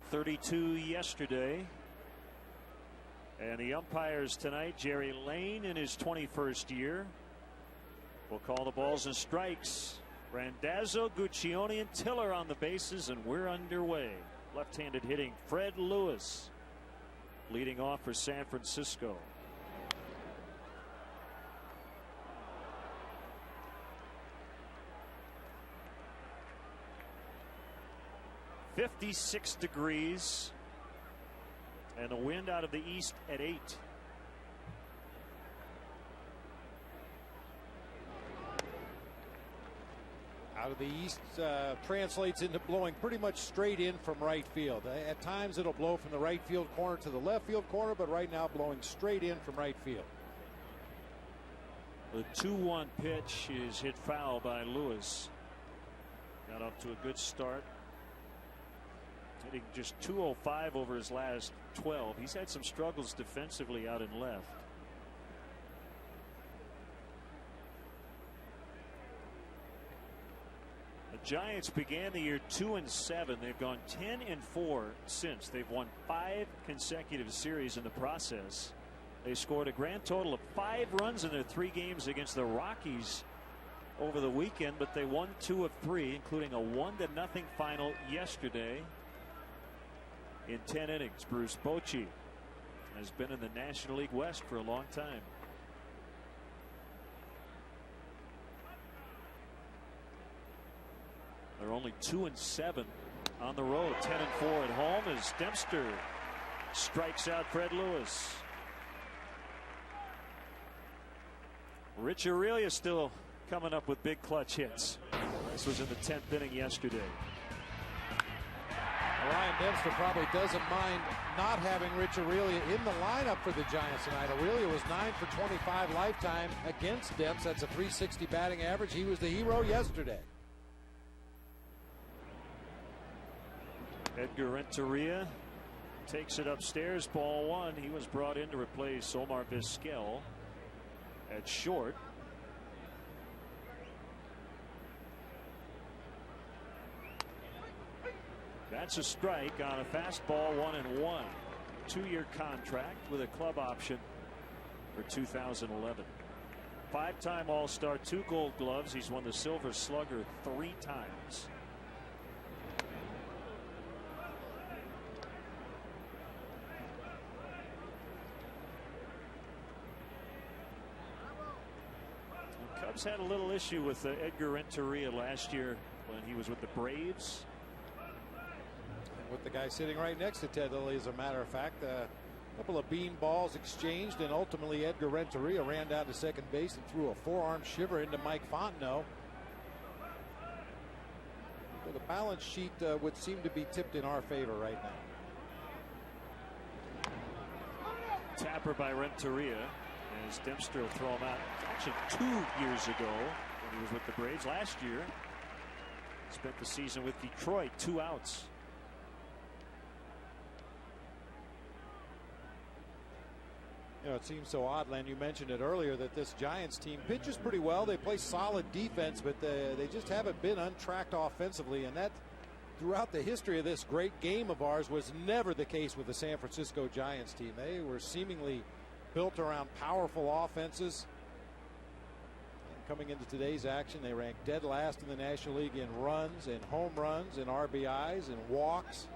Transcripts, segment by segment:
32 yesterday. And the umpires tonight, Jerry Lane in his 21st year, will call the balls and strikes. Randazzo, Guccione, and Tiller on the bases, and we're underway. Left-handed hitting Fred Lewis leading off for San Francisco. "56 degrees and a wind out of the east at 8. Out of the east translates into blowing pretty much straight in from right field. At times it'll blow from the right field corner to the left field corner, but right now blowing straight in from right field. The 2-1 pitch is hit foul by Lewis. Got off to a good start. Hitting just .205 over his last 12. He's had some struggles defensively out in left. The Giants began the year 2-7. They've gone 10-4 since. They've won 5 consecutive series in the process. They scored a grand total of 5 runs in their 3 games against the Rockies over the weekend, but they won 2 of 3, including a 1-0 final yesterday in 10 innings. Bruce Bochy has been in the National League West for a long time. They're only 2-7 on the road. 10-4 at home as Dempster strikes out Fred Lewis. Rich Aurelia still coming up with big clutch hits. This was in the 10th inning yesterday. Ryan Dempster probably doesn't mind not having Rich Aurelia in the lineup for the Giants tonight. Aurelia was 9 for 25 lifetime against Demps. That's a .360 batting average. He was the hero yesterday. Edgar Renteria takes it upstairs. Ball 1. He was brought in to replace Omar Vizquel at short. That's a strike on a fastball. 1-1. 2-year contract with a club option for 2011. 5-time All-Star, 2 Gold Gloves. He's won the Silver Slugger 3 times. The Cubs had a little issue with Edgar Renteria last year when he was with the Braves. With the guy sitting right next to Ted Lilly, as a matter of fact, a couple of bean balls exchanged, and ultimately Edgar Renteria ran down to second base and threw a forearm shiver into Mike Fontenot. So the balance sheet would seem to be tipped in our favor right now. Tapper by Renteria as Dempster will throw him out. Actually 2 years ago when he was with the Braves. Last year spent the season with Detroit. 2 outs. You know, it seems so odd, Len, you mentioned it earlier, that this Giants team pitches pretty well. They play solid defense, but they just haven't been untracked offensively, and that throughout the history of this great game of ours was never the case with the San Francisco Giants team. They were seemingly built around powerful offenses. And coming into today's action, they ranked dead last in the National League in runs, in home runs, in RBIs, in walks,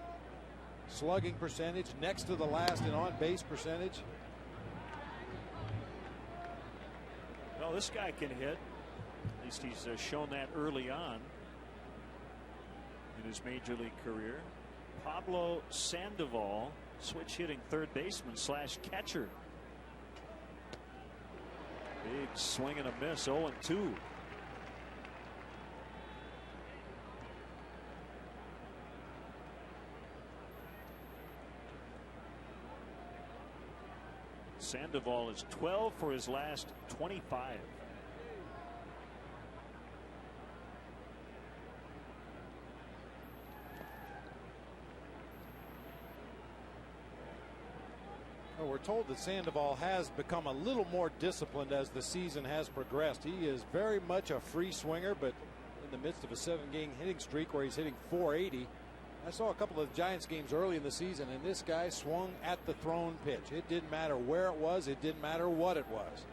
slugging percentage, next to the last in on-base percentage. Well, this guy can hit. At least he's shown that early on in his major league career. Pablo Sandoval, switch hitting third baseman / catcher. Big swing and a miss. 0-2. Sandoval is 12 for his last 25. Well, we're told that Sandoval has become a little more disciplined as the season has progressed. He is very much a free swinger, but in the midst of a 7-game hitting streak where he's hitting .480, I saw a couple of Giants games early in the season, and this guy swung at the thrown pitch. It didn't matter where it was. It didn't matter what it was.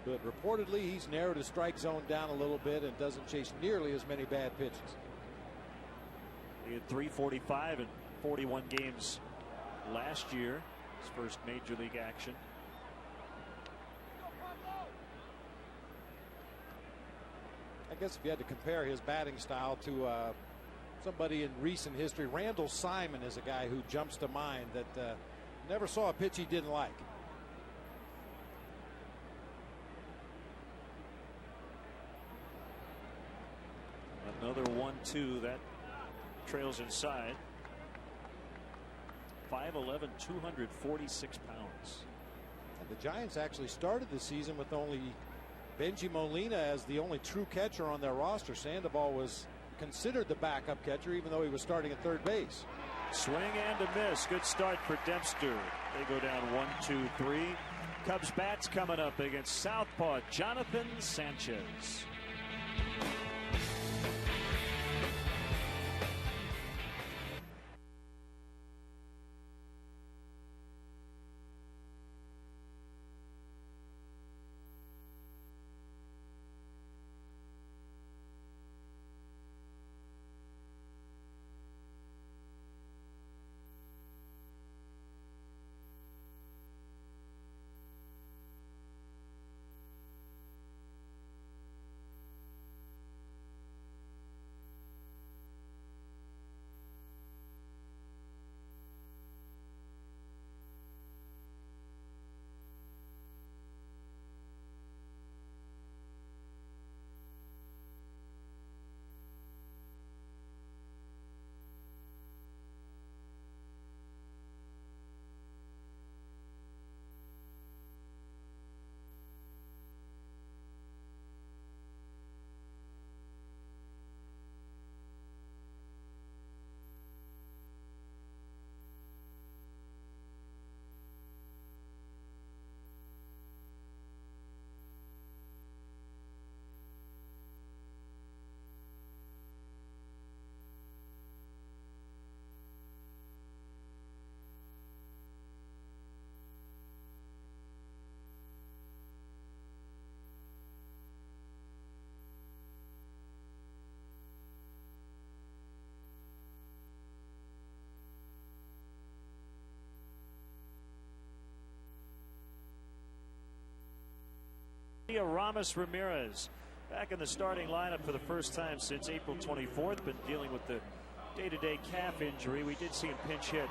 But reportedly, he's narrowed his strike zone down a little bit and doesn't chase nearly as many bad pitches. He had 345 in 41 games last year, his first major league action. I guess if you had to compare his batting style to somebody in recent history, Randall Simon is a guy who jumps to mind that never saw a pitch he didn't like. Another 1-2 that trails inside. 5'11", 246 pounds. And the Giants actually started the season with only Benji Molina as the only true catcher on their roster. Sandoval was considered the backup catcher, even though he was starting at third base. Swing and a miss. Good start for Dempster. They go down 1-2-3. Cubs bats coming up against southpaw Jonathan Sanchez. Ramos Ramirez back in the starting lineup for the first time since April 24th. Been dealing with the day-to-day calf injury. We did see him pinch hit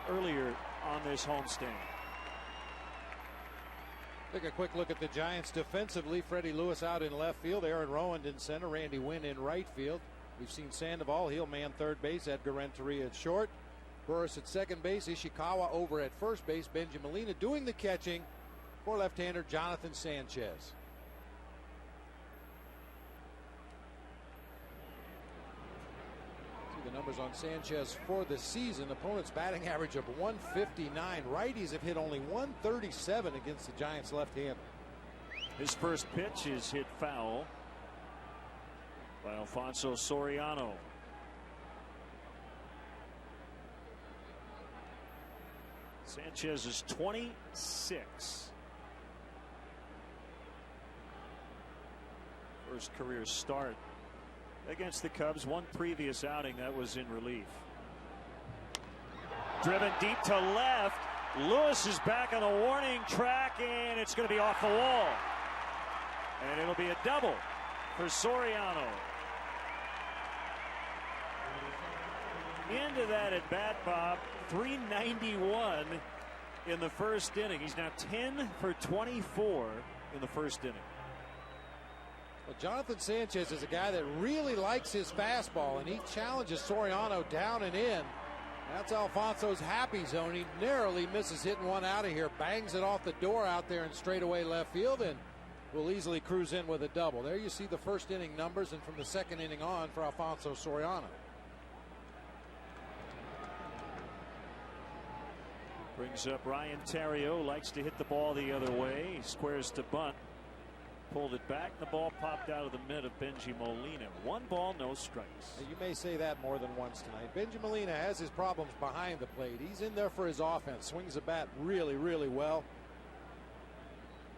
earlier on this homestand. Take a quick look at the Giants defensively. Freddie Lewis out in left field. Aaron Rowand in center. Randy Wynn in right field. We've seen Sandoval. He'll man third base. Edgar Renteria at short. Burris at second base. Ishikawa over at first base. Benji Molina doing the catching for left-hander Jonathan Sanchez. The numbers on Sanchez for the season. Opponent's batting average of 159. Righties have hit only 137 against the Giants left-hander. His first pitch is hit foul by Alfonso Soriano. Sanchez is 26. First career start against the Cubs. One previous outing that was in relief. Driven deep to left. Lewis is back on the warning track, and it's going to be off the wall. And it'll be a double for Soriano. Into that at bat, Bob. 391 in the first inning. He's now 10 for 24 in the first inning. Well, Jonathan Sanchez is a guy that really likes his fastball, and he challenges Soriano down and in. That's Alfonso's happy zone. He narrowly misses hitting one out of here, bangs it off the door out there in straightaway left field, and will easily cruise in with a double. There you see the first inning numbers, and from the second inning on for Alfonso Soriano. Brings up Ryan Theriot, likes to hit the ball the other way. He squares to bunt. pulled it back. The ball popped out of the mitt of Benji Molina. 1 ball, no strikes. You may say that more than once tonight. Benji Molina has his problems behind the plate. He's in there for his offense. Swings the bat really, really well.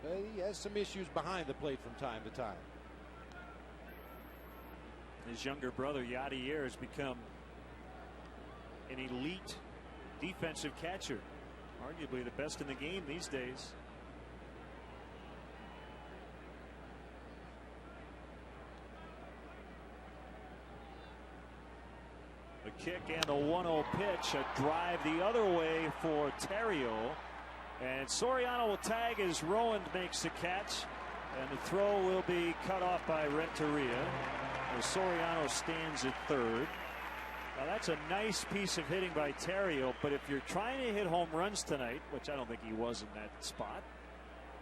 But he has some issues behind the plate from time to time. His younger brother Yadier has become an elite defensive catcher. Arguably the best in the game these days. The kick and the 1-0 pitch. A drive the other way for Terrio. And Soriano will tag as Rowan makes the catch. And the throw will be cut off by Renteria. As Soriano stands at third. Now that's a nice piece of hitting by Terrio, but if you're trying to hit home runs tonight, which I don't think he was in that spot,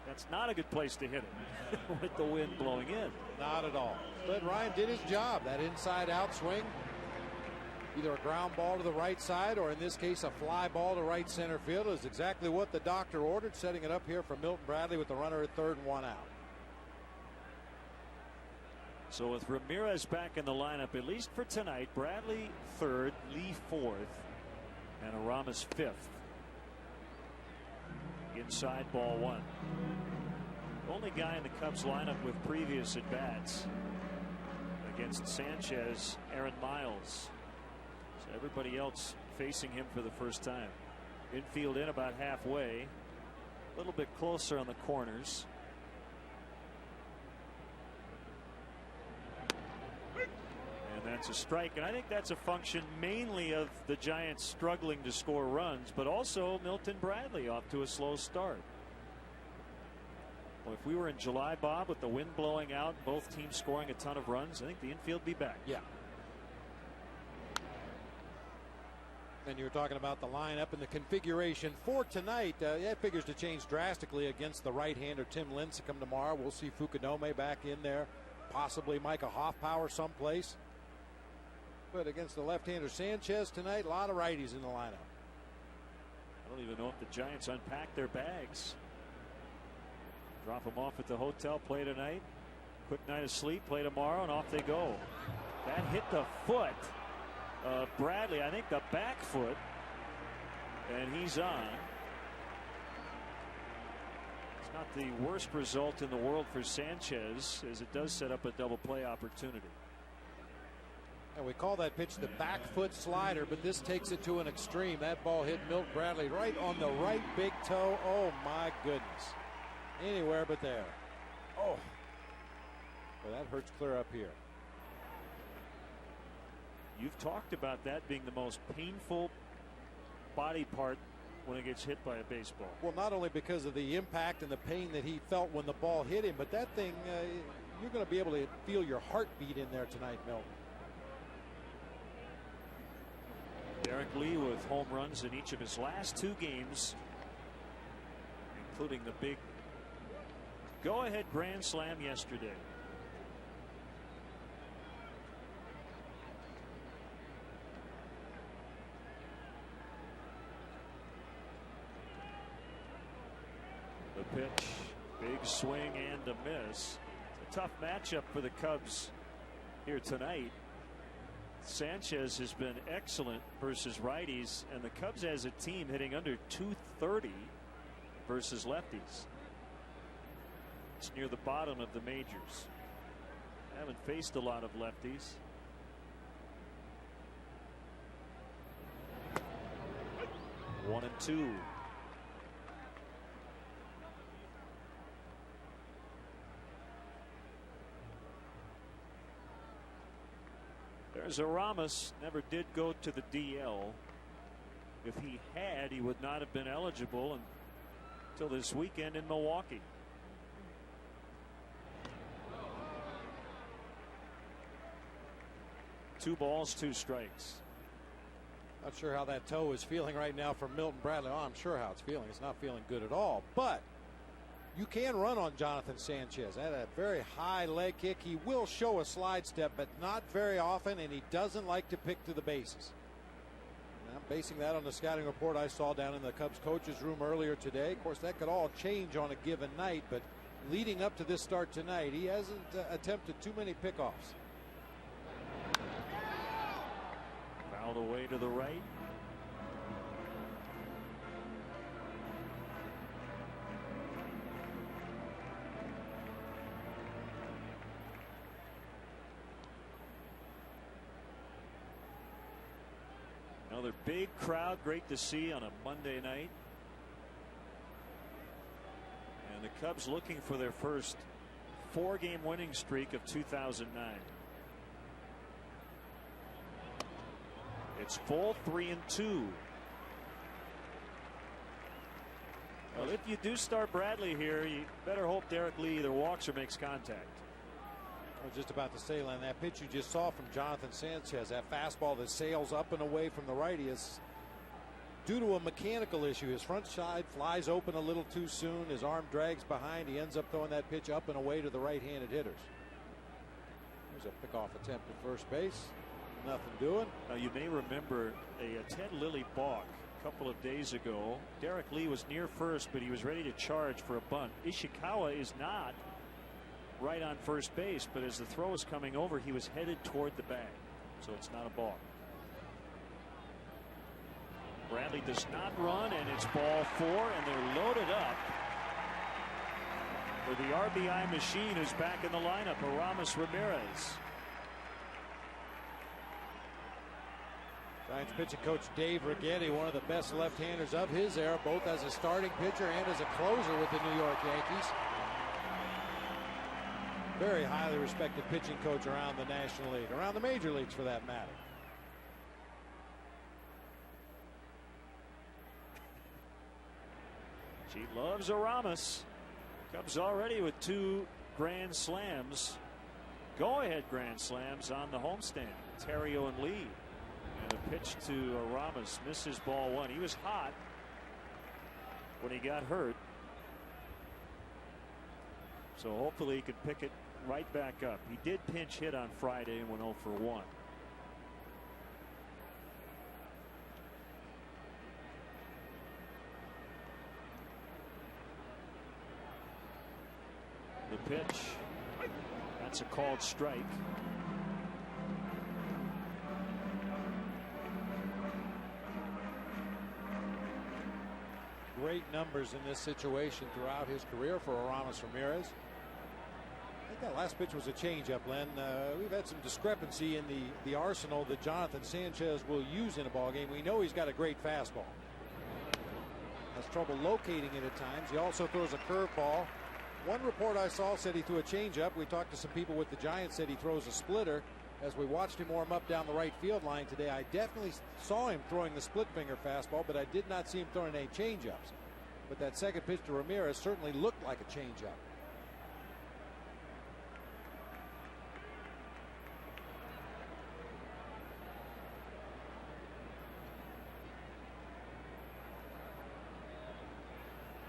that's not a good place to hit it with the wind blowing in. Not at all. But Ryan did his job. That inside out swing, either a ground ball to the right side or in this case a fly ball to right center field, is exactly what the doctor ordered, setting it up here for Milton Bradley with the runner at third and 1 out. So with Ramirez back in the lineup, at least for tonight, Bradley third, Lee fourth, and Aramis fifth. Inside ball 1. Only guy in the Cubs lineup with previous at bats against Sanchez, Aaron Miles. So everybody else facing him for the first time. Infield in about halfway, a little bit closer on the corners. And that's a strike, and I think that's a function mainly of the Giants struggling to score runs, but also Milton Bradley off to a slow start. Well, if we were in July, Bob, with the wind blowing out, both teams scoring a ton of runs, I think the infield would be back. Yeah. And you were talking about the lineup and the configuration for tonight. That figures to change drastically against the right-hander Tim Lincecum tomorrow. We'll see Fukudome back in there, possibly Micah Hoffpower someplace. But against the left-hander Sanchez tonight, a lot of righties in the lineup. I don't even know if the Giants unpack their bags. Drop them off at the hotel, play tonight. Quick night of sleep, play tomorrow, and off they go. That hit the foot of Bradley, I think the back foot, and he's on. It's not the worst result in the world for Sanchez, as it does set up a double play opportunity. And we call that pitch the back foot slider, but this takes it to an extreme. That ball hit Milton Bradley right on the right big toe. Oh my goodness. Anywhere but there. Oh. Well, that hurts clear up here. You've talked about that being the most painful body part when it gets hit by a baseball. Well, not only because of the impact and the pain that he felt when the ball hit him, but that thing, you're going to be able to feel your heartbeat in there tonight, Milton. Derek Lee with home runs in each of his last 2 games, including the big go-ahead grand slam yesterday. The pitch, big swing and a miss. It's a tough matchup for the Cubs here tonight. Sanchez has been excellent versus righties, and the Cubs as a team hitting under 230 versus lefties. It's near the bottom of the majors. Haven't faced a lot of lefties. One and two. There's Aramis, never did go to the DL. If he had, he would not have been eligible until this weekend in Milwaukee. Two balls, 2 strikes. Not sure how that toe is feeling right now for Milton Bradley. Oh, I'm sure how it's feeling. It's not feeling good at all. But you can run on Jonathan Sanchez. At a very high leg kick. He will show a slide step, but not very often, and he doesn't like to pick to the bases. And I'm basing that on the scouting report I saw down in the Cubs coach's room earlier today. Of course, that could all change on a given night, but leading up to this start tonight, he hasn't attempted too many pickoffs. Fouled away to the right. Another big crowd, great to see on a Monday night. And the Cubs looking for their first 4-game winning streak of 2009. It's full 3-2. Well, if you do start Bradley here, you better hope Derek Lee either walks or makes contact. I was just about to say, Len, that pitch you just saw from Jonathan Sanchez, that fastball that sails up and away from the righty, is due to a mechanical issue. His front side flies open a little too soon. His arm drags behind. He ends up throwing that pitch up and away to the right-handed hitters. There's a pickoff attempt at first base. Nothing doing. Now, you may remember a Ted Lilly balk a couple of days ago. Derek Lee was near first, but he was ready to charge for a bunt. Ishikawa is not right on first base, but as the throw is coming over, he was headed toward the bag, so it's not a balk. Bradley does not run, and it's ball 4, and they're loaded up for the RBI machine, who's back in the lineup, Aramis Ramirez. Giants pitching coach Dave Righetti, one of the best left-handers of his era, both as a starting pitcher and as a closer with the New York Yankees. Very highly respected pitching coach around the National League, around the major leagues for that matter. She loves Aramis. Cubs already with 2 grand slams, go-ahead grand slams on the homestand. Terrio and Lee. And a pitch to Aramis, misses ball 1. He was hot when he got hurt, so hopefully he could pick it right back up. He did pinch hit on Friday and went 0 for 1. The pitch, that's a called strike. Great numbers in this situation throughout his career for Aramis Ramirez. I think that last pitch was a changeup, Len. We've had some discrepancy in the arsenal that Jonathan Sanchez will use in a ball game. We know he's got a great fastball. Has trouble locating it at times. He also throws a curveball. One report I saw said he threw a changeup. We talked to some people with the Giants, said he throws a splitter. As we watched him warm up down the right field line today, I definitely saw him throwing the split finger fastball, but I did not see him throwing any changeups. But that second pitch to Ramirez certainly looked like a changeup.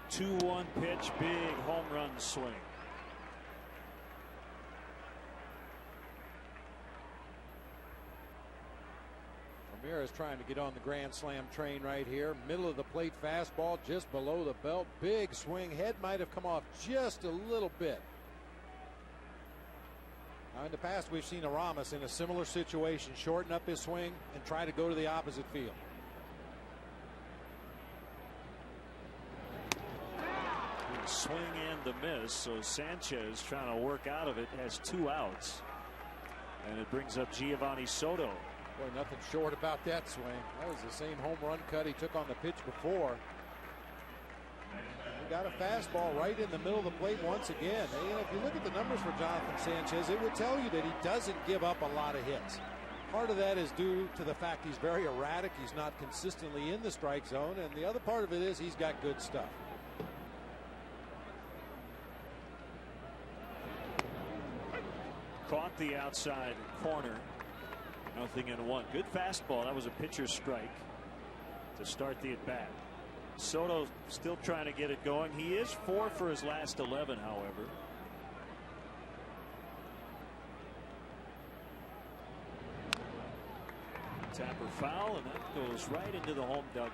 Two-one pitch, big home run swing. Ramirez trying to get on the grand slam train right here. Middle of the plate fastball just below the belt. Big swing. Head might have come off just a little bit. Now in the past we've seen Aramis in a similar situation shorten up his swing and try to go to the opposite field. Swing and the miss, so Sanchez trying to work out of it, has 2 outs, and it brings up Giovanni Soto. Boy, nothing short about that swing. That was the same home run cut he took on the pitch before. He got a fastball right in the middle of the plate once again. And if you look at the numbers for Jonathan Sanchez, it would tell you that he doesn't give up a lot of hits. Part of that is due to the fact he's very erratic. He's not consistently in the strike zone, and the other part of it is he's got good stuff. Caught the outside corner. 0-1. Good fastball. That was a pitcher's strike to start the at bat. Soto still trying to get it going. He is 4 for his last 11, however. Tapper foul, and that goes right into the home dugout.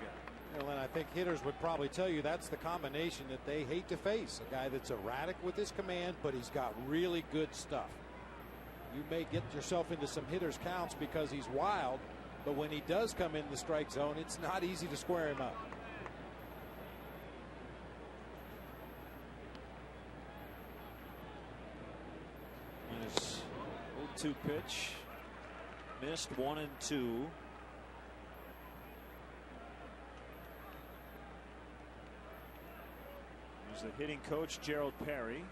Well, and I think hitters would probably tell you that's the combination that they hate to face. A guy that's erratic with his command, but he's got really good stuff. You may get yourself into some hitters' counts because he's wild, but when he does come in the strike zone, it's not easy to square him up. His 0-2 pitch. Missed 1 and 2. Here's the hitting coach, Gerald Perry.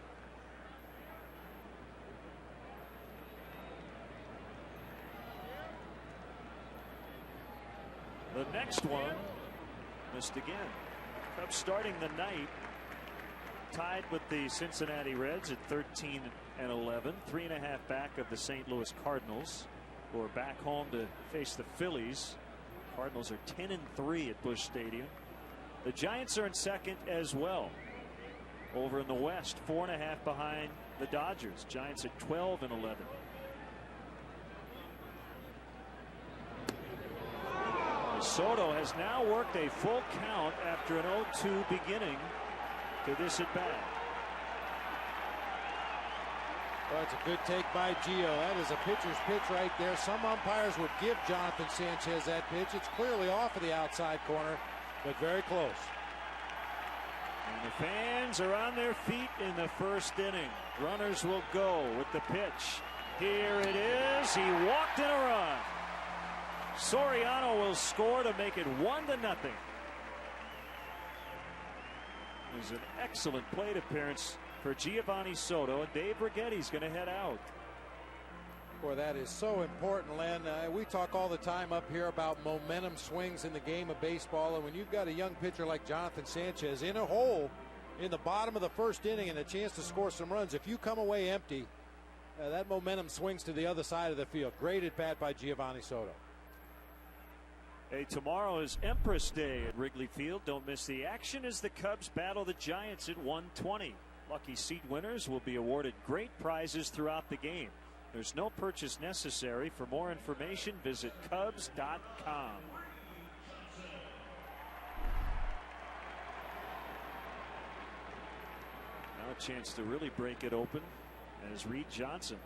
The next one missed again. Cubs starting the night tied with the Cincinnati Reds at 13 and 11, 3.5 back of the St. Louis Cardinals, who are back home to face the Phillies. Cardinals are 10 and 3 at Busch Stadium. The Giants are in second as well. Over in the West, 4.5 behind the Dodgers. Giants at 12 and 11. Soto has now worked a full count after an 0-2 beginning to this at bat. Well, it's a good take by Gio. That is a pitcher's pitch right there. Some umpires would give Jonathan Sanchez that pitch. It's clearly off of the outside corner, but very close. And the fans are on their feet in the first inning. Runners will go with the pitch. Here it is. He walked in a run. Soriano will score to make it 1-0. It was an excellent plate appearance for Giovanni Soto, and Dave Righetti's going to head out. Boy, that is so important, Len. We talk all the time up here about momentum swings in the game of baseball, and when you've got a young pitcher like Jonathan Sanchez in a hole in the bottom of the first inning and a chance to score some runs, if you come away empty, that momentum swings to the other side of the field. Great at bat by Giovanni Soto. Hey, tomorrow is Empress Day at Wrigley Field. Don't miss the action as the Cubs battle the Giants at 1:20. Lucky seat winners will be awarded great prizes throughout the game. There's no purchase necessary. For more information, visit Cubs.com. Now a chance to really break it open as Reed Johnson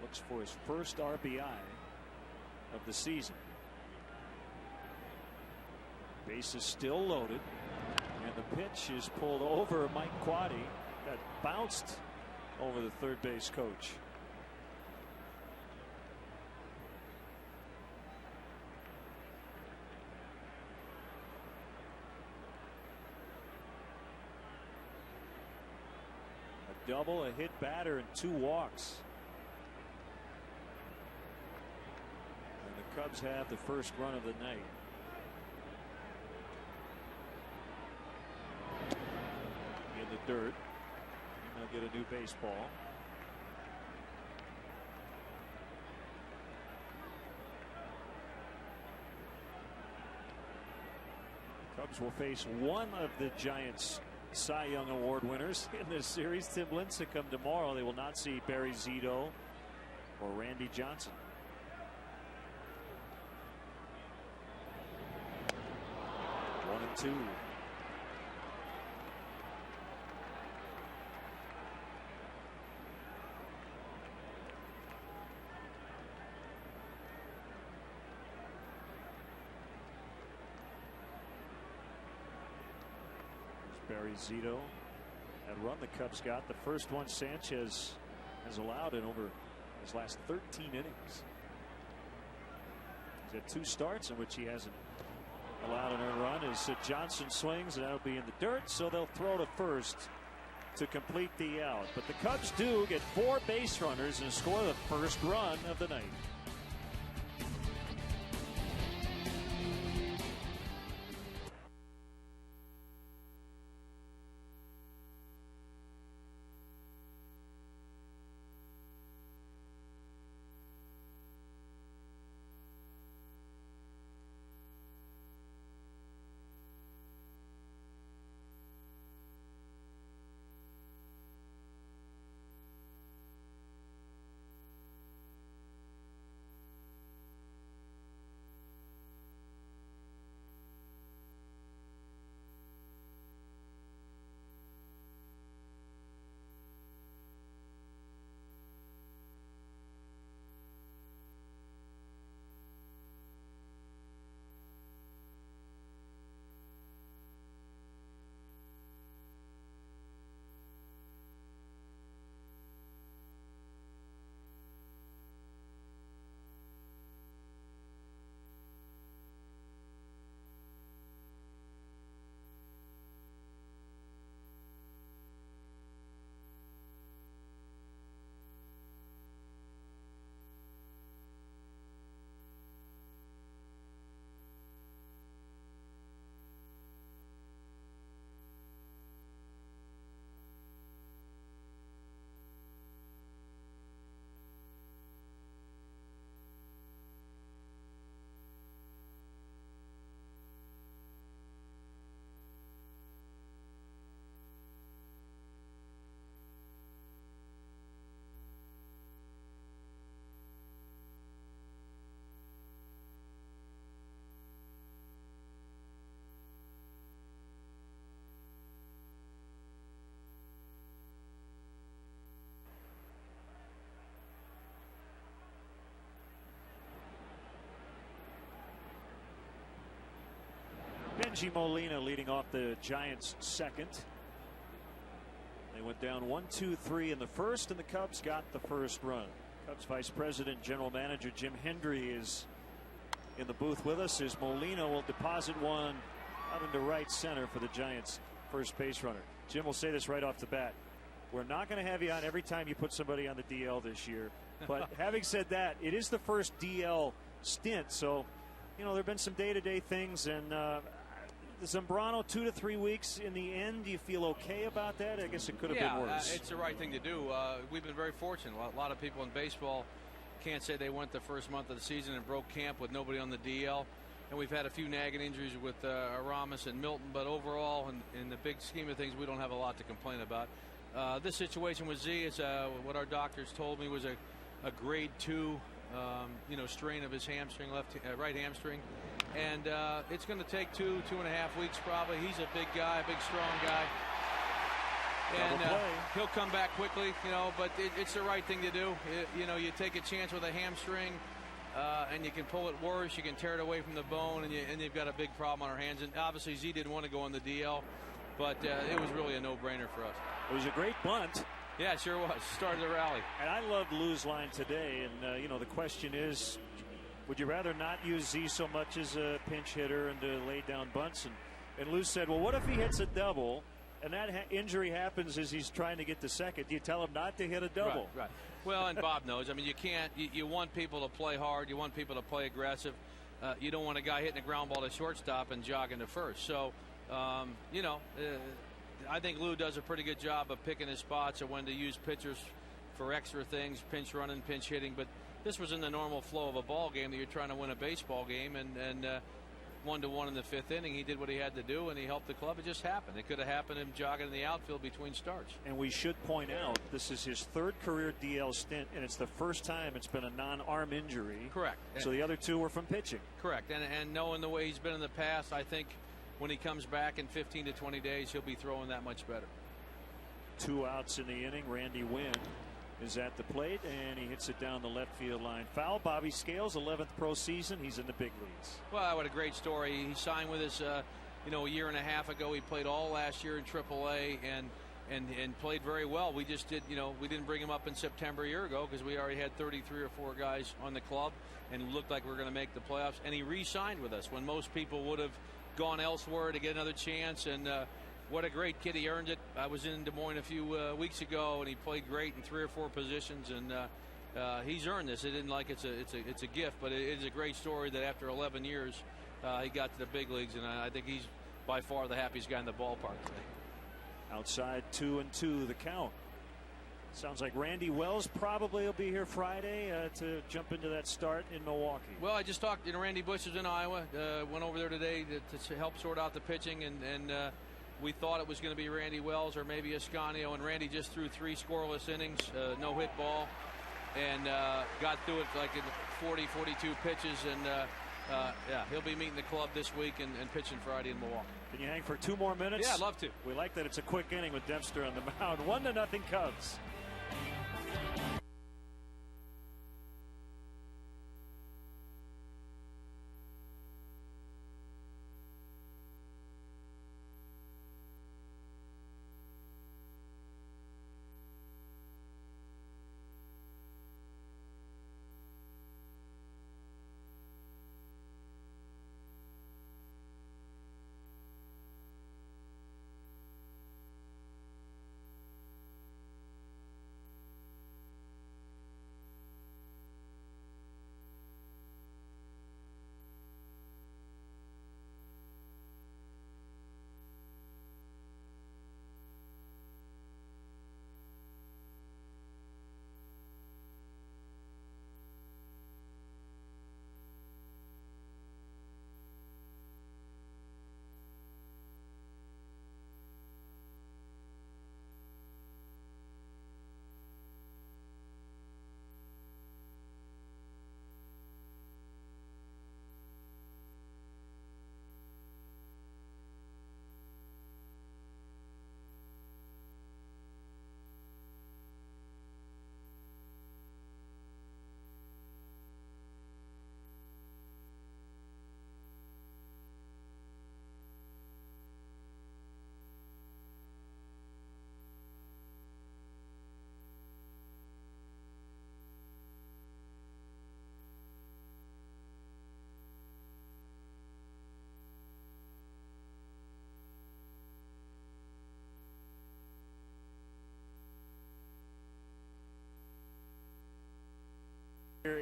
looks for his first RBI of the season. Base is still loaded, and the pitch is pulled over Mike Quaddy. That bounced over the third base coach. A double, a hit batter, and 2 walks. And the Cubs have the first run of the night. The dirt, and they'll get a new baseball. Cubs will face one of the Giants' Cy Young Award winners in this series, Tim Lincecum, tomorrow. They will not see Barry Zito or Randy Johnson. 1-2. Barry Zito. That run the Cubs got, the first one Sanchez has allowed in over his last 13 innings. He's had 2 starts in which he hasn't allowed an earned run. As Johnson swings, and that'll be in the dirt, so they'll throw to first to complete the out. But the Cubs do get 4 base runners and score the first run of the night. Reggie Molina leading off the Giants' second. They went down 1-2-3 in the first, and the Cubs got the first run. Cubs Vice President, General Manager Jim Hendry is in the booth with us as Molina will deposit one out into right center for the Giants' first base runner. Jim will say this right off the bat. We're not going to have you on every time you put somebody on the DL this year. But having said that, it is the first DL stint. So, you know, there have been some day-to-day things. And the Zambrano 2 to 3 weeks in the end, do you feel okay about that? I guess it could have been worse. It's the right thing to do. We've been very fortunate. A lot of people in baseball can't say they went the first month of the season and broke camp with nobody on the DL. And we've had a few nagging injuries with Aramis and Milton. But overall, in the big scheme of things, we don't have a lot to complain about. This situation with Z is what our doctors told me was a grade 2 strain of his hamstring, right hamstring, and it's going to take 2.5 weeks probably. He's a big guy, big strong guy, and he'll come back quickly, but it's the right thing to do. You take a chance with a hamstring and you can pull it worse, you can tear it away from the bone, and you've got a big problem on our hands. And obviously Z didn't want to go on the DL, but it was really a no-brainer for us. It was a great bunt. Yeah, it sure was. Started the rally. And I loved Lou's line today. And, the question is, would you rather not use Z so much as a pinch hitter and to lay down bunts? And Lou said, well, what if he hits a double and that injury happens as he's trying to get to second? Do you tell him not to hit a double? Right. Well, and Bob knows. I mean, you can't. You want people to play hard. You want people to play aggressive. You don't want a guy hitting a ground ball to shortstop and jogging to first. So, I think Lou does a pretty good job of picking his spots and when to use pitchers for extra things, pinch running, pinch hitting. But this was in the normal flow of a ball game that you're trying to win a baseball game, and 1-1 in the 5th inning. He did what he had to do, and he helped the club. It just happened. It could have happened him jogging in the outfield between starts. And we should point out this is his 3rd career DL stint, and it's the first time it's been a non-arm injury. Correct. So the other 2 were from pitching. Correct. And knowing the way he's been in the past, I think when he comes back in 15 to 20 days, he'll be throwing that much better. 2 outs in the inning. Randy Wynn is at the plate, and he hits it down the left field line. Foul. Bobby Scales, 11th pro season. He's in the big leagues. Well, what a great story. He signed with us, a year and a half ago. He played all last year in AAA and played very well. We just did, we didn't bring him up in September a year ago because we already had 33 or 4 guys on the club and looked like we were going to make the playoffs. And he re-signed with us when most people would have gone elsewhere to get another chance. And what a great kid. He earned it. I was in Des Moines a few weeks ago, and he played great in 3 or 4 positions, and he's earned this. It isn't like it's a gift, but it is a great story that after 11 years he got to the big leagues, and I think he's by far the happiest guy in the ballpark today. Outside 2-2 the count. Sounds like Randy Wells probably will be here Friday to jump into that start in Milwaukee. Well, I just talked. Randy Bush is in Iowa. Went over there today to help sort out the pitching, and we thought it was going to be Randy Wells or maybe Ascanio, and Randy just threw 3 scoreless innings, no hit ball, and got through it like in 40, 42 pitches, and he'll be meeting the club this week and pitching Friday in Milwaukee. Can you hang for 2 more minutes? Yeah, I'd love to. We like that it's a quick inning with Dempster on the mound. 1-0 Cubs.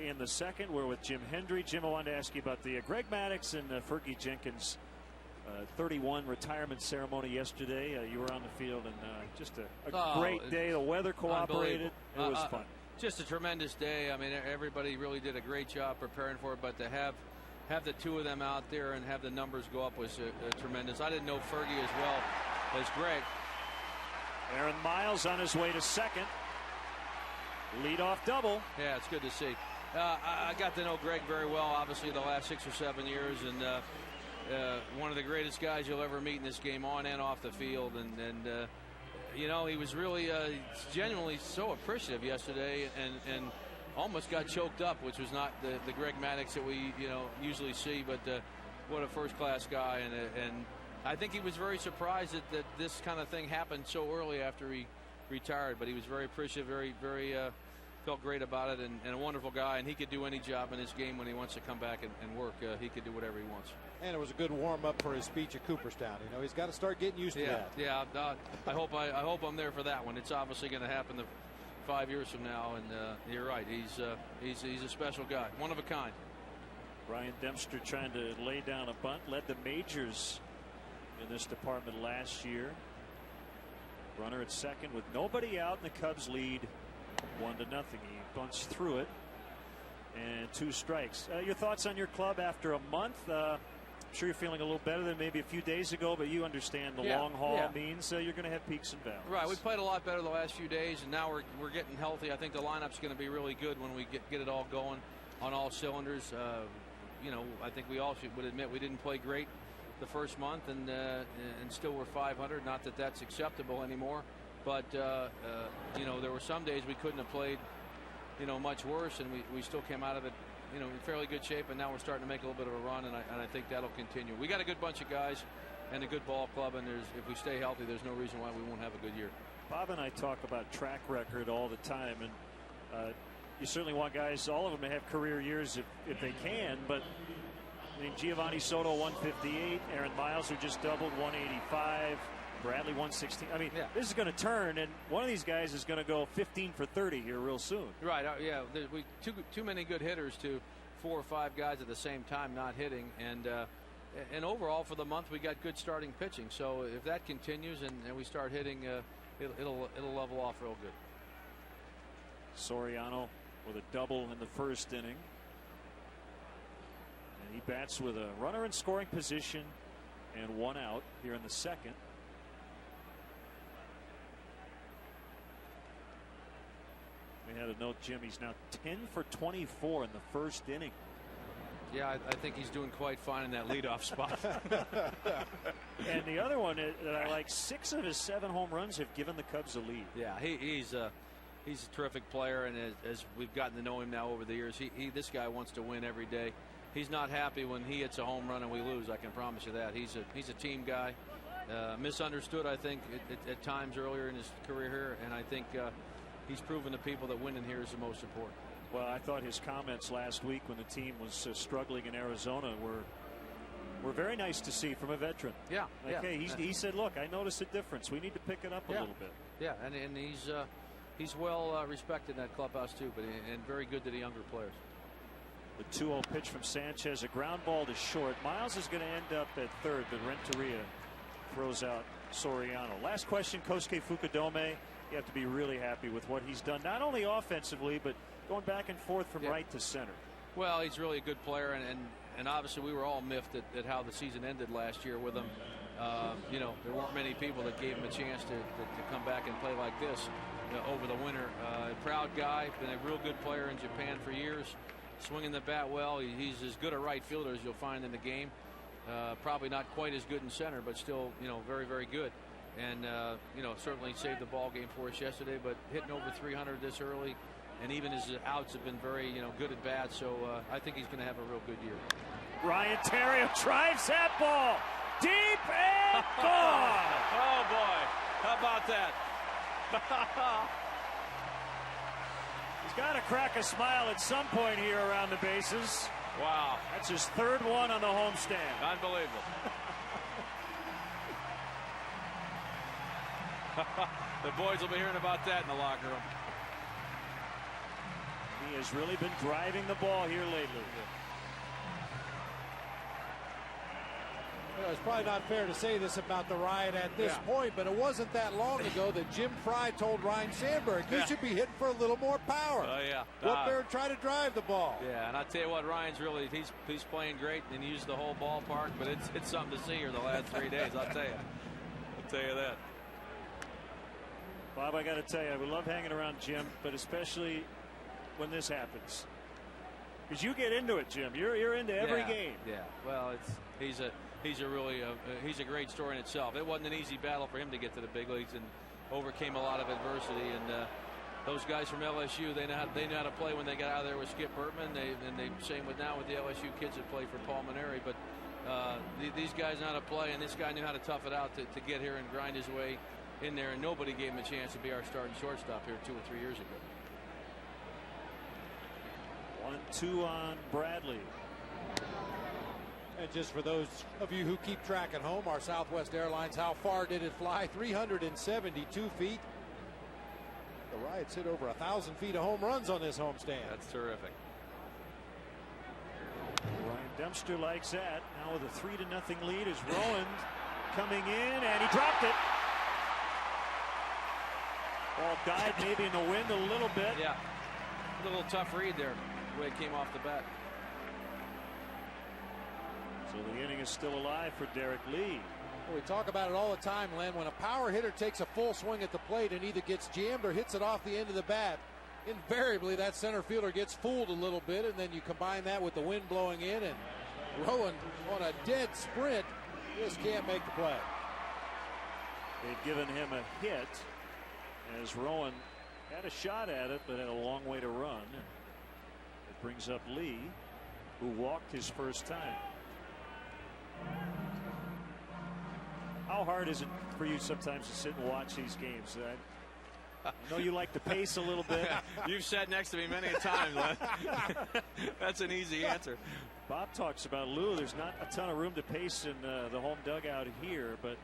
in the second. We're with Jim Hendry. Jim, I wanted to ask you about the Greg Maddux and Fergie Jenkins 31 retirement ceremony yesterday. You were on the field, and just a great day. The weather cooperated. It was fun. Just a tremendous day. I mean, everybody really did a great job preparing for it, but to have the two of them out there and have the numbers go up was tremendous. I didn't know Fergie as well as Greg. Aaron Miles on his way to second. Leadoff double. Yeah, it's good to see. I got to know Greg very well, obviously, the last 6 or 7 years, and one of the greatest guys you'll ever meet in this game, on and off the field. And you know, he was really genuinely so appreciative yesterday, and almost got choked up, which was not the Greg Maddux that we usually see. But what a first-class guy, and I think he was very surprised that this kind of thing happened so early after he retired. But he was very appreciative, very felt great about it, and a wonderful guy. And he could do any job in his game when he wants to come back and work. He could do whatever he wants. And it was a good warm-up for his speech at Cooperstown. You know, he's got to start getting used to that. Yeah, I hope I'm there for that one. It's obviously going to happen 5 years from now, and you're right. He's a special guy, one of a kind. Ryan Dempster trying to lay down a bunt, led the majors in this department last year. Runner at second with nobody out, and the Cubs lead 1-0. He bunts through it, and 2 strikes. Your thoughts on your club after a month? I'm sure you're feeling a little better than maybe a few days ago, but you understand the long haul means you're going to have peaks and valleys. Right, we played a lot better the last few days, and now we're getting healthy. I think the lineup's going to be really good when we get it all going on all cylinders. I think we all would admit we didn't play great the first month, and still we're 500. Not that that's acceptable anymore, but there were some days we couldn't have played much worse, and we still came out of it in fairly good shape, and now we're starting to make a little bit of a run, and I think that'll continue. We got a good bunch of guys and a good ball club, and if we stay healthy, there's no reason why we won't have a good year. Bob and I talk about track record all the time, and you certainly want guys, all of them, to have career years if they can, but I mean, Giovanni Soto 158, Aaron Miles, who just doubled, 185, Bradley 116. I mean, this is going to turn, and one of these guys is going to go 15 for 30 here real soon. Right. Yeah. Too many good hitters to 4 or 5 guys at the same time not hitting, and overall for the month we got good starting pitching. So if that continues and we start hitting, it'll level off real good. Soriano with a double in the first inning. And he bats with a runner in scoring position and 1 out here in the second. We had a note, Jim, he's now 10 for 24 in the first inning. Yeah, I think he's doing quite fine in that leadoff spot. And the other one that I like, 6 of his 7 home runs have given the Cubs a lead. Yeah, he's a terrific player, and as we've gotten to know him now over the years, this guy wants to win every day. He's not happy when he hits a home run and we lose. I can promise you that. He's a team guy. Misunderstood, I think, at times earlier in his career here, and I think he's proven to people that winning here is the most important. Well, I thought his comments last week when the team was struggling in Arizona were very nice to see from a veteran. Yeah. He said, look, I noticed a difference. We need to pick it up a little bit. Yeah, and he's well respected in that clubhouse too, and very good to the younger players. The 2-0 pitch from Sanchez, a ground ball to short. Miles is going to end up at third, but Renteria throws out Soriano. Last question, Kosuke Fukudome. You have to be really happy with what he's done, not only offensively, but going back and forth from right to center. Well, he's really a good player, and obviously we were all miffed at how the season ended last year with him. There weren't many people that gave him a chance to come back and play like this over the winter. Proud guy, been a real good player in Japan for years, swinging the bat well. He's as good a right fielder as you'll find in the game. Probably not quite as good in center, but still, very, very good. And, certainly saved the ball game for us yesterday, but hitting over 300 this early, and even his outs have been very, good at bat. So I think he's going to have a real good year. Ryan Theriot drives that ball deep and gone. Oh, boy. How about that? He's got to crack a smile at some point here around the bases. Wow. That's his third one on the homestand. Unbelievable. The boys will be hearing about that in the locker room. He has really been driving the ball here lately. You know, it's probably not fair to say this about the riot at this point, but it wasn't that long ago that Jim Fry told Ryan Sandberg, you should be hitting for a little more power. Go up there and try to drive the ball. Yeah, and I tell you what, Ryan's really, he's playing great and he used the whole ballpark, but it's something to see here the last 3 days, I'll tell you. I'll tell you that. Bob, I got to tell you, I would love hanging around Jim, but especially when this happens. Because you get into it, Jim. You're into every game. Yeah, well, he's a great story in itself. It wasn't an easy battle for him to get to the big leagues and overcame a lot of adversity. And those guys from LSU, they know how to play when they got out of there with Skip Bertman. Same with the LSU kids that play for Paul Maneri. But these guys know how to play, and this guy knew how to tough it out to get here and grind his way in there. And nobody gave him a chance to be our starting shortstop here 2 or 3 years ago. 1-2 on Bradley. And just for those of you who keep track at home, our Southwest Airlines, how far did it fly? 372 feet. The Riots hit over 1,000 feet of home runs on this homestand. That's terrific. Ryan Dempster likes that. Now with a 3-0 lead is Rowan coming in, and he dropped it. Ball died maybe in the wind a little bit. Yeah, a little tough read there, the way it came off the bat. So the inning is still alive for Derek Lee. Well, we talk about it all the time, Len. When a power hitter takes a full swing at the plate and either gets jammed or hits it off the end of the bat, invariably that center fielder gets fooled a little bit, and then you combine that with the wind blowing in, and Rowan on a dead sprint just can't make the play. They've given him a hit as Rowan had a shot at it, but had a long way to run. It brings up Lee, who walked his first time. How hard is it for you sometimes to sit and watch these games? I know you like the pace a little bit. You've sat next to me many a time. That's an easy answer. Bob talks about Lou. There's not a ton of room to pace in the home dugout here, but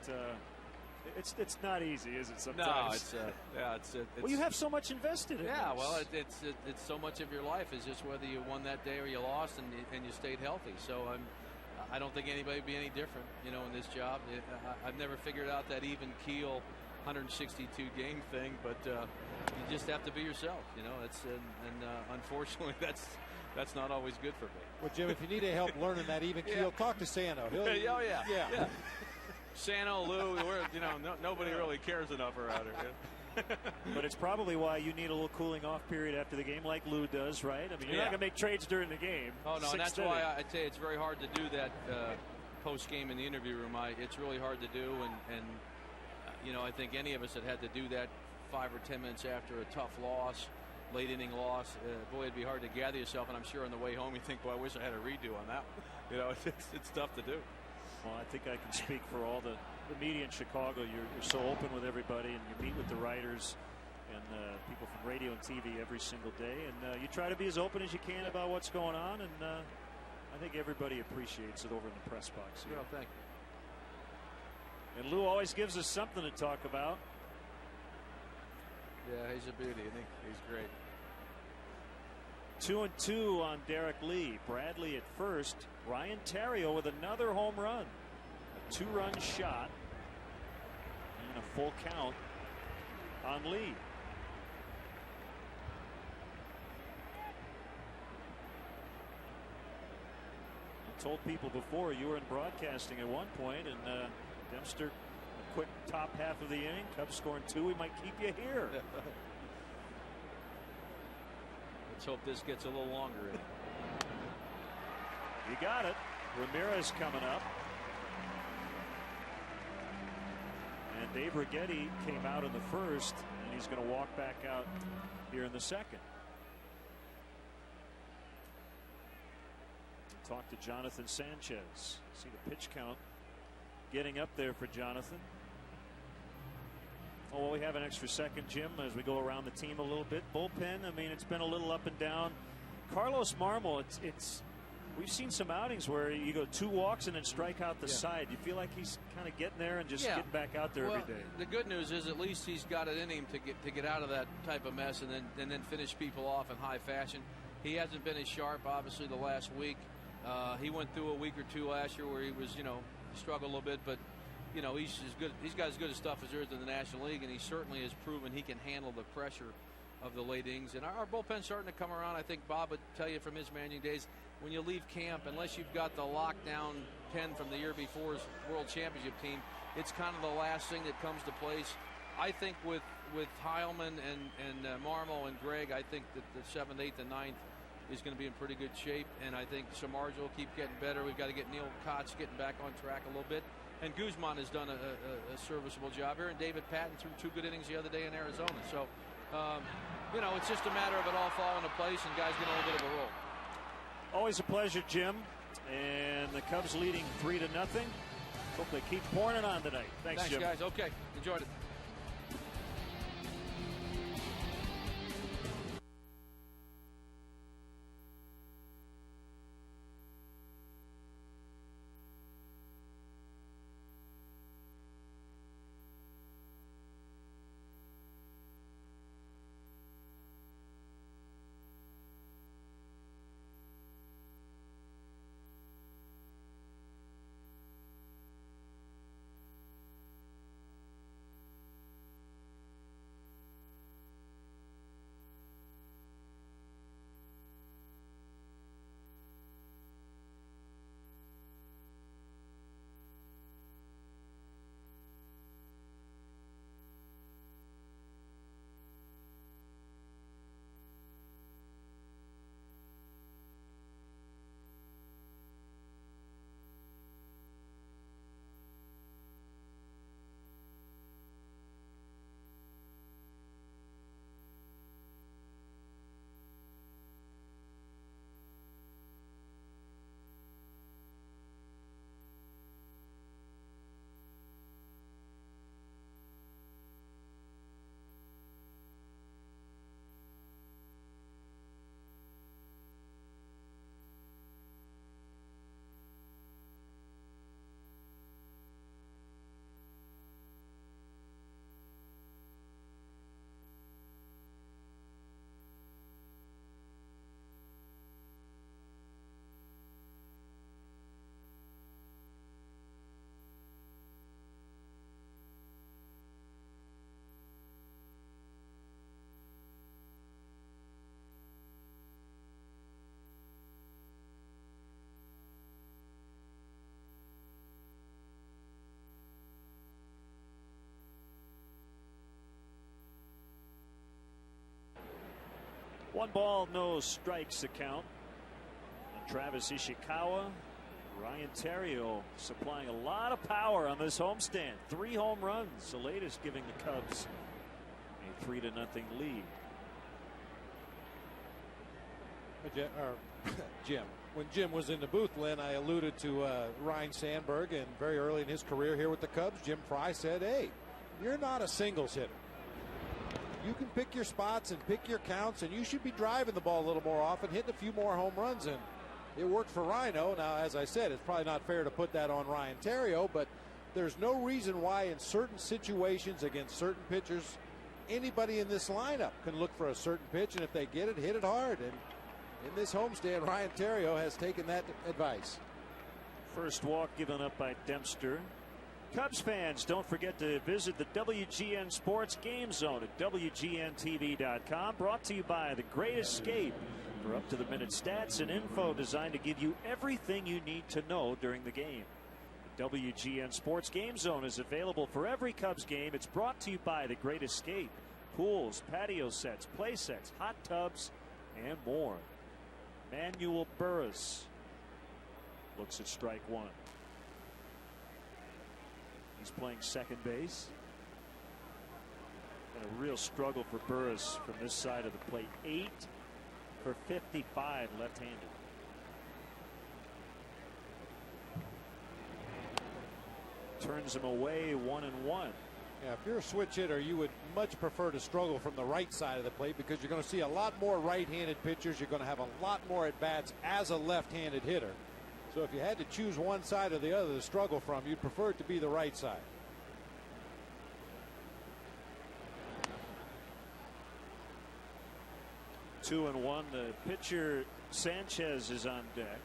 it's not easy, is it? Sometimes. No, it's well, you have so much invested in. Yeah, this. well, it's so much of your life is just whether you won that day or you lost, and you stayed healthy. So I don't think anybody would be any different, in this job. I've never figured out that even keel 162 game thing, but you just have to be yourself. Unfortunately, that's not always good for me. Well, Jim, if you need any help learning that even keel, talk to Sano. Yeah. Sano, Lou, nobody really cares enough around here. But it's probably why you need a little cooling off period after the game, like Lou does, right? I mean, you're not going to make trades during the game. Oh no, and that's why I tell you it's very hard to do that post game in the interview room. It's really hard to do, and I think any of us that had to do that 5 or 10 minutes after a tough loss, late inning loss, boy, it'd be hard to gather yourself. And I'm sure on the way home you think, boy, I wish I had a redo on that one. It's tough to do. Well, I think I can speak for all the media in Chicago. You're so open with everybody, and you meet with the writers and people from radio and TV every single day, and you try to be as open as you can about what's going on, and I think everybody appreciates it over in the press box here. Well, thank you. And Lou always gives us something to talk about. Yeah, he's a beauty. I think he's great. 2-2 on Derek Lee. Bradley at first. Ryan Theriot with another home run. A 2-run shot. And a full count on Lee. I told people before you were in broadcasting at one point, and Dempster, a quick top half of the inning. Cubs scoring 2. We might keep you here. Let's hope this gets a little longer in. You got it. Ramirez coming up. And Dave Righetti came out in the first, and he's going to walk back out here in the second. Talk to Jonathan Sanchez. See the pitch count getting up there for Jonathan. Oh, well, we have an extra second, Jim, as we go around the team a little bit. Bullpen, I mean, it's been a little up and down. Carlos Marmol, We've seen some outings where you go 2 walks and then strike out the side. You feel like he's kind of getting there and just getting back out there every day. The good news is at least he's got it in him to get out of that type of mess and then finish people off in high fashion. He hasn't been as sharp, obviously, the last week. He went through a week or 2 last year where he was, struggled a little bit, but he's as good. He's got as good a stuff as there is in the National League, and he certainly has proven he can handle the pressure of the late innings. And our bullpen's starting to come around. I think Bob would tell you from his managing days, when you leave camp, unless you've got the lockdown pen from the year before's World Championship team, it's kind of the last thing that comes to place. I think with Heilman and Marmol and Gregg, I think that the 7th, 8th, and 9th is going to be in pretty good shape, and I think Samardzija will keep getting better. We've got to get Neil Kotz getting back on track a little bit, and Guzman has done a serviceable job here, and David Patton threw 2 good innings the other day in Arizona. So, it's just a matter of it all falling into place and guys getting a little bit of a roll. Always a pleasure, Jim. And the Cubs leading 3-0. Hope they keep pouring it on tonight. Thanks, Jim. Guys. Okay, enjoyed it. One ball, no strikes the count. And Travis Ishikawa, Ryan Theriot supplying a lot of power on this homestand. 3 home runs, the latest giving the Cubs a 3-0 lead. Jim, when Jim was in the booth, Lynn, I alluded to Ryne Sandberg, and very early in his career here with the Cubs, Jim Fry said, "Hey, you're not a singles hitter. You can pick your spots and pick your counts, and you should be driving the ball a little more often, hitting a few more home runs." And it worked for Rhino. Now, as I said, it's probably not fair to put that on Ryan Theriot, but there's no reason why in certain situations against certain pitchers, anybody in this lineup can look for a certain pitch, and if they get it, hit it hard. And in this homestand, Ryan Theriot has taken that advice. First walk given up by Dempster. Cubs fans, don't forget to visit the WGN Sports Game Zone at WGNTV.com. Brought to you by The Great Escape for up-to-the-minute stats and info designed to give you everything you need to know during the game. The WGN Sports Game Zone is available for every Cubs game. It's brought to you by The Great Escape. Pools, patio sets, play sets, hot tubs, and more. Manuel Burris looks at strike one. He's playing second base. And a real struggle for Burris from this side of the plate. 8 for 55 left-handed. Turns him away 1-1. Yeah, if you're a switch hitter, you would much prefer to struggle from the right side of the plate because you're going to see a lot more right-handed pitchers. You're going to have a lot more at-bats as a left-handed hitter. So if you had to choose one side or the other to struggle from, you'd prefer it to be the right side. Two and one. The pitcher Sanchez is on deck.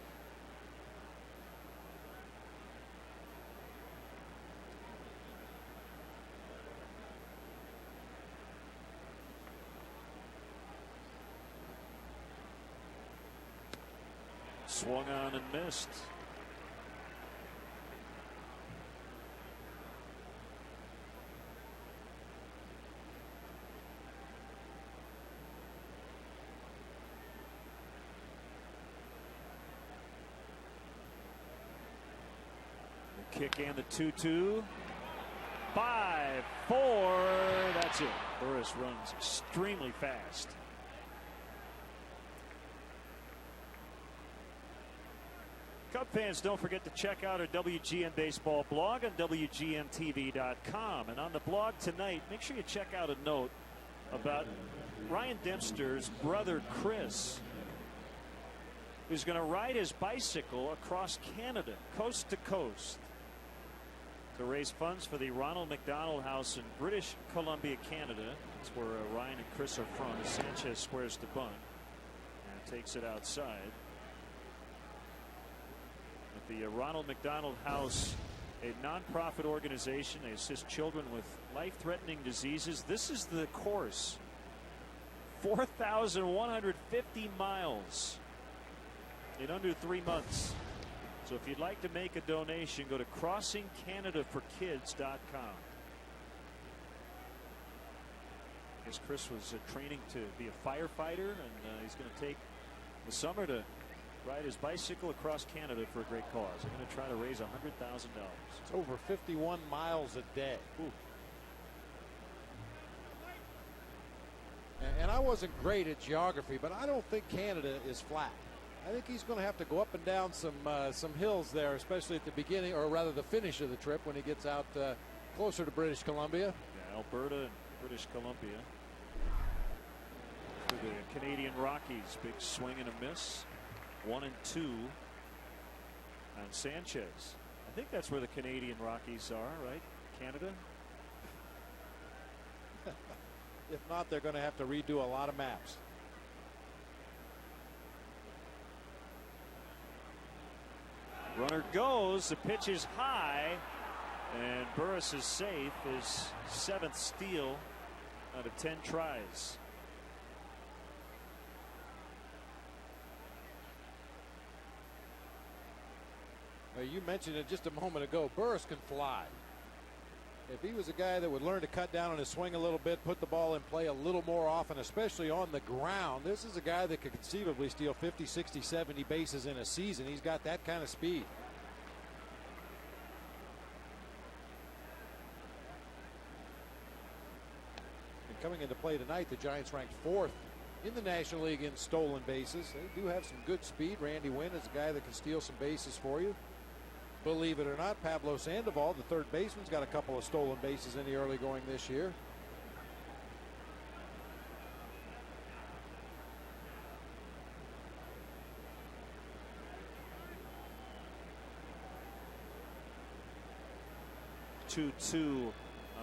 Swung on and missed. The kick and the 2-2. 5-4. That's it. Burris runs extremely fast. Cub fans, don't forget to check out our WGN Baseball blog on WGNTV.com. And on the blog tonight, make sure you check out a note about Ryan Dempster's brother, Chris, who's going to ride his bicycle across Canada, coast to coast, to raise funds for the Ronald McDonald House in British Columbia, Canada. That's where Ryan and Chris are from. Sanchez squares the bunt and takes it outside. The Ronald McDonald House, a nonprofit organization. They assist children with life-threatening diseases. This is the course. 4,150 miles in under 3 months. So if you'd like to make a donation, go to crossingcanadaforkids.com. I guess Chris was training to be a firefighter, and he's going to take the summer to ride his bicycle across Canada for a great cause. They're going to try to raise $100,000. It's over 51 miles a day. Ooh. And I wasn't great at geography, but I don't think Canada is flat. I think he's going to have to go up and down some hills there, especially at the beginning, or rather the finish of the trip when he gets out closer to British Columbia. Yeah, Alberta and British Columbia. To the Canadian Rockies, big swing and a miss. 1-2 on Sanchez. I think that's where the Canadian Rockies are, right? Canada? If not, they're going to have to redo a lot of maps. Runner goes. The pitch is high, and Burris is safe. His 7th steal out of 10 tries. You mentioned it just a moment ago. Burris can fly. If he was a guy that would learn to cut down on his swing a little bit, put the ball in play a little more often, especially on the ground, this is a guy that could conceivably steal 50, 60, 70 bases in a season. He's got that kind of speed. And coming into play tonight, the Giants ranked 4th in the National League in stolen bases. They do have some good speed. Randy Wynn is a guy that can steal some bases for you. Believe it or not, Pablo Sandoval, the third baseman's got a couple of stolen bases in the early going this year. Two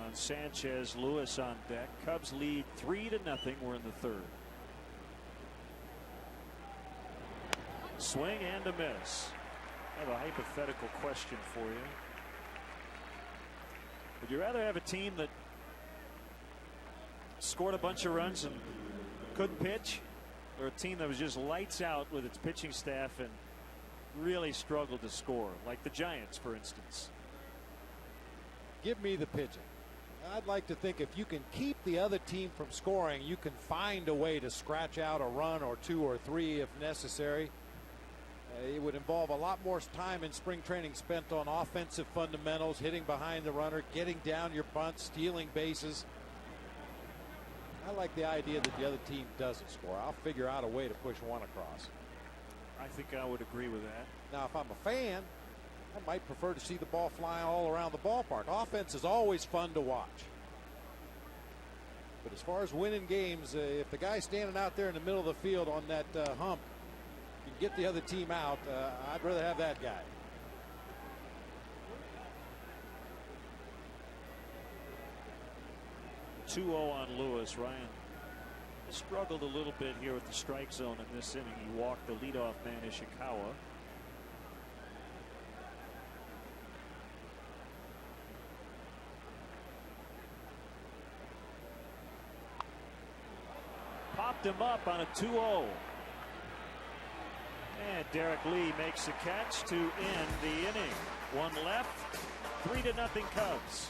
on Sanchez. Lewis on deck. Cubs lead 3-0. We're in the third. Swing and a miss. I have a hypothetical question for you. Would you rather have a team that scored a bunch of runs and couldn't pitch, or a team that was just lights out with its pitching staff and really struggled to score, like the Giants, for instance? Give me the pitching. I'd like to think if you can keep the other team from scoring, you can find a way to scratch out a run or 2 or 3 if necessary. It would involve a lot more time in spring training spent on offensive fundamentals, hitting behind the runner, getting down your bunt, stealing bases. I like the idea that the other team doesn't score. I'll figure out a way to push one across. I think I would agree with that. Now, if I'm a fan, I might prefer to see the ball flying all around the ballpark. Offense is always fun to watch. But as far as winning games, if the guy standing out there in the middle of the field on that hump can get the other team out, I'd rather have that guy. Two 0 on Lewis. Ryan struggled a little bit here with the strike zone in this inning. He walked the leadoff man, Ishikawa. Popped him up on a 2-0. And Derek Lee makes the catch to end the inning. One left, 3-0 Cubs.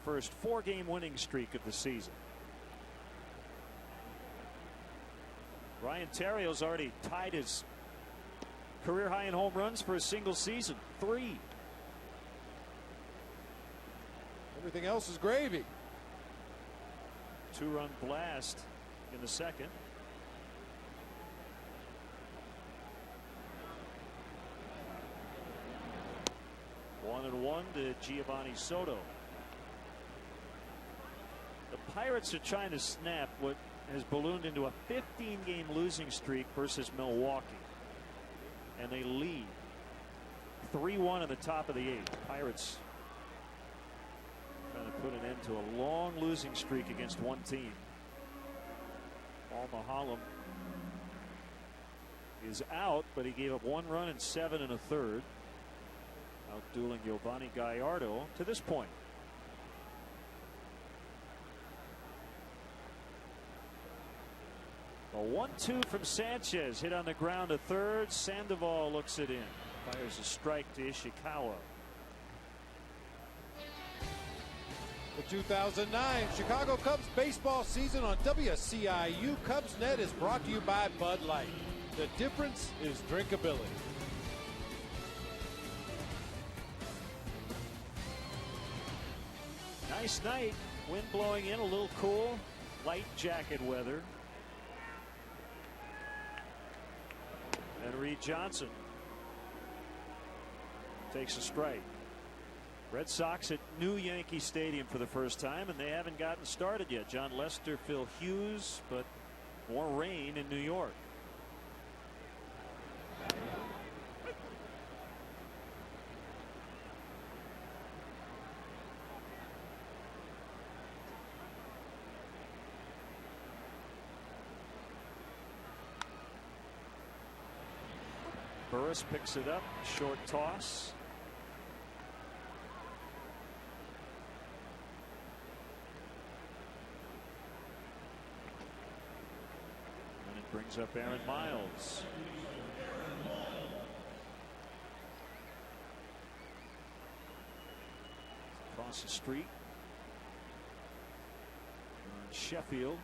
First 4-game winning streak of the season. Ryan Terrio's already tied his career high in home runs for a single season, 3. Everything else is gravy. 2-run blast in the second. One and one to Giovanni Soto. The Pirates are trying to snap what has ballooned into a 15-game losing streak versus Milwaukee. And they lead 3-1 in the top of the 8th. Pirates trying to put an end to a long losing streak against one team. Paul Mahalem is out, but he gave up 1 run in 7 1/3. Outdueling Giovanni Gallardo to this point. A 1-2 from Sanchez, hit on the ground to third. Sandoval looks it in. Fires a strike to Ishikawa. The 2009 Chicago Cubs baseball season on WCIU Cubsnet is brought to you by Bud Light. The difference is drinkability. Nice night. Wind blowing in, a little cool. Light jacket weather. And Reed Johnson takes a strike. Red Sox at new Yankee Stadium for the first time, and they haven't gotten started yet. John Lester, Phil Hughes, but more rain in New York. Burris picks it up, short toss. Brings up Aaron Miles. Across the street. Sheffield.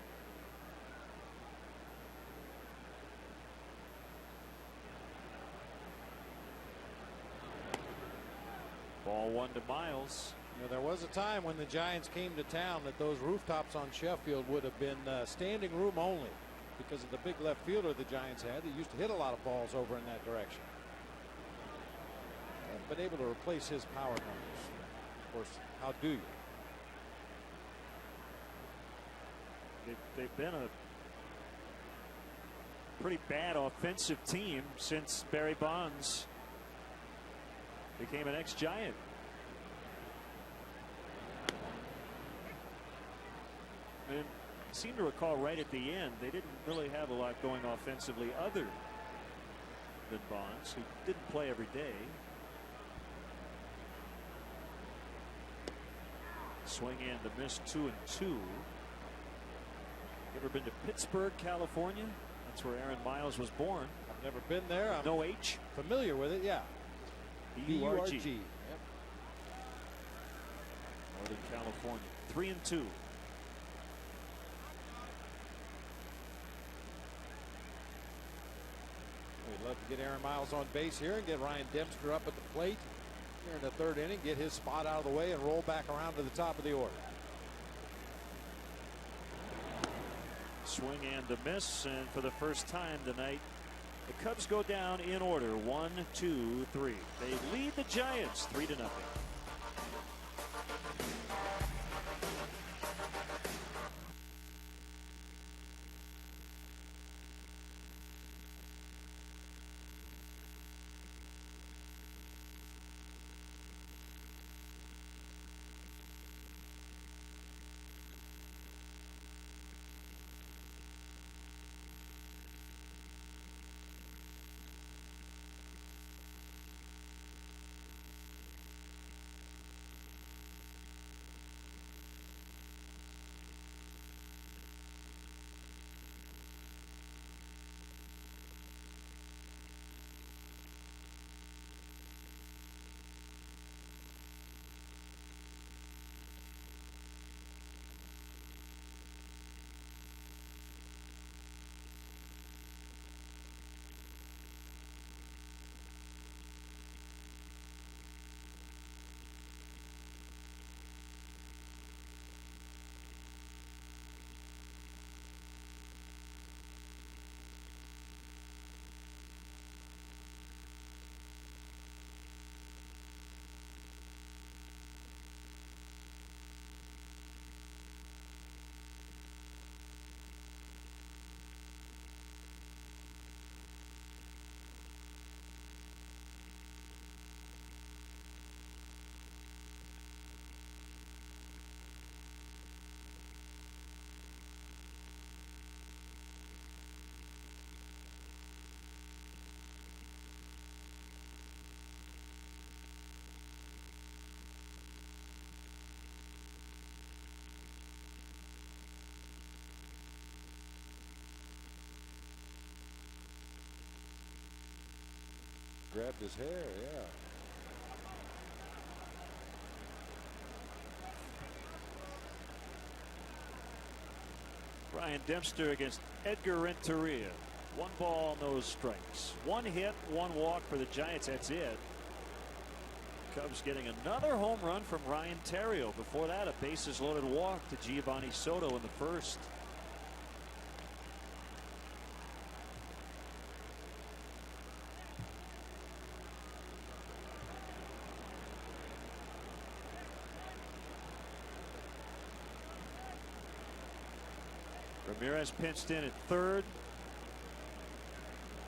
Ball 1 to Miles. You know, there was a time when the Giants came to town that those rooftops on Sheffield would have been standing room only because of the big left fielder the Giants had. They used to hit a lot of balls over in that direction. Haven't been able to replace his power numbers. Of course, how do you? They've been a pretty bad offensive team since Barry Bonds became an ex-Giant. And I seem to recall right at the end they didn't really have a lot going offensively other than Bonds, who didn't play every day. Swing and a miss, 2-2. You ever been to Pittsburgh, California? That's where Aaron Miles was born. I've never been there. I'm no H. Familiar with it, yeah. B-U-R-G. Yep. Northern California. 3-2. We'd love to get Aaron Miles on base here and get Ryan Dempster up at the plate here in the third inning, get his spot out of the way and roll back around to the top of the order. Swing and a miss, and for the first time tonight the Cubs go down in order, 1, 2, 3. They lead the Giants 3-0. Grabbed his hair, yeah. Ryan Dempster against Edgar Renteria. 1 ball, no strikes. 1 hit, 1 walk for the Giants. That's it. Cubs getting another home run from Ryan Theriot. Before that, a bases loaded walk to Giovanni Soto in the first. Ramirez pinched in at third.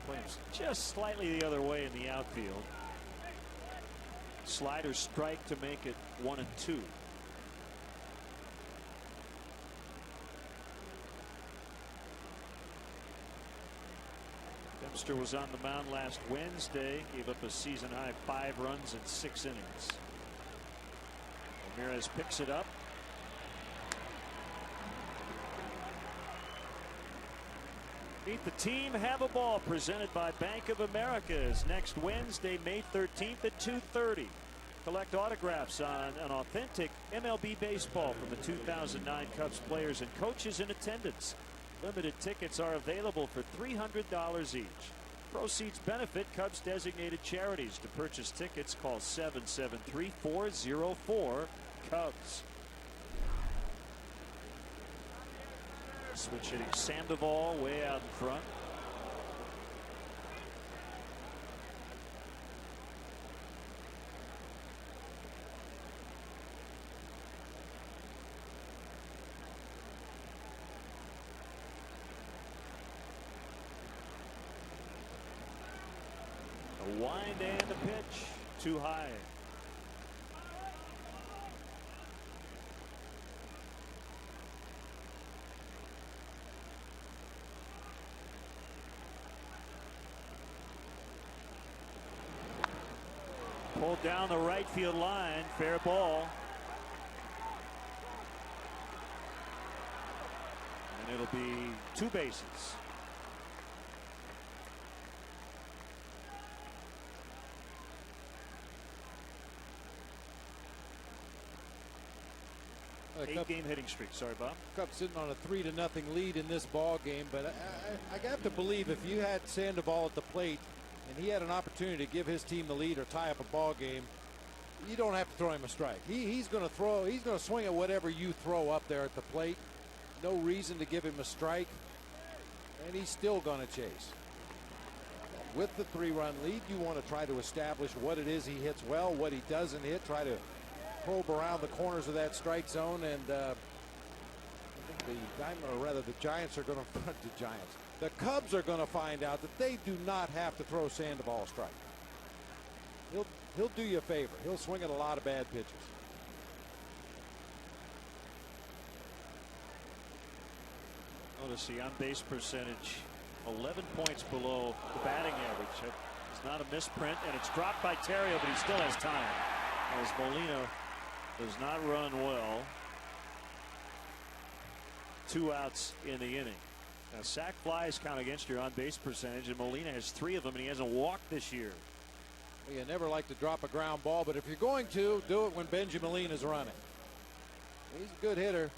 Plays just slightly the other way in the outfield. Slider strike to make it 1-2. Dempster was on the mound last Wednesday, gave up a season high 5 runs in 6 innings. Ramirez picks it up. Meet the Team, Have a Ball, presented by Bank of America, is next Wednesday, May 13th at 2:30. Collect autographs on an authentic MLB baseball from the 2009 Cubs players and coaches in attendance. Limited tickets are available for $300 each. Proceeds benefit Cubs designated charities. To purchase tickets, call 773-404-CUBS. Switch hitting Sandoval way out in front. A wind and a pitch. Too high. Pulled down the right field line. Fair ball. And it'll be 2 bases. Eight-game hitting streak. Sorry, Bob. Cubs sitting on a 3-0 lead in this ball game, but I have to believe if you had Sandoval at the plate and he had an opportunity to give his team the lead or tie up a ball game, you don't have to throw him a strike. He's going to throw. He's going to swing at whatever you throw up there at the plate. No reason to give him a strike, and he's still going to chase. With the 3-run lead, you want to try to establish what it is he hits well, what he doesn't hit. Try to probe around the corners of that strike zone, and I think the Giants are going to the Giants. The Cubs are going to find out that they do not have to throw Sandoval a strike. He'll do you a favor. He'll swing at a lot of bad pitches. Notice the on-base percentage 11 points below the batting average. It's not a misprint, and it's dropped by Terrio, but he still has time as Molina does not run well. 2 outs in the inning. Now, sac flies count against your on-base percentage, and Molina has 3 of them, and he hasn't walked this year. Well, you never like to drop a ground ball, but if you're going to, do it when Benji Molina's running. He's a good hitter.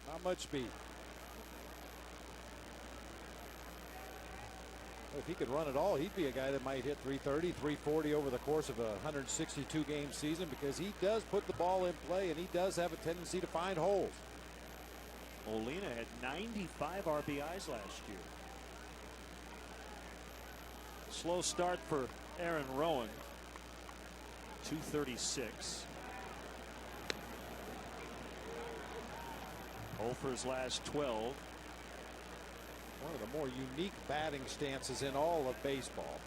Not much speed. If he could run it all, he'd be a guy that might hit 330, 340 over the course of a 162-game season, because he does put the ball in play and he does have a tendency to find holes. Molina had 95 RBIs last year. Slow start for Aaron Rowan. 236. 0 for his last 12. One of the more unique batting stances in all of baseball.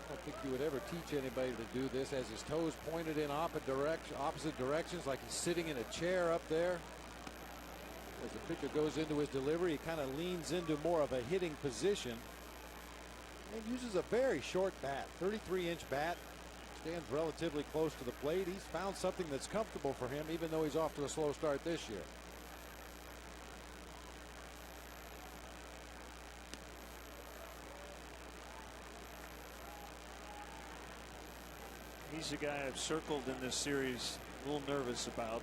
I don't think you would ever teach anybody to do this. Has his toes pointed in opposite directions, like he's sitting in a chair up there. As the pitcher goes into his delivery, he kind of leans into more of a hitting position and uses a very short bat, 33-inch bat. Stands relatively close to the plate. He's found something that's comfortable for him, even though he's off to a slow start this year. He's a guy I've circled in this series, a little nervous about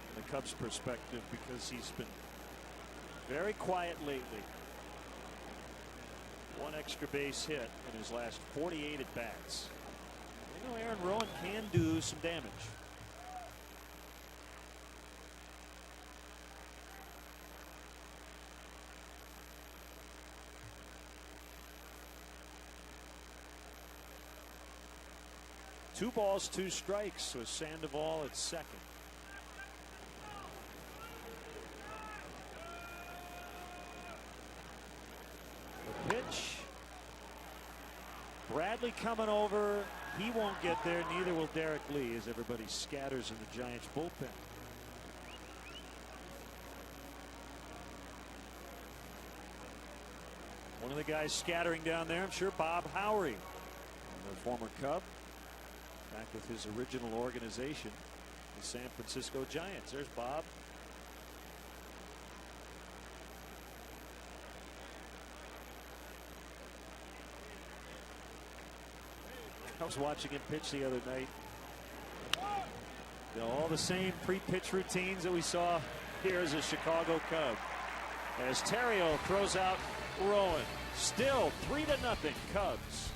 from the Cubs' perspective, because he's been very quiet lately. 1 extra base hit in his last 48 at bats. You know, Aaron Rowan can do some damage. Two balls, 2 strikes with Sandoval at second. The pitch. Bradley coming over. He won't get there. Neither will Derek Lee, as everybody scatters in the Giants bullpen. One of the guys scattering down there, I'm sure, Bob Howery, the former Cub, back with his original organization, the San Francisco Giants. There's Bob. I was watching him pitch the other night. You know, all the same pre-pitch routines that we saw here as a Chicago Cub. As Theriot throws out Rowan. Still 3-0 Cubs.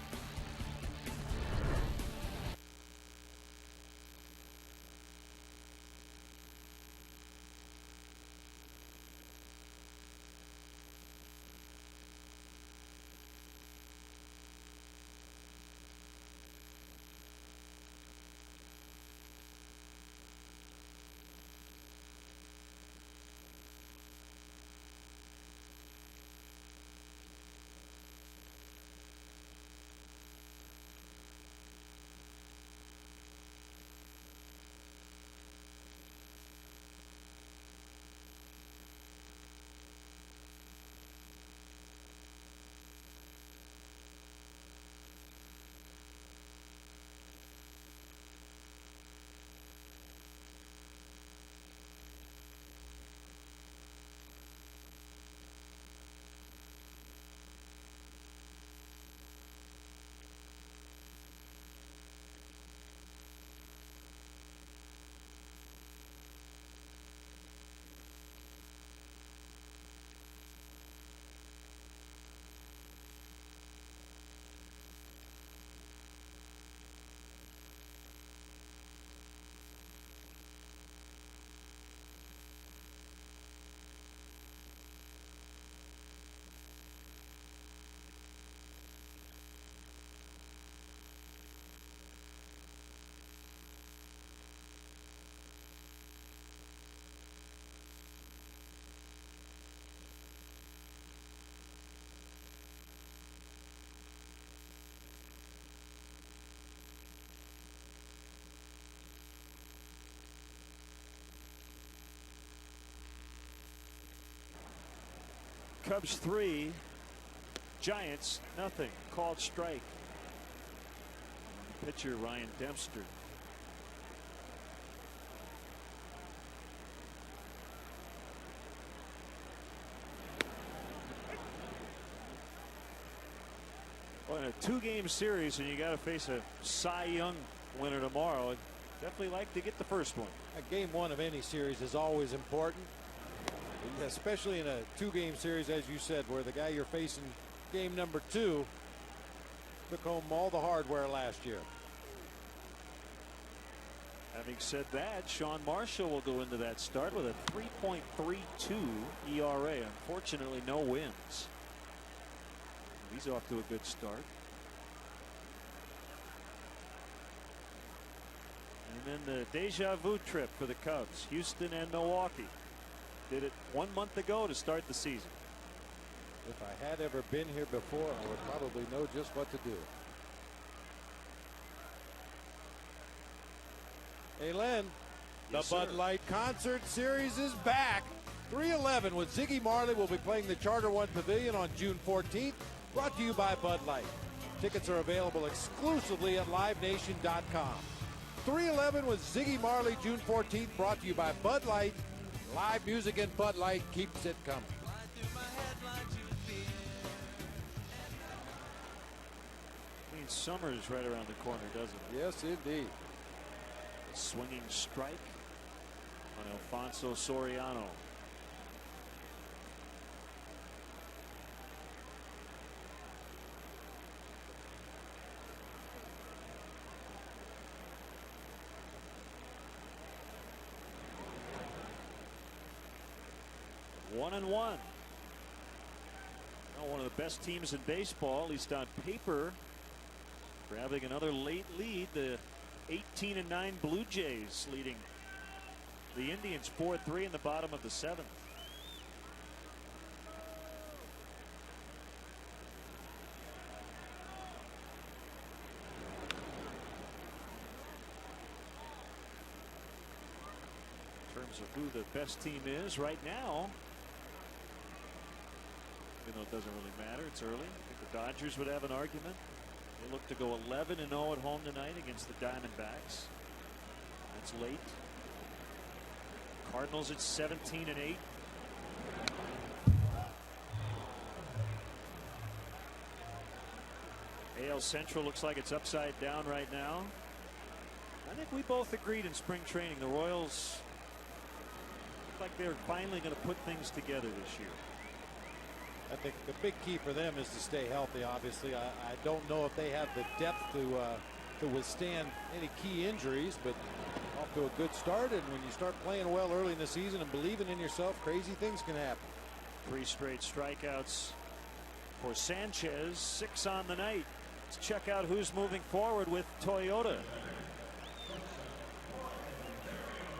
Cubs 3, Giants nothing. Called strike. Pitcher Ryan Dempster. Well, in a 2-game series, and you got to face a Cy Young winner tomorrow. I'd definitely like to get the first one. Game 1 of any series is always important, especially in a 2-game series, as you said, where the guy you're facing game number 2 took home all the hardware last year. Having said that, Sean Marshall will go into that start with a 3.32 ERA. Unfortunately, no wins. He's off to a good start. And then the deja vu trip for the Cubs, Houston and Milwaukee. Did it 1 month ago to start the season. If I had ever been here before, I would probably know just what to do. Hey, Len, Yes, the Bud sir. Light Concert Series is back. 311 with Ziggy Marley will be playing the Charter One Pavilion on June 14th. Brought to you by Bud Light. Tickets are available exclusively at livenation.com. 311 with Ziggy Marley, June 14th. Brought to you by Bud Light. Live music and Bud Light keeps it coming. I mean, summer's right around the corner, doesn't it? Yes, indeed. A swinging strike on Alfonso Soriano. One and one. Now one of the best teams in baseball, at least on paper, grabbing another late lead. The 18-9 Blue Jays leading the Indians 4-3 in the bottom of the 7th. In terms of who the best team is right now, even though it doesn't really matter, it's early. I think the Dodgers would have an argument. They look to go 11-0 at home tonight against the Diamondbacks. That's late. Cardinals at 17-8. AL Central looks like it's upside down right now. I think we both agreed in spring training the Royals look like they're finally going to put things together this year. I think the big key for them is to stay healthy. Obviously, I don't know if they have the depth to withstand any key injuries, but off to a good start. And when you start playing well early in the season and believing in yourself, crazy things can happen. 3 straight strikeouts for Sanchez, 6 on the night. Let's check out who's moving forward with Toyota.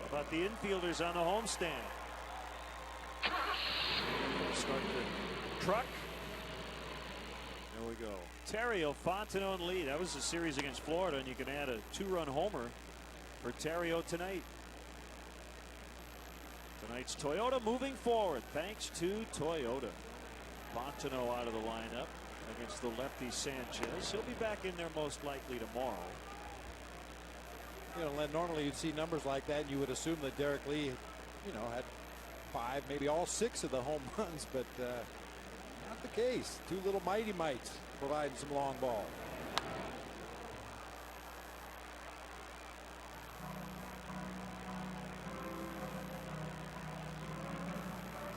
How about the infielders on the homestand? Start the truck. There we go. Terrio, Fontenot, and Lee. That was a series against Florida, and you can add a 2-run homer for Terrio tonight. Tonight's Toyota moving forward thanks to Toyota. Fontenot out of the lineup against the lefty Sanchez. He'll be back in there most likely tomorrow. You know, Len, normally you'd see numbers like that and you would assume that Derek Lee, you know, had 5, maybe all 6 of the home runs, but not the case. 2 little mighty mites providing some long ball.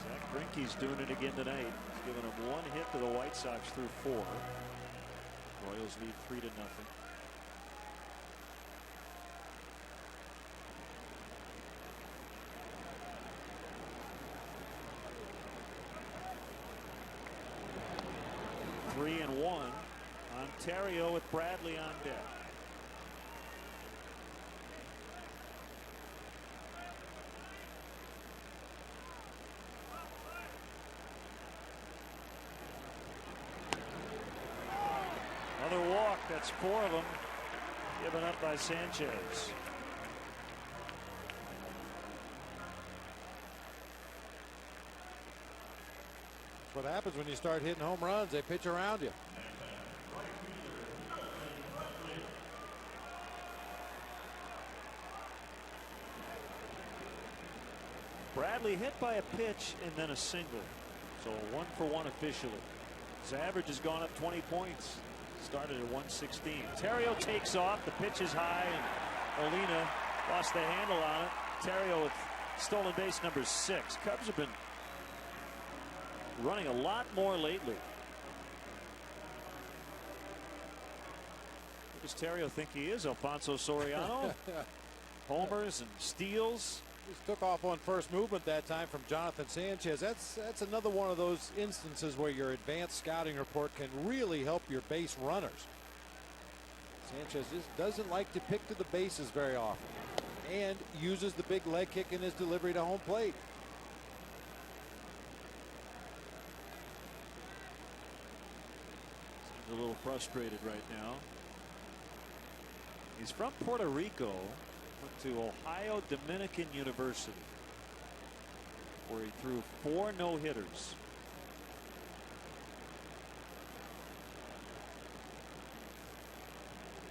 Zach Greinke's doing it again tonight. He's given him 1 hit to the White Sox through 4. Royals lead 3-0. Three and 1. Ontario with Bradley on deck. Another walk. That's 4 of them given up by Sanchez. What happens when you start hitting home runs? They pitch around you. Bradley hit by a pitch and then a single. So 1 for 1 officially. His average has gone up 20 points. Started at 116. Terrio takes off. The pitch is high and Molina lost the handle on it. Terrio with stolen base number 6. Cubs have been running a lot more lately. Who does Terrio think he is? Alfonso Soriano? Homers and steals. Just took off on first movement that time from Jonathan Sanchez. That's another one of those instances where your advanced scouting report can really help your base runners. Sanchez just doesn't like to pick to the bases very often and uses the big leg kick in his delivery to home plate. Seems a little frustrated right now. He's from Puerto Rico. Went to Ohio Dominican University, where he threw 4 no-hitters.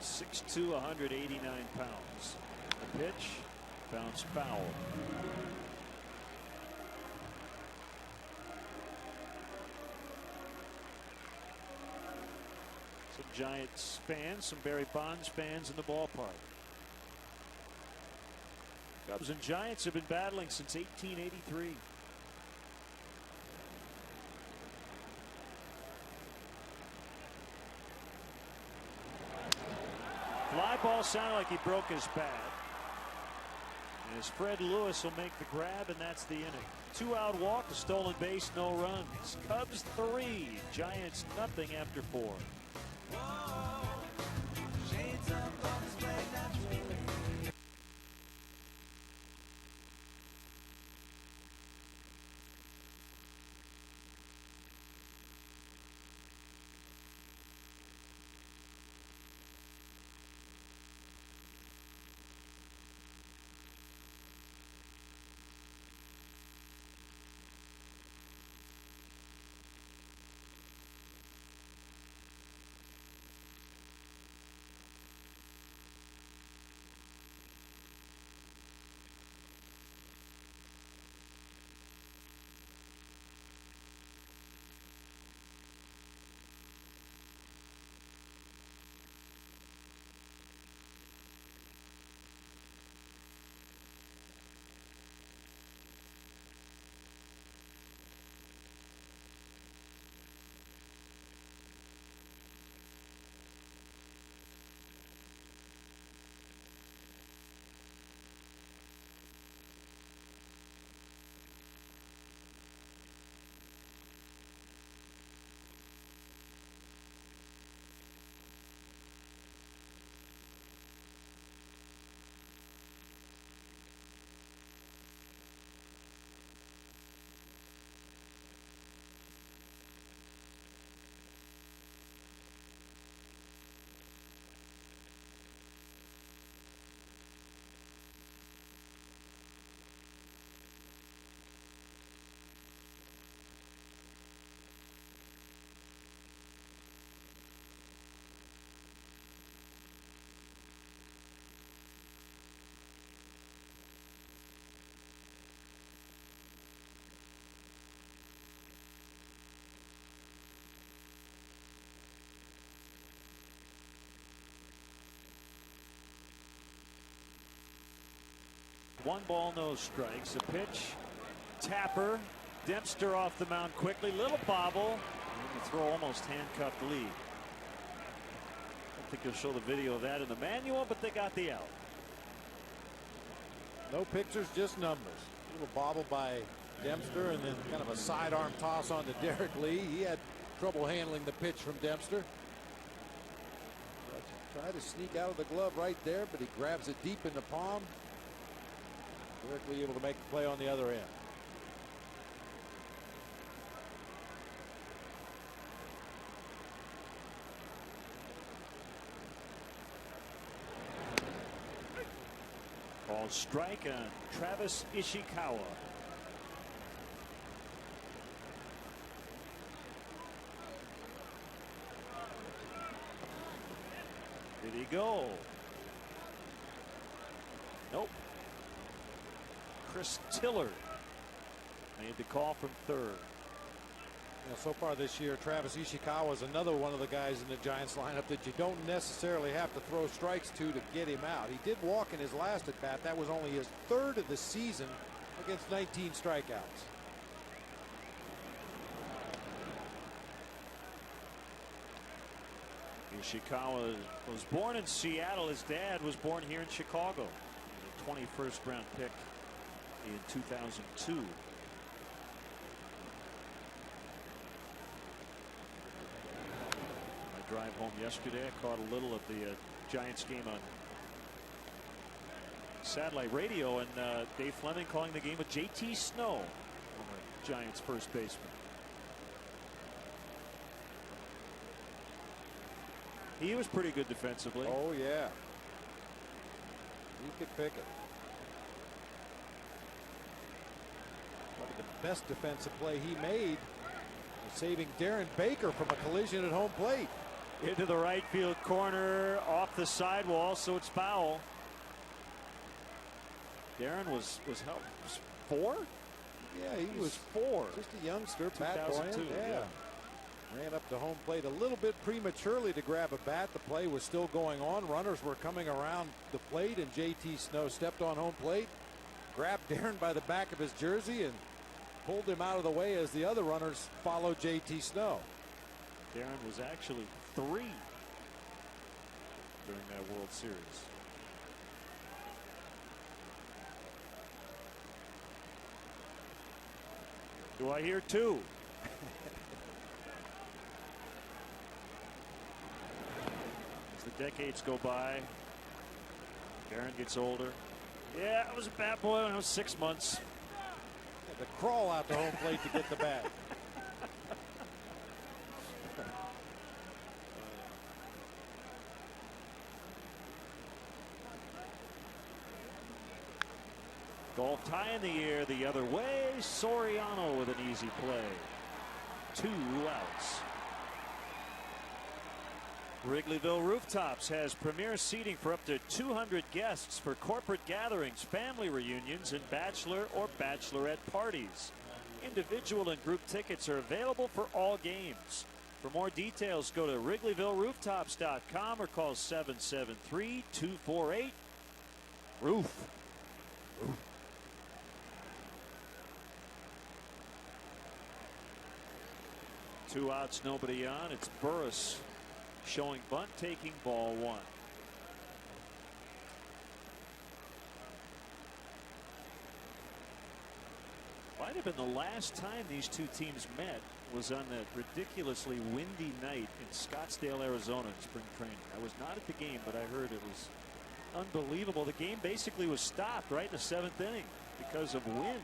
.6'2", 189 pounds. The pitch bounced foul. Some Giants fans, some Barry Bonds fans in the ballpark. Cubs and Giants have been battling since 1883. Fly ball sounded like he broke his bat. As Fred Lewis will make the grab, and that's the inning. 2-out walk, a stolen base, no runs. Cubs 3, Giants nothing after 4. 1 ball, no strikes. A pitch. Tapper. Dempster off the mound quickly. Little bobble. And the throw almost handcuffed Lee. I don't think you'll show the video of that in the manual, but they got the out. No pictures, just numbers. A little bobble by Dempster, and then kind of a sidearm toss on to Derek Lee. He had trouble handling the pitch from Dempster. Tried to sneak out of the glove right there, but he grabs it deep in the palm. Derek Lee able to make the play on the other end. Ball strike on Travis Ishikawa. Did he go? Nope. Chris Tillard made the call from third. So far this year, Travis Ishikawa is another one of the guys in the Giants lineup that you don't necessarily have to throw strikes to get him out. He did walk in his last at bat. That was only his 3rd of the season against 19 strikeouts. Ishikawa was born in Seattle. His dad was born here in Chicago. The 21st round pick in 2002. Drive home yesterday, I caught a little of the Giants game on satellite radio, and Dave Fleming calling the game with JT Snow, the Giants first baseman. He was pretty good defensively. Oh yeah, he could pick it. Probably the best defensive play he made was saving Darren Baker from a collision at home plate. Into the right field corner, off the sidewall, so it's foul. Darren was 4? Yeah, he was 4. Just a youngster, bat boy. 2002. Yeah. Ran up to home plate a little bit prematurely to grab a bat. The play was still going on. Runners were coming around the plate, and JT Snow stepped on home plate, grabbed Darren by the back of his jersey, and pulled him out of the way as the other runners followed JT Snow. Darren was actually 3 during that World Series. Do I hear 2? As the decades go by, Darren gets older. Yeah, I was a bat boy when I was 6 months. Had to crawl out to home plate to get the bat. Golf tie in the air the other way. Soriano with an easy play. 2 outs. Wrigleyville Rooftops has premier seating for up to 200 guests for corporate gatherings, family reunions, and bachelor or bachelorette parties. Individual and group tickets are available for all games. For more details, go to WrigleyvilleRooftops.com or call 773-248-ROOF. 2 outs, nobody on. It's Burris showing bunt, taking ball 1. Might have been the last time these two teams met was on that ridiculously windy night in Scottsdale, Arizona in spring training. I was not at the game, but I heard it was unbelievable. The game basically was stopped right in the 7th inning because of wind.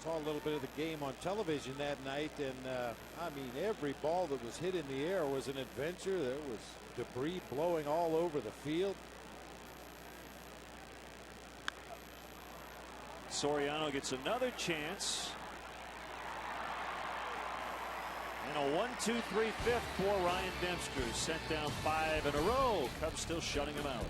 Saw a little bit of the game on television that night, and I mean, every ball that was hit in the air was an adventure. There was debris blowing all over the field. Soriano gets another chance. And a 1-2-3 fifth for Ryan Dempster. Sent down 5 in a row. Cubs still shutting him out.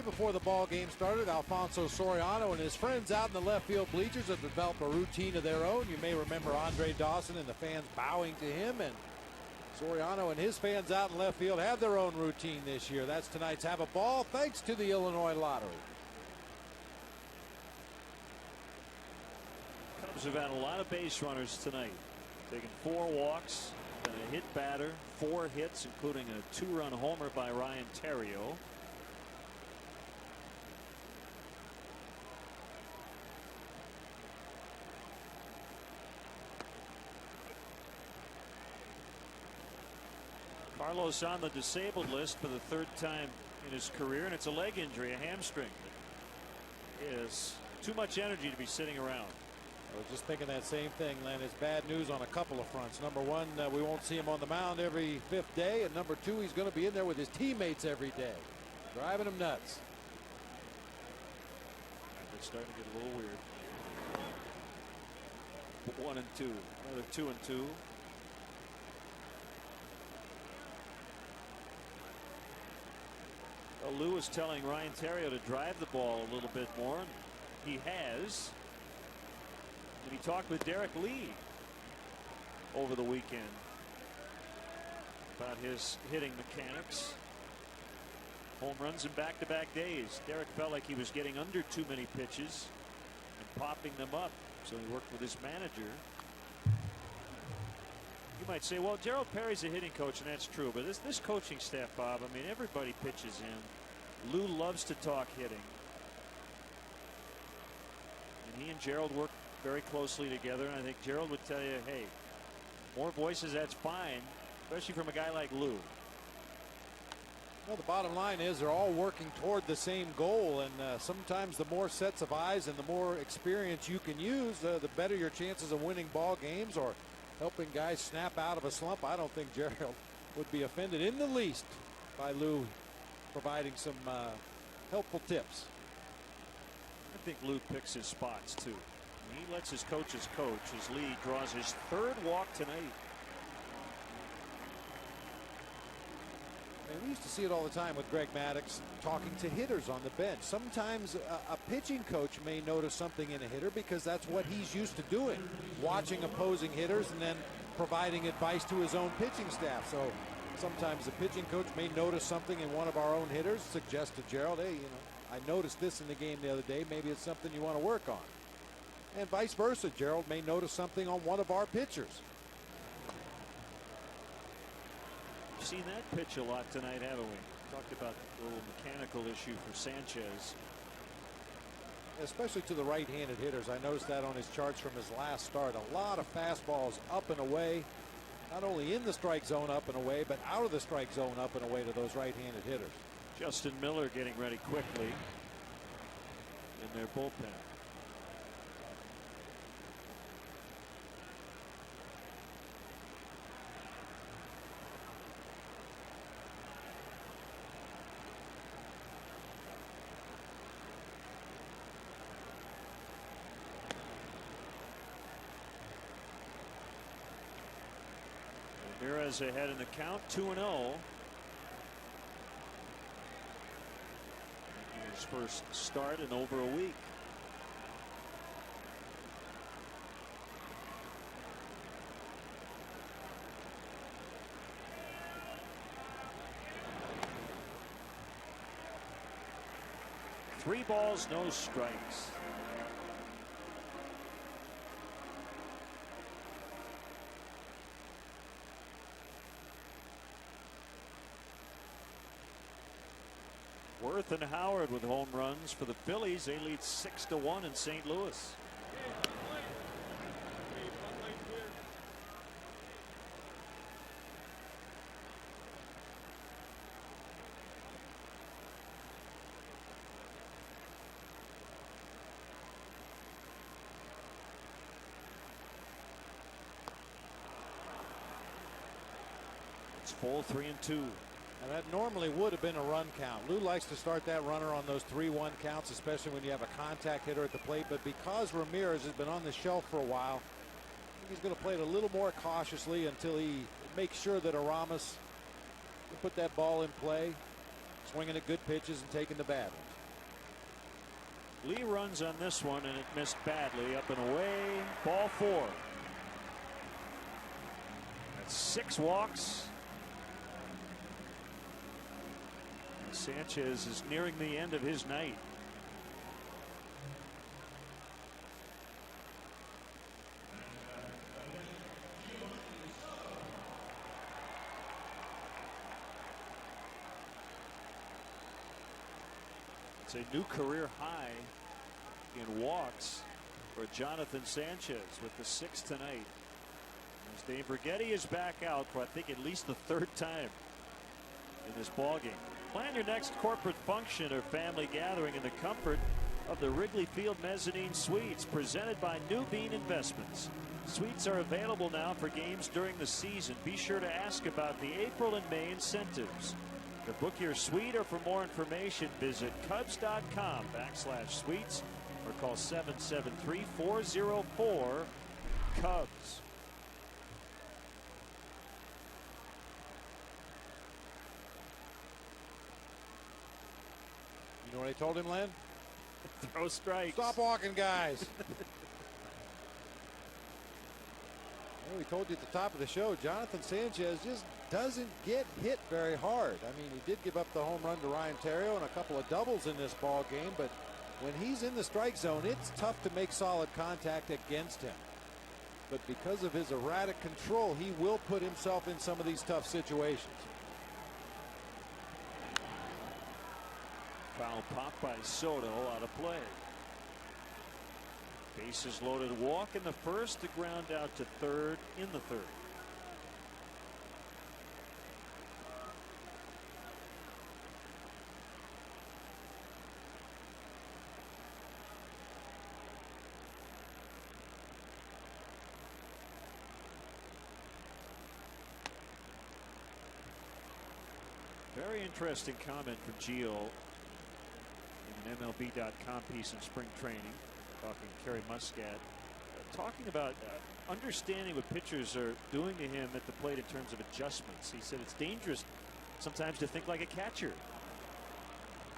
Before the ball game started, Alfonso Soriano and his friends out in the left field bleachers have developed a routine of their own. You may remember Andre Dawson and the fans bowing to him, and Soriano and his fans out in left field have their own routine this year. That's tonight's Have a Ball, thanks to the Illinois Lottery. Cubs have had a lot of base runners tonight, taking 4 walks and a hit batter, 4 hits, including a 2-run homer by Ryan Theriot. Carlos on the disabled list for the 3rd time in his career, and it's a leg injury, a hamstring. It is too much energy to be sitting around. I was just thinking that same thing, Len. It's bad news on a couple of fronts. Number one, we won't see him on the mound every 5th day, and number 2, he's going to be in there with his teammates every day, driving him nuts. It's starting to get a little weird. 1 and 2, another 2 and 2. Lou is telling Ryan Theriot to drive the ball a little bit more, and he has. And he talked with Derek Lee over the weekend about his hitting mechanics. Home runs in back-to-back days. Derek felt like he was getting under too many pitches and popping them up, so he worked with his manager. You might say, well, Gerald Perry's a hitting coach, and that's true, but this coaching staff, Bob, I mean, everybody pitches in. Lou loves to talk hitting, and he and Gerald work very closely together, and I think Gerald would tell you, hey, more voices, that's fine, especially from a guy like Lou. Well, the bottom line is they're all working toward the same goal, and sometimes the more sets of eyes and the more experience you can use, the better your chances of winning ball games or helping guys snap out of a slump. I don't think Gerald would be offended in the least by Lou providing some helpful tips. I think Lou picks his spots too. He lets his coaches coach as Lee draws his 3rd walk tonight. And we used to see it all the time with Greg Maddux talking to hitters on the bench. Sometimes a pitching coach may notice something in a hitter because that's what he's used to doing, watching opposing hitters and then providing advice to his own pitching staff. So sometimes the pitching coach may notice something in one of our own hitters, suggest to Gerald, hey, I noticed this in the game the other day. Maybe it's something you want to work on. And vice versa. Gerald may notice something on one of our pitchers. We've seen that pitch a lot tonight, haven't we? Talked about the little mechanical issue for Sanchez. Especially to the right-handed hitters. I noticed that on his charts from his last start. A lot of fastballs up and away. Not only in the strike zone up and away, but out of the strike zone up and away to those right-handed hitters. Justin Miller getting ready quickly in their bullpen. Ramirez ahead in the count, 2-0. His first start in over a week. Three balls, no strikes. Worth and Howard with home runs for the Phillies. They lead 6-1 in St. Louis. It's full 3-2. And that normally would have been a run count. Lou likes to start that runner on those 3-1 counts, especially when you have a contact hitter at the plate. But because Ramirez has been on the shelf for a while, I think he's going to play it a little more cautiously until he makes sure that Aramis will put that ball in play. swinging at good pitches and taking the bad ones. Lee runs on this one, and it missed badly. Up and away. Ball 4. That's 6 walks. And Sanchez is nearing the end of his night. It's a new career high in walks for Jonathan Sanchez with the 6th tonight. As Dave Righetti is back out for I think at least the 3rd time in this ball game. Plan your next corporate function or family gathering in the comfort of the Wrigley Field Mezzanine Suites, presented by New Bean Investments. Suites are available now for games during the season. Be sure to ask about the April and May incentives. To book your suite or for more information, visit Cubs.com/suites or call 773-404-CUBS. You know what I told him, Len? Throw strikes. Stop walking, guys. We told you at the top of the show, Jonathan Sanchez just doesn't get hit very hard. I mean, he did give up the home run to Ryan Theriot and a couple of doubles in this ball game, but when he's in the strike zone, it's tough to make solid contact against him. But because of his erratic control, he will put himself in some of these tough situations. Foul pop by Soto, out of play. Bases loaded, walk in the first, to ground out to third in the 3rd. Very interesting comment from Gio in an MLB.com piece in spring training. Talking Kerry Muscat, talking about understanding what pitchers are doing to him at the plate in terms of adjustments. He said it's dangerous sometimes to think like a catcher.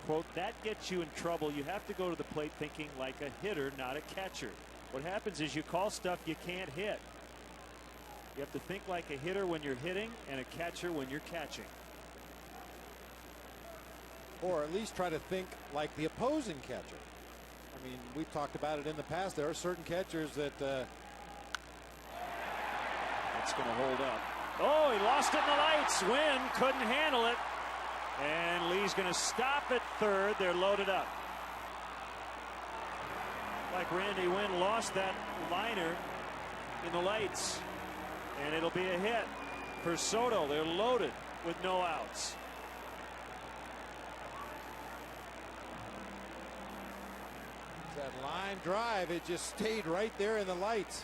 Quote, that gets you in trouble. You have to go to the plate thinking like a hitter, not a catcher. What happens is you call stuff you can't hit. You have to think like a hitter when you're hitting and a catcher when you're catching. Or at least try to think like the opposing catcher. I mean, we've talked about it in the past. There are certain catchers that it's going to hold up. Oh, he lost it in the lights. Wynn couldn't handle it. And Lee's going to stop at third. They're loaded up. Like Randy Wynn lost that liner in the lights. And it'll be a hit for Soto. They're loaded with no outs. That line drive, it just stayed right there in the lights.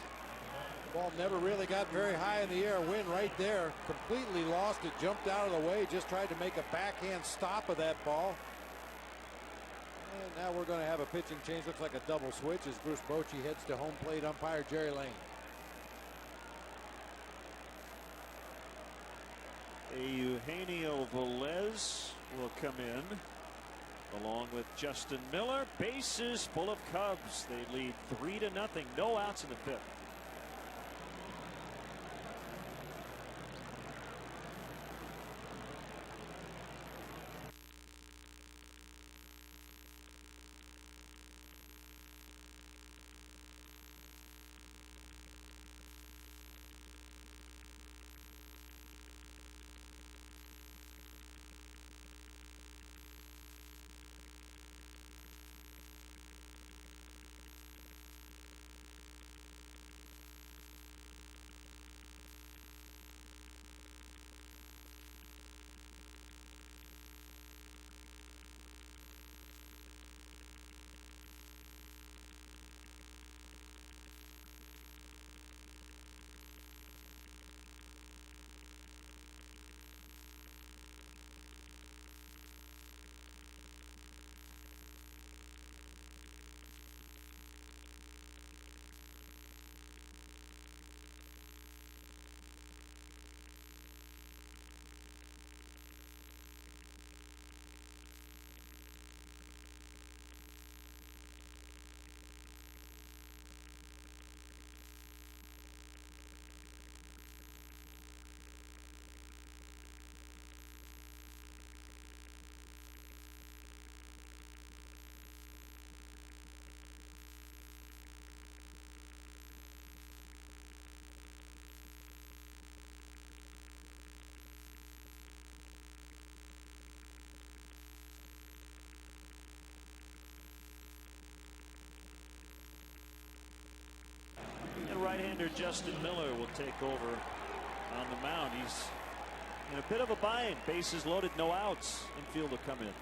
Ball never really got very high in the air. Wynn right there completely lost it, jumped out of the way, just tried to make a backhand stop of that ball. And now we're going to have a pitching change. Looks like a double switch as Bruce Bochy heads to home plate umpire Jerry Lane. Eugenio Velez will come in along with Justin Miller. Bases full of Cubs. They lead 3-0. No outs in the 5th. right-hander Justin Miller will take over on the mound. He's in a bit of a bind. Bases loaded, no outs. Infield will come in.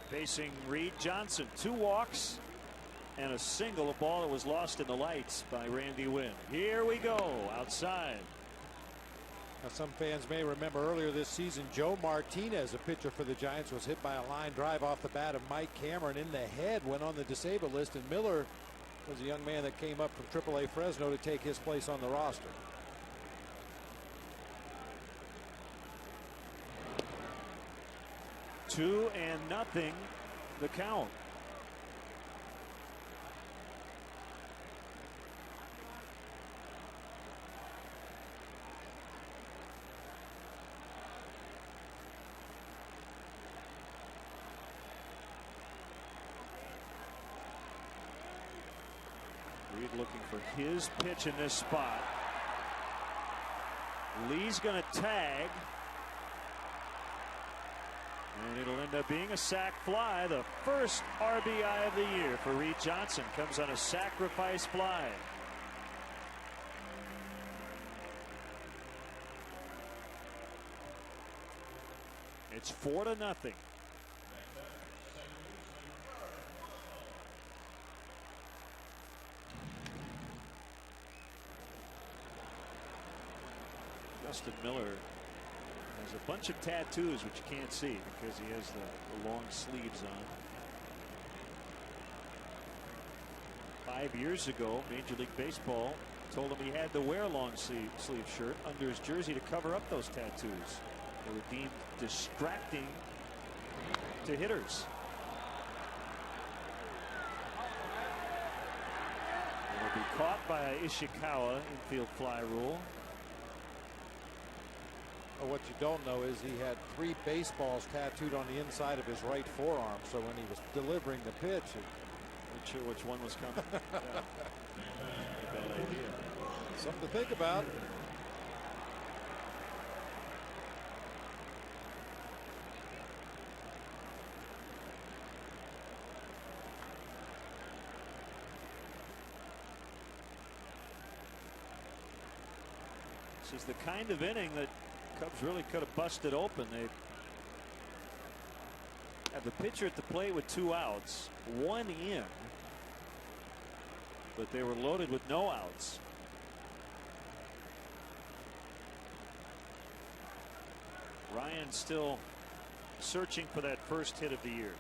Facing Reed Johnson, 2 walks and a single, a ball that was lost in the lights by Randy Wynn. Here we go, outside. Now, some fans may remember earlier this season, Joe Martinez, a pitcher for the Giants, was hit by a line drive off the bat of Mike Cameron in the head, went on the disabled list, and Miller was a young man that came up from AAA Fresno to take his place on the roster. Two and nothing, the count. Reed looking for his pitch in this spot. Lee's going to tag. And it'll end up being a sac fly. The first RBI of the year for Reed Johnson comes on a sacrifice fly. It's 4-0. Justin Miller has a bunch of tattoos which you can't see because he has the long sleeves on. 5 years ago, Major League Baseball told him he had to wear a long sleeve shirt under his jersey to cover up those tattoos. They were deemed distracting to hitters. It'll be caught by Ishikawa, infield fly rule. Well, what you don't know is he had 3 baseballs tattooed on the inside of his right forearm. So when he was delivering the pitch, not sure which one was coming. Yeah. A bad idea. Something to think about. This is the kind of inning that Cubs really could have busted open. They have the pitcher at the plate with 2 outs, 1 in, but they were loaded with no outs. Ryan still searching for that first hit of the year.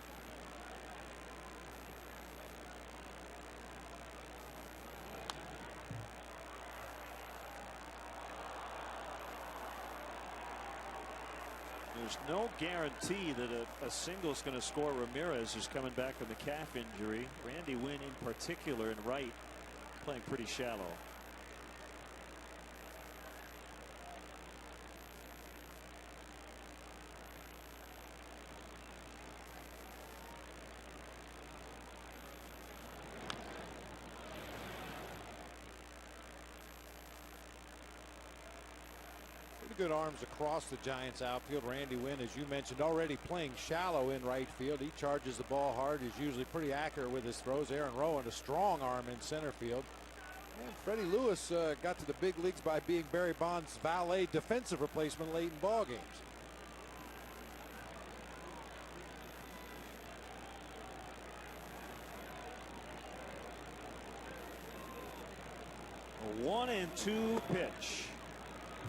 There's no guarantee that a single is going to score Ramirez, who's coming back from the calf injury. Randy Wynn in particular in right playing pretty shallow. Good arms across the Giants outfield. Randy Wynn, as you mentioned, already playing shallow in right field. He charges the ball hard. He's usually pretty accurate with his throws. Aaron Rowan, a strong arm in center field. And Freddie Lewis got to the big leagues by being Barry Bonds' valet defensive replacement late in ball games. A 1-2 pitch.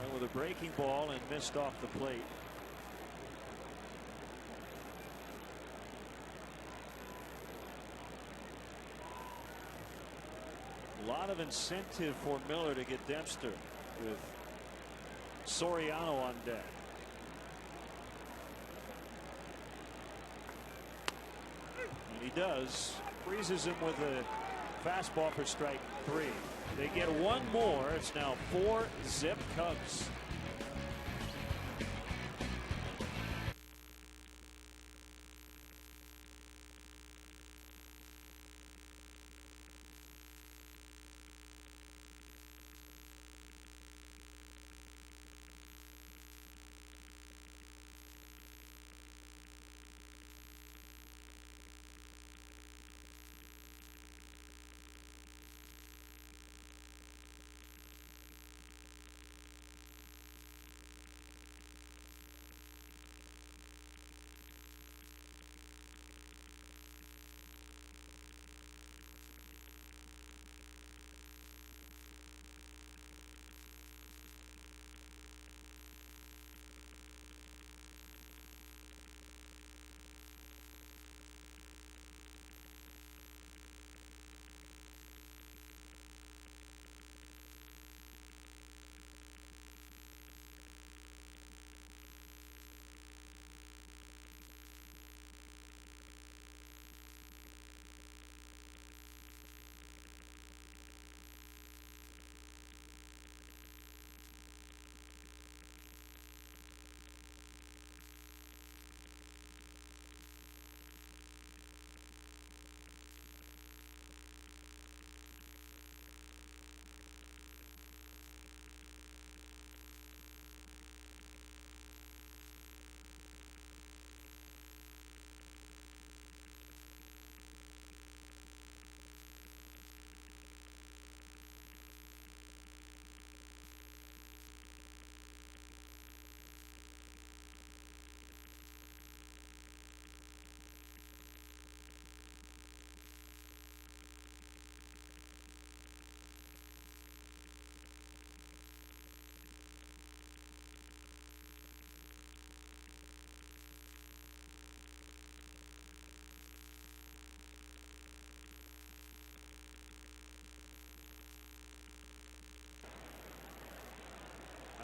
And with a breaking ball and missed off the plate. A lot of incentive for Miller to get Dempster with Soriano on deck. And he does. Freezes him with a fastball for strike 3. They get 1 more. It's now 4-zip Cubs.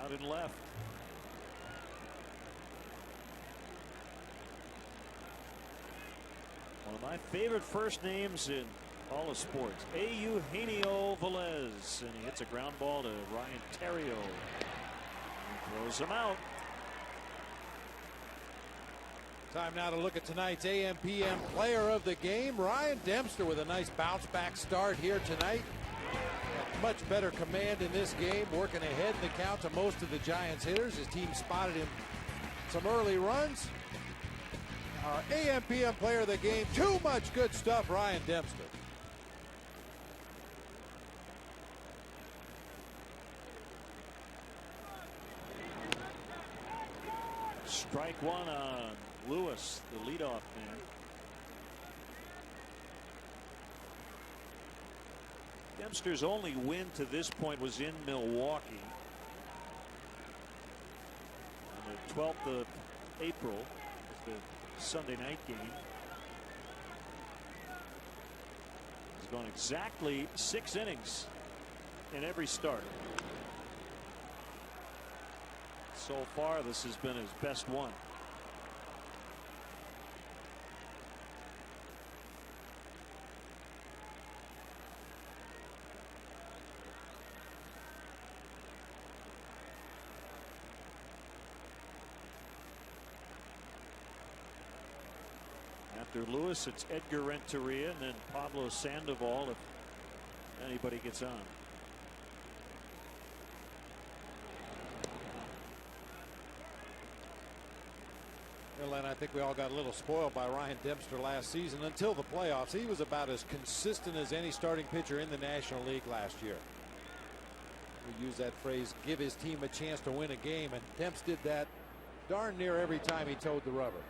Out and left. One of my favorite first names in all of sports, Eugenio Velez, and he hits a ground ball to Ryan Theriot. He throws him out. Time now to look at tonight's AM/PM player of the game. Ryan Dempster with a nice bounce back start here tonight. Got much better command in this game, working ahead in the count to most of the Giants hitters. His team spotted him some early runs. Our AM/PM player of the game, too much good stuff, Ryan Dempster. Strike one on Lewis, the leadoff man. Dempster's only win to this point was in Milwaukee on the 12th of April, the Sunday night game. He's gone exactly 6 innings in every start. So far, this has been his best one. After Lewis, it's Edgar Renteria and then Pablo Sandoval if anybody gets on. Well, and I think we all got a little spoiled by Ryan Dempster last season until the playoffs. He was about as consistent as any starting pitcher in the National League last year. We use that phrase, give his team a chance to win a game, and Demps did that darn near every time he towed the rubber.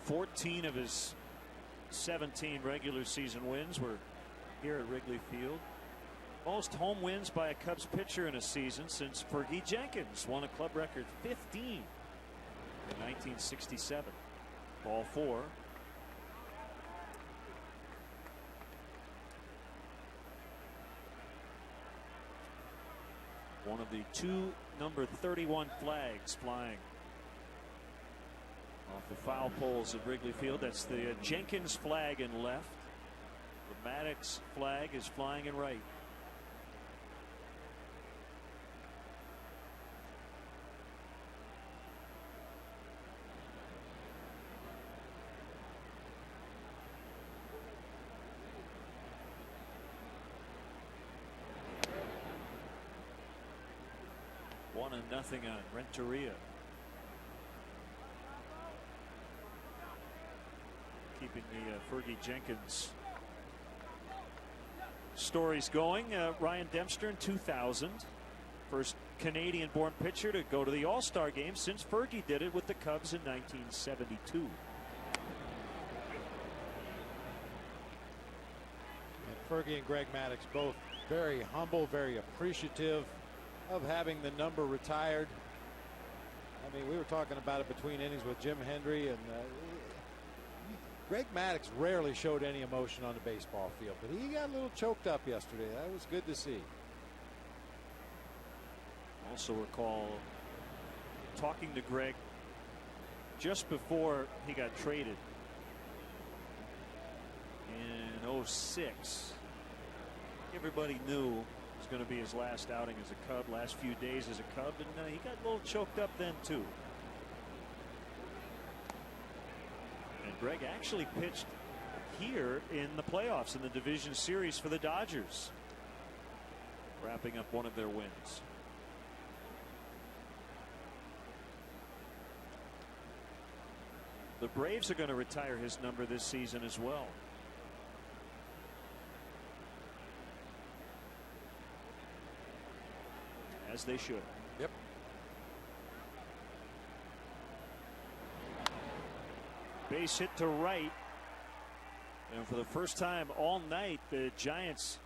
14 of his 17 regular season wins were here at Wrigley Field. Most home wins by a Cubs pitcher in a season since Fergie Jenkins won a club record 15 in 1967. Ball 4. One of the 2 number 31 flags flying off the foul poles at Wrigley Field. That's the Jenkins flag in left. The Maddox flag is flying in right. One and nothing on Renteria. Keeping the Fergie Jenkins stories going. Ryan Dempster in 2000, first Canadian-born pitcher to go to the All-Star game since Fergie did it with the Cubs in 1972. And Fergie and Greg Maddox both very humble, very appreciative of having the number retired. I mean, we were talking about it between innings with Jim Hendry, and Greg Maddox rarely showed any emotion on the baseball field, but he got a little choked up yesterday. That was good to see. Also recall talking to Greg just before he got traded in 06. Everybody knew it was going to be his last outing as a Cub, last few days as a Cub, and he got a little choked up then too. And Greg actually pitched here in the playoffs in the division series for the Dodgers, wrapping up one of their wins. The Braves are going to retire his number this season as well. As they should. Yep. Base hit to right. And for the first time all night, the Giants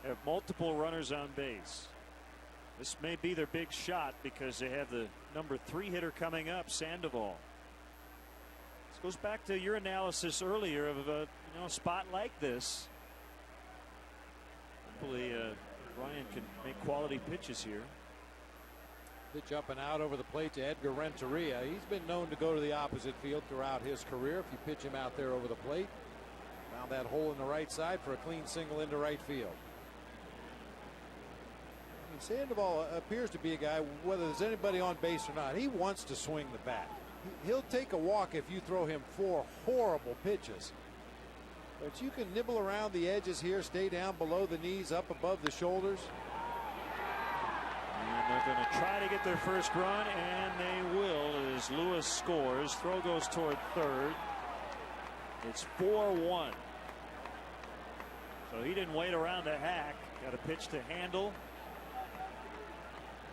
have multiple runners on base. This may be their big shot because they have the number 3 hitter coming up, Sandoval. This goes back to your analysis earlier of a spot like this. Hopefully Ryan can make quality pitches here. Pitch up and out over the plate to Edgar Renteria. He's been known to go to the opposite field throughout his career. If you pitch him out there over the plate, found that hole in the right side for a clean single into right field. Sandoval appears to be a guy, whether there's anybody on base or not, he wants to swing the bat. He'll take a walk if you throw him 4 horrible pitches. But you can nibble around the edges here, stay down below the knees, up above the shoulders. And they're going to try to get their first run, and they will as Lewis scores. Throw goes toward third. It's 4-1. So he didn't wait around to hack. Got a pitch to handle.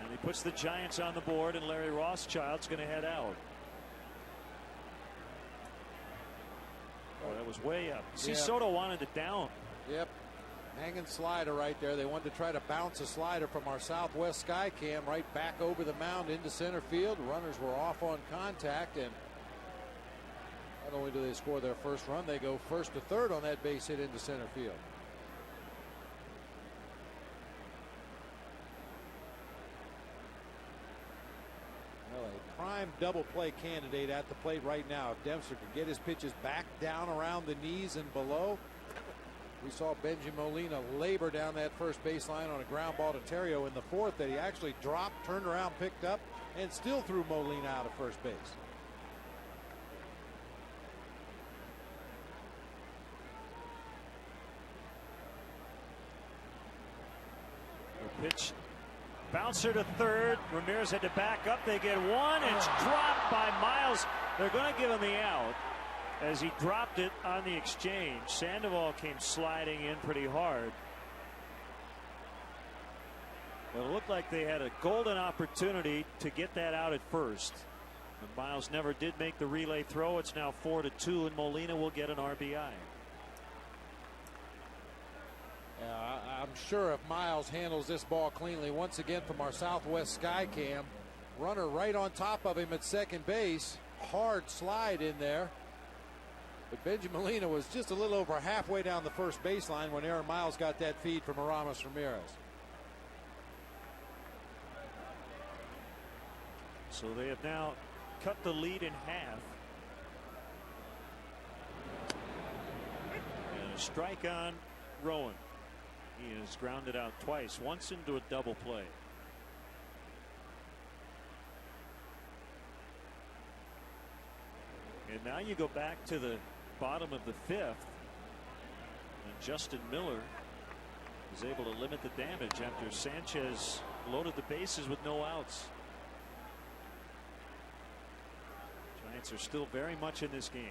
And he puts the Giants on the board, and Larry Rothschild's going to head out. Oh, that was way up. See, Soto wanted it down. Yep. Hanging slider right there. They wanted to try to bounce a slider from our Southwest Sky Cam right back over the mound into center field. Runners were off on contact, and not only do they score their first run, they go first to third on that base hit into center field. Prime double play candidate at the plate right now. If Dempster could get his pitches back down around the knees and below. We saw Benjamin Molina labor down that first baseline on a ground ball to Terrio in the fourth that he actually dropped, turned around, picked up, and still threw Molina out of first base. The pitch. Bouncer to third. Ramirez had to back up. They get one. It's dropped by Miles. They're going to give him the out as he dropped it on the exchange. Sandoval came sliding in pretty hard. But it looked like they had a golden opportunity to get that out at first. And Miles never did make the relay throw. It's now 4-2, and Molina will get an RBI. I'm sure if Miles handles this ball cleanly, once again from our Southwest Sky Cam, runner right on top of him at second base, hard slide in there. But Benjamin Molina was just a little over halfway down the first baseline when Aaron Miles got that feed from Aramis Ramirez. So they have now cut the lead in half. And a strike on Rowan. He is grounded out twice, once into a double play. And now you go back to the bottom of the fifth, and Justin Miller is able to limit the damage after Sanchez loaded the bases with no outs. Giants are still very much in this game.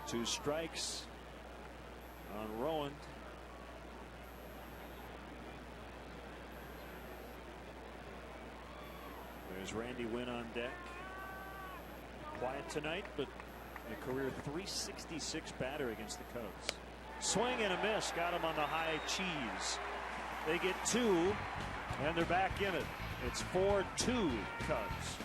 Two strikes on Rowan. There's Randy Wynn on deck. Quiet tonight, but a career .366 batter against the Cubs. Swing and a miss. Got him on the high cheese. They get two, and they're back in it. It's 4-2 Cubs.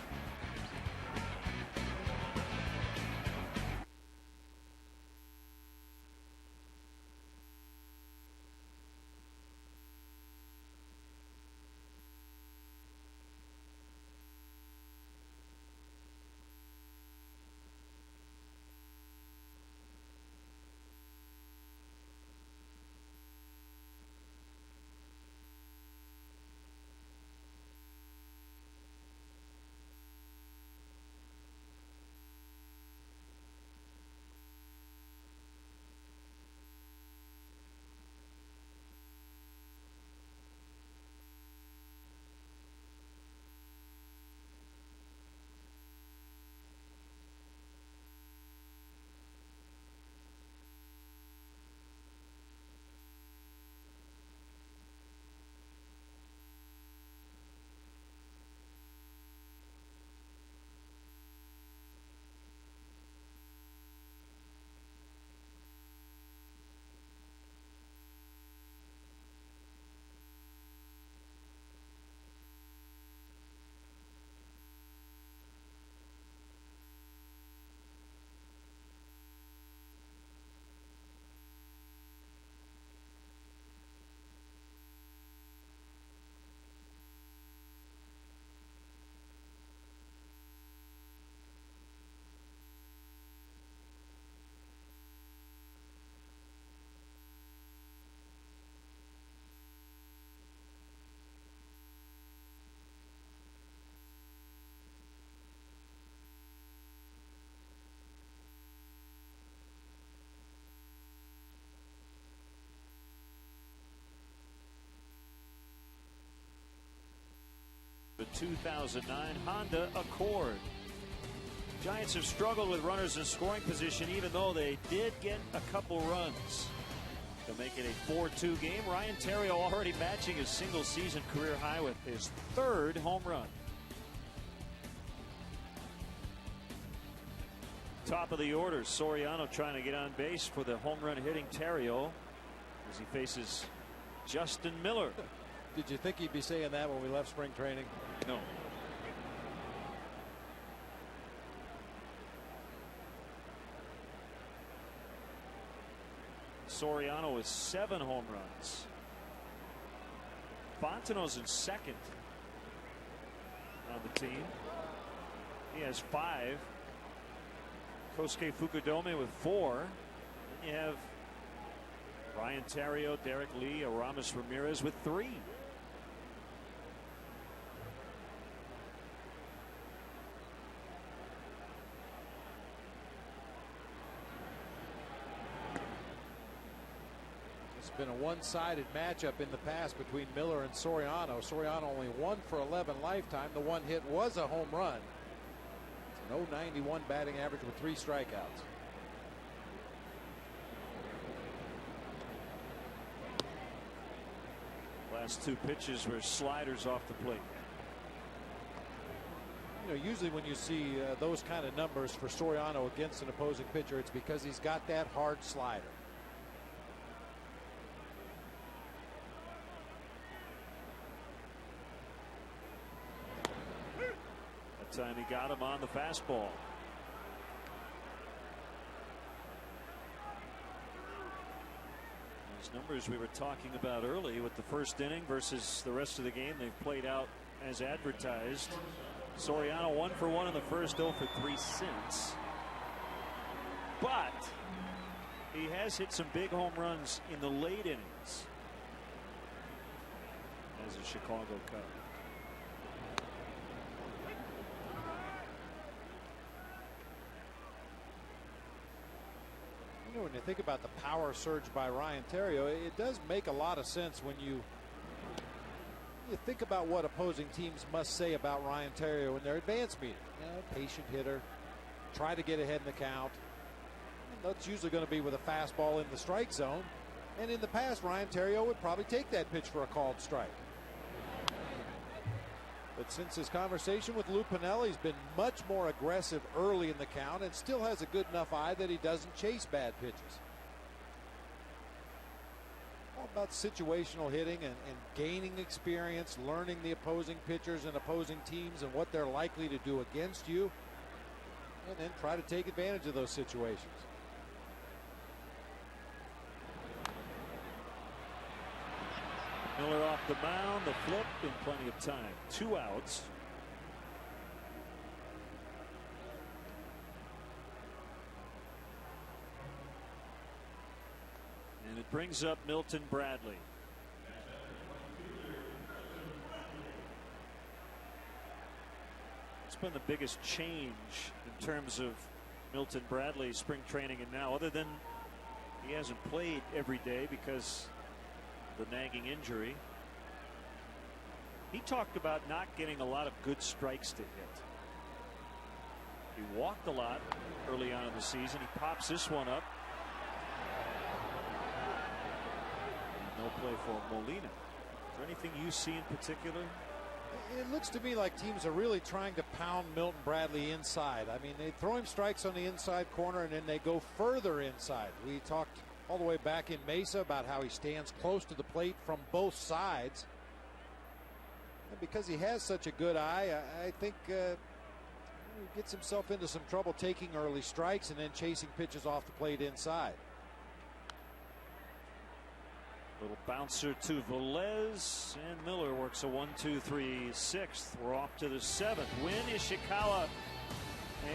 2009 Honda Accord. Giants have struggled with runners in scoring position, even though they did get a couple runs to make it a 4-2 game. Ryan Theriot already matching his single-season career high with his 3rd home run. Top of the order, Soriano trying to get on base for the home run hitting Theriot as he faces Justin Miller. Did you think he'd be saying that when we left spring training? No. Soriano with 7 home runs. Fontenot's in 2nd on the team. He has 5. Kosuke Fukudome with 4. Then you have Ryan Theriot, Derek Lee, Aramis Ramirez with 3. It's been a one-sided matchup in the past between Miller and Soriano. Soriano only 1 for 11 lifetime. The one hit was a home run. It's an .091 batting average with 3 strikeouts. Last 2 pitches were sliders off the plate. You know, usually when you see those kind of numbers for Soriano against an opposing pitcher, it's because he's got that hard slider. Time he got him on the fastball. Those numbers we were talking about early with the first inning versus the rest of the game, they've played out as advertised. Soriano 1 for 1 in the first, 0 for 3 since. But he has hit some big home runs in the late innings as a Chicago Cub. You know, when you think about the power surge by Ryan Theriot, it does make a lot of sense when you think about what opposing teams must say about Ryan Theriot in their advance meeting. You know, patient hitter, try to get ahead in the count. And that's usually going to be with a fastball in the strike zone. And in the past, Ryan Theriot would probably take that pitch for a called strike. But since his conversation with Lou Piniella, he's been much more aggressive early in the count and still has a good enough eye that he doesn't chase bad pitches. All about situational hitting and gaining experience, learning the opposing pitchers and opposing teams and what they're likely to do against you, and then try to take advantage of those situations. Miller off the mound, the flip in plenty of time. 2 outs. And it brings up Milton Bradley. It's been the biggest change in terms of Milton Bradley's spring training and now, other than he hasn't played every day because the nagging injury. He talked about not getting a lot of good strikes to hit. He walked a lot early on in the season. He pops this one up. No play for Molina. Is there anything you see in particular? It looks to me like teams are really trying to pound Milton Bradley inside. I mean, they throw him strikes on the inside corner and then they go further inside. We talked all the way back in Mesa about how he stands close to the plate from both sides. And because he has such a good eye, I think he gets himself into some trouble taking early strikes and then chasing pitches off the plate inside. Little bouncer to Velez, and Miller works a 1-2-3 6th. We're off to the 7th. Win Ishikawa,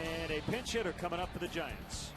and a pinch hitter coming up for the Giants.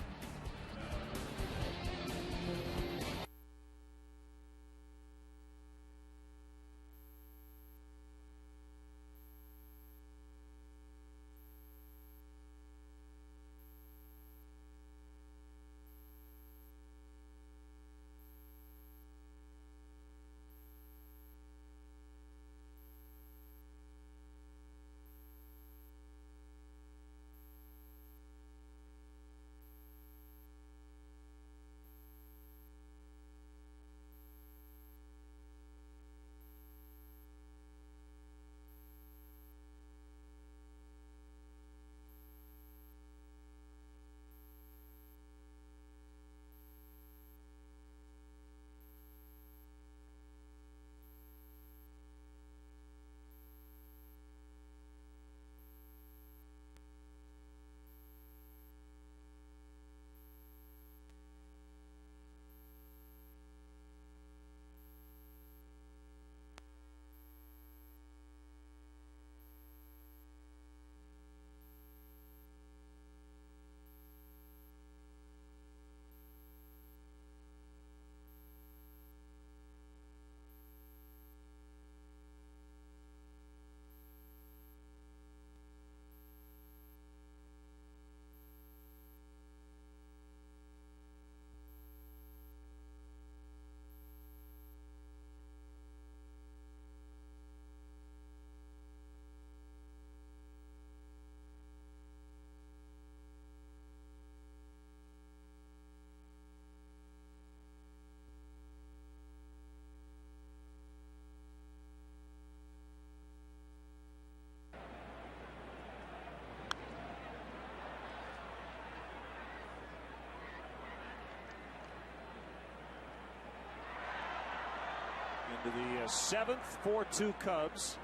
The 7th 4-2 Cubs.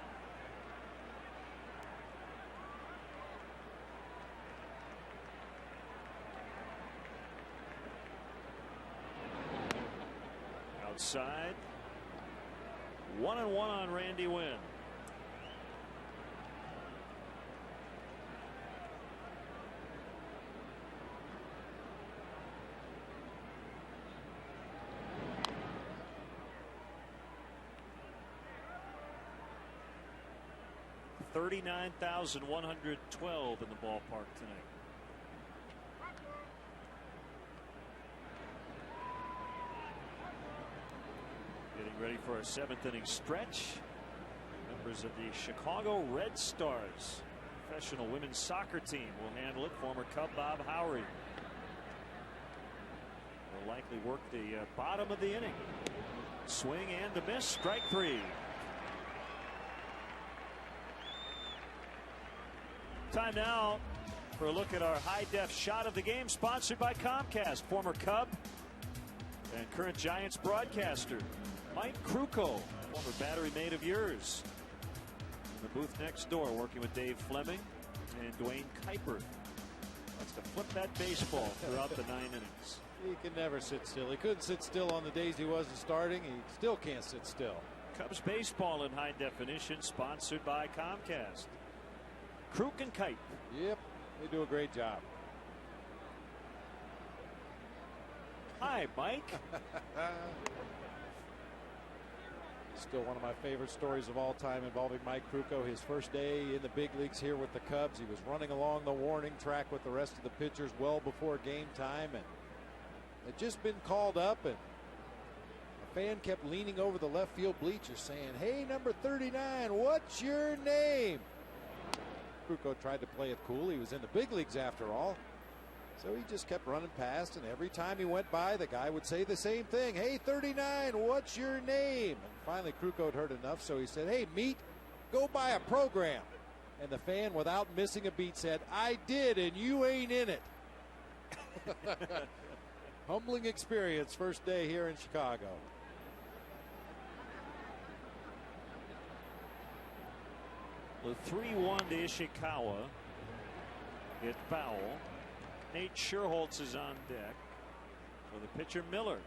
Outside. 1-1 on Randy Wynn. $39,112 in the ballpark tonight. Getting ready for a 7th inning stretch. Members of the Chicago Red Stars professional women's soccer team will handle it. Former Cub Bob Howry will likely work the bottom of the inning. Swing and a miss. Strike 3. Time now for a look at our high-def shot of the game, sponsored by Comcast. Former Cub and current Giants broadcaster Mike Krukow, former battery mate of yours, in the booth next door, working with Dave Fleming and Dwayne Kuiper. Wants to flip that baseball throughout the 9 innings. He can never sit still. He couldn't sit still on the days he wasn't starting. He still can't sit still. Cubs baseball in high definition, sponsored by Comcast. Kruk and Kite. Yep, they do a great job. Hi, Mike. Still one of my favorite stories of all time involving Mike Krukow. His first day in the big leagues here with the Cubs. He was running along the warning track with the rest of the pitchers well before game time, and had just been called up, and a fan kept leaning over the left field bleachers saying, "Hey, number 39, what's your name?" Krukow tried to play it cool. He was in the big leagues after all. So he just kept running past, and every time he went by, the guy would say the same thing. "Hey, 39, what's your name?" And finally, Krukow had heard enough, so he said, "Hey, meat, go buy a program." And the fan, without missing a beat, said, "I did, and you ain't in it." Humbling experience, first day here in Chicago. The 3-1 to Ishikawa. Hit foul. Nate Scherholtz is on deck for the pitcher Miller.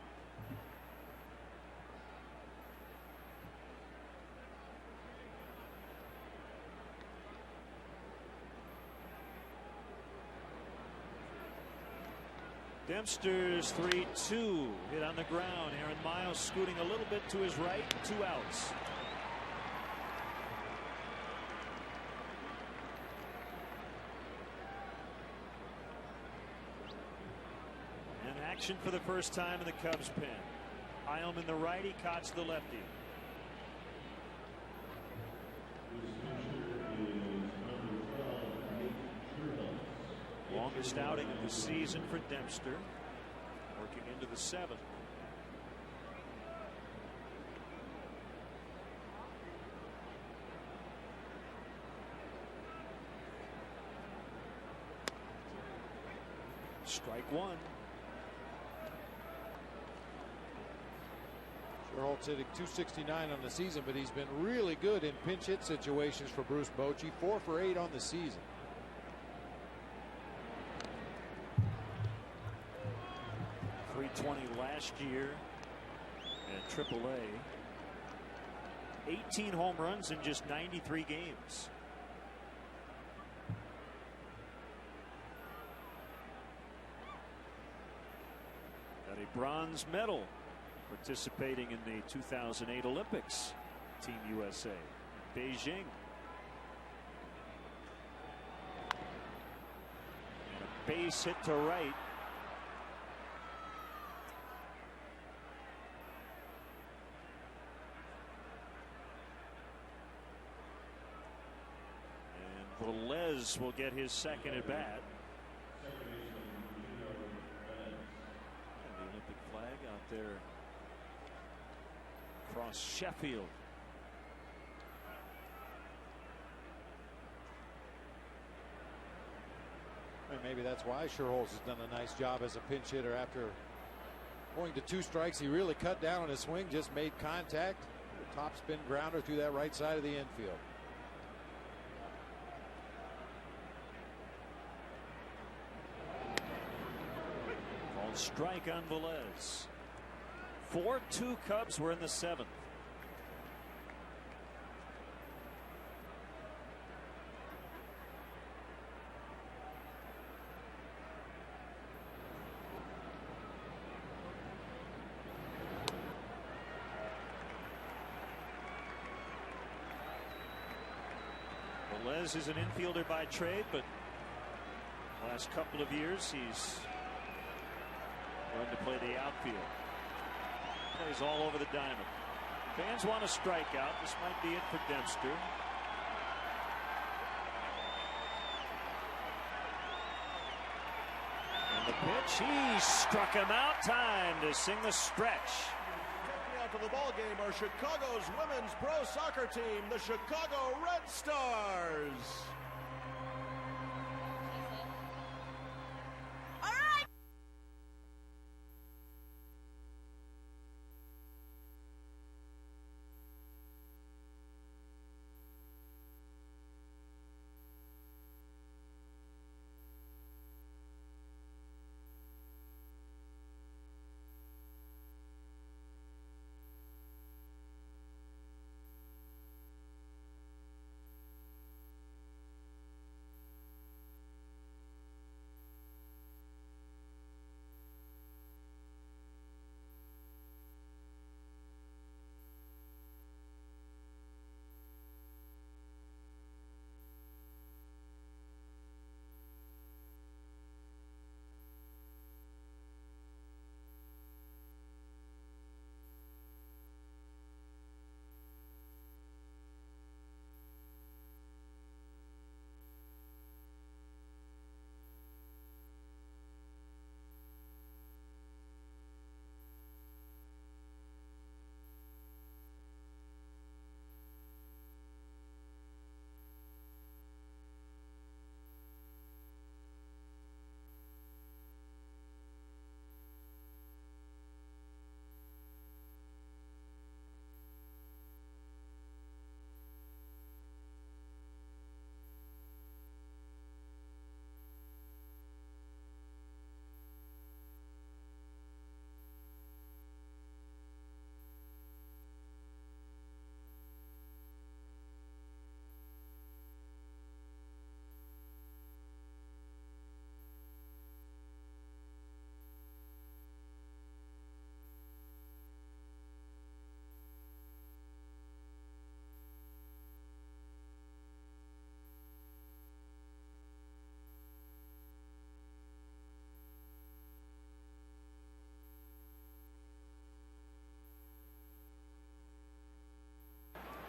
Dempster's 3-2 hit on the ground. Aaron Miles scooting a little bit to his right. 2 outs. Action for the first time in the Cubs pen. Heilman the righty, Kotz the lefty. Longest outing of the season for Dempster, working into the 7th. Strike 1. Scherholtz hitting .269 on the season, but he's been really good in pinch hit situations for Bruce Bochy. 4 for 8 on the season. .320 last year at AAA. 18 home runs in just 93 games. Got a bronze medal participating in the 2008 Olympics. Team USA, Beijing. And a base hit to right. And Velez will get his second at bat. And the Olympic flag out there across Sheffield. And maybe that's why Scherholtz has done a nice job as a pinch hitter. After going to 2 strikes, he really cut down on his swing, just made contact. top spin grounder through that right side of the infield. Called strike on Velez. 4-2 Cubs were in the 7th. Velez is an infielder by trade, but last couple of years he's learned to play the outfield. Plays all over the diamond. Fans want a strikeout. This might be it for Dempster. And the pitch, he struck him out. Time to sing the stretch. Taking out to the ball game are Chicago's women's pro soccer team, the Chicago Red Stars.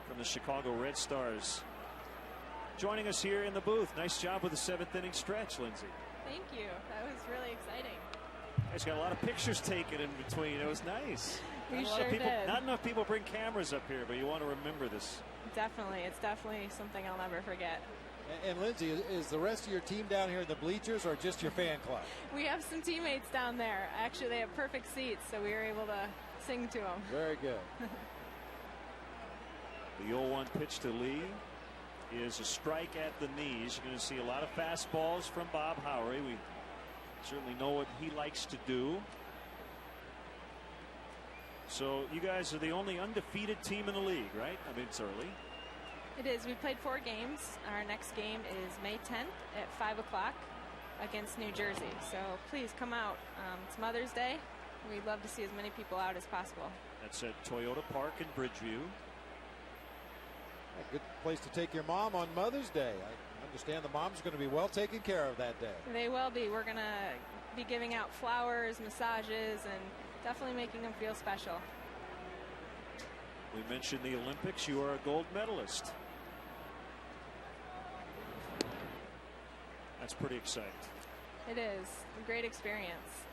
From the Chicago Red Stars. Joining us here in the booth. Nice job with the 7th inning stretch, Lindsay. Thank you. That was really exciting. Guys got a lot of pictures taken in between. It was nice. We sure did. Not enough people bring cameras up here, but you want to remember this. Definitely. It's definitely something I'll never forget. And Lindsay, is the rest of your team down here in the bleachers or just your fan club? We have some teammates down there. Actually, they have perfect seats, so we were able to sing to them. Very good. The 0-1 pitch to Lee is a strike at the knees. You're going to see a lot of fastballs from Bob Howery. We certainly know what he likes to do. So you guys are the only undefeated team in the league, right? I mean, it's early. It is. We played 4 games. Our next game is May 10th at 5 o'clock against New Jersey. So please come out. It's Mother's Day. We'd love to see as many people out as possible. That's at Toyota Park in Bridgeview. A good place to take your mom on Mother's Day. I understand the mom's going to be well taken care of that day. They will be. We're going to be giving out flowers, massages, and definitely making them feel special. We mentioned the Olympics. You are a gold medalist. That's pretty exciting. It is a great experience.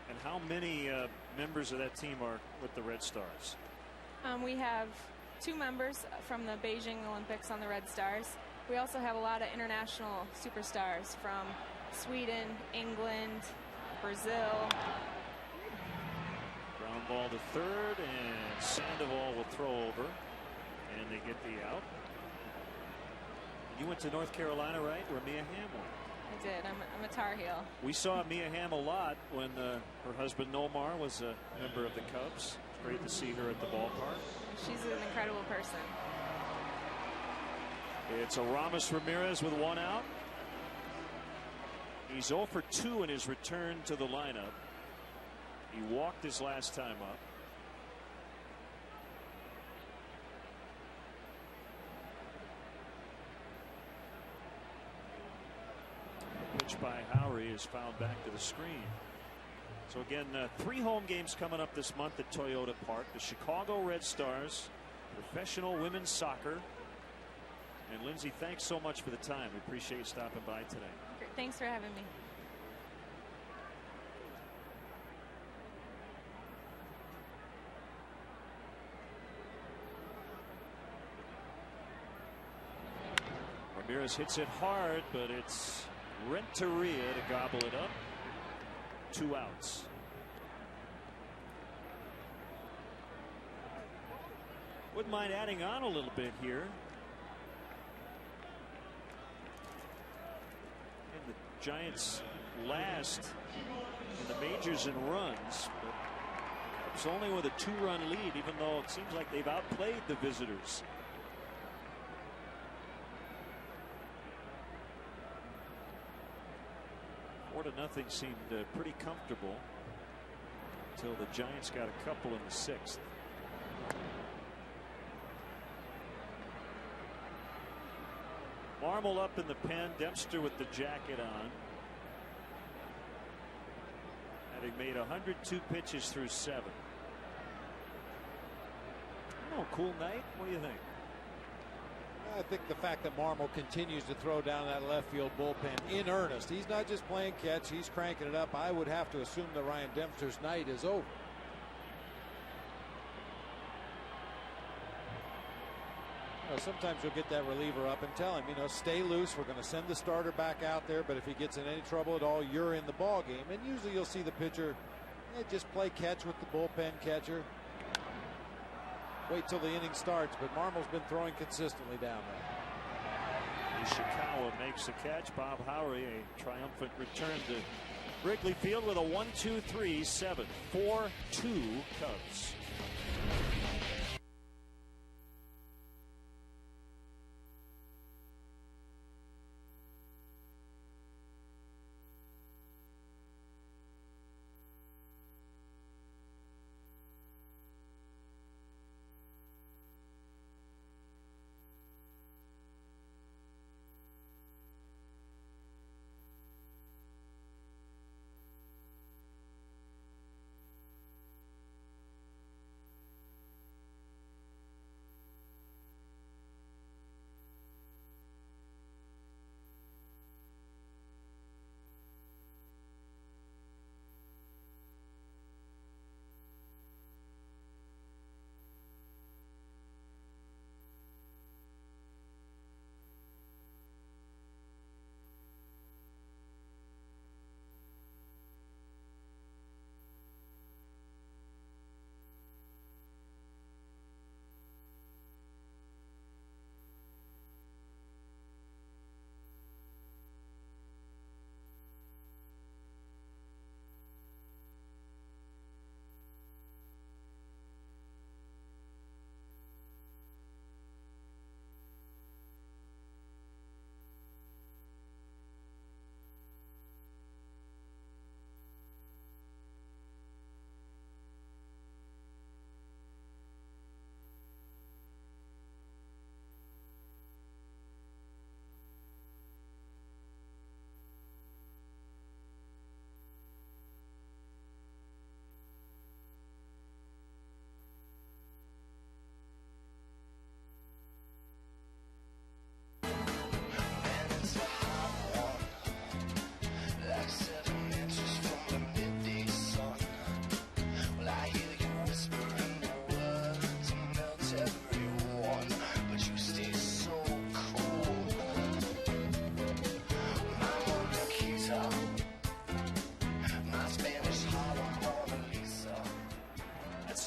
And how many members of that team are with the Red Stars? We have 2 members from the Beijing Olympics on the Red Stars. We also have a lot of international superstars from Sweden, England, Brazil. Ground Ground ball to third, and Sandoval will throw over, and they get the out. You went to North Carolina, right, where Mia Hamm went? I did. I'm a Tar Heel. We saw Mia Hamm a lot when her husband Nomar was a member of the Cubs. It's great to see her at the ballpark. She's an incredible person. It's Aramis Ramirez with one out. He's 0 for 2 in his return to the lineup. He walked his last time up. Pitch by Howery is fouled back to the screen. So again, 3 home games coming up this month at Toyota Park. The Chicago Red Stars, professional women's soccer. And Lindsay, thanks so much for the time. We appreciate you stopping by today. Great. Thanks for having me. Ramirez hits it hard, but it's Renteria to gobble it up. 2 outs. Wouldn't mind adding on a little bit here. And the Giants last in the majors in runs, but it's only with a 2-run lead, even though it seems like they've outplayed the visitors. To nothing seemed pretty comfortable until the Giants got a couple in the 6th. Marmol up in the pen, Dempster with the jacket on, having made 102 pitches through 7. Oh, cool night. What do you think? I think the fact that Marmol continues to throw down that left field bullpen in earnest. He's not just playing catch, he's cranking it up. I would have to assume that Ryan Dempster's night is over. Sometimes you'll get that reliever up and tell him, stay loose. We're going to send the starter back out there, but if he gets in any trouble at all, you're in the ball game. And usually you'll see the pitcher just play catch with the bullpen catcher. Wait till the inning starts, but Marmol's been throwing consistently down there. Ishikawa makes the catch. Bob Howery, a triumphant return to Wrigley Field with a 1-2-3-7. 4-2 Cubs.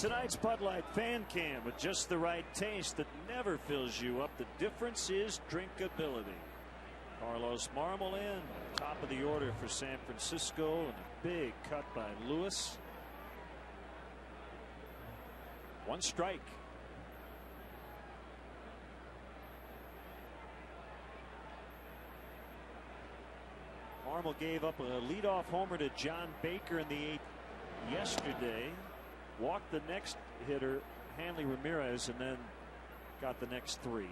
tonight's Bud Light Fan Cam with just the right taste that never fills you up. The difference is drinkability. Carlos Marmol in, top of the order for San Francisco, and a big cut by Lewis. One strike. Marmol gave up a leadoff homer to John Baker in the 8th yesterday. Walked the next hitter, Hanley Ramirez, and then got the next 3.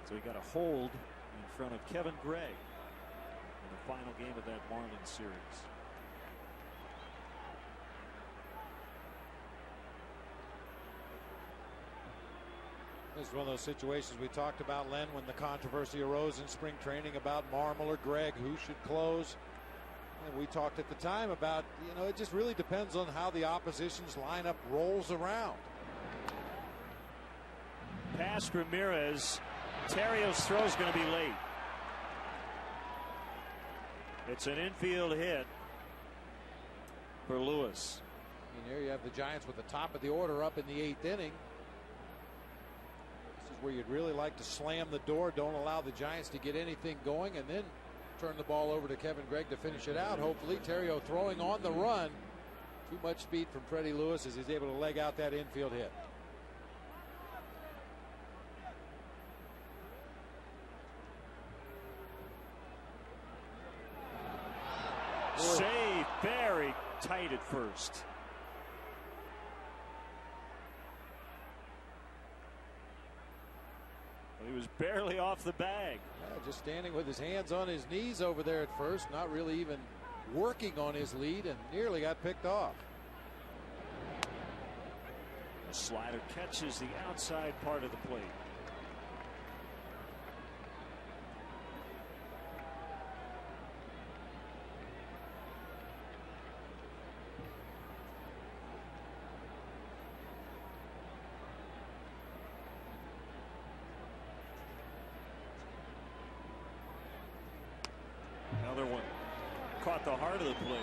So he got a hold in front of Kevin Gregg in the final game of that Marlins series. This is one of those situations we talked about, Len, when the controversy arose in spring training about Marmol or Gregg, who should close. And we talked at the time about, it just really depends on how the opposition's lineup rolls around. Past Ramirez. Terrio's throw is going to be late. It's an infield hit for Lewis. And here you have the Giants with the top of the order up in the 8th inning. This is where you'd really like to slam the door, don't allow the Giants to get anything going, and then turn the ball over to Kevin Gregg to finish it out. Hopefully, Terrio throwing on the run. Too much speed from Freddie Lewis as he's able to leg out that infield hit. Save very tight at first. He was barely off the bag. Yeah, just standing with his hands on his knees over there at first, not really even working on his lead, and nearly got picked off. The slider catches the outside part of the plate. Another one caught the heart of the plate.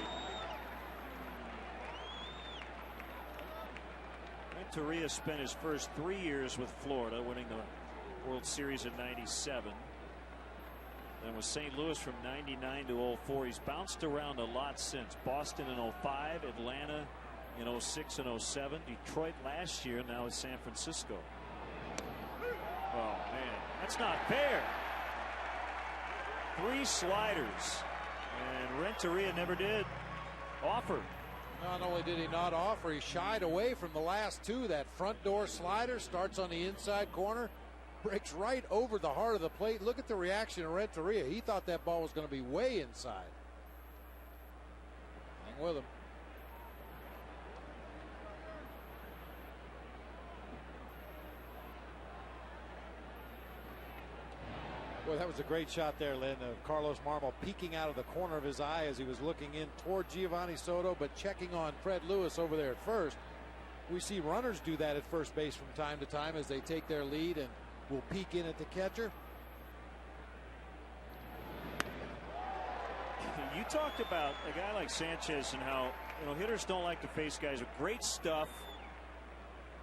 Renteria spent his first 3 years with Florida, winning the World Series in '97. Then with St. Louis from '99 to '04. He's bounced around a lot since. Boston in '05, Atlanta in '06 and '07, Detroit last year, now it's San Francisco. Oh man, that's not fair. 3 sliders, and Renteria never did offer. Not only did he not offer, he shied away from the last 2. That front door slider starts on the inside corner, breaks right over the heart of the plate. Look at the reaction of Renteria. He thought that ball was going to be way inside. Hang with him. Boy, that was a great shot there, Lynn, of Carlos Marmol peeking out of the corner of his eye as he was looking in toward Giovanni Soto, but checking on Fred Lewis over there at first. We see runners do that at first base from time to time as they take their lead and will peek in at the catcher. You talked about a guy like Sanchez and how hitters don't like to face guys with great stuff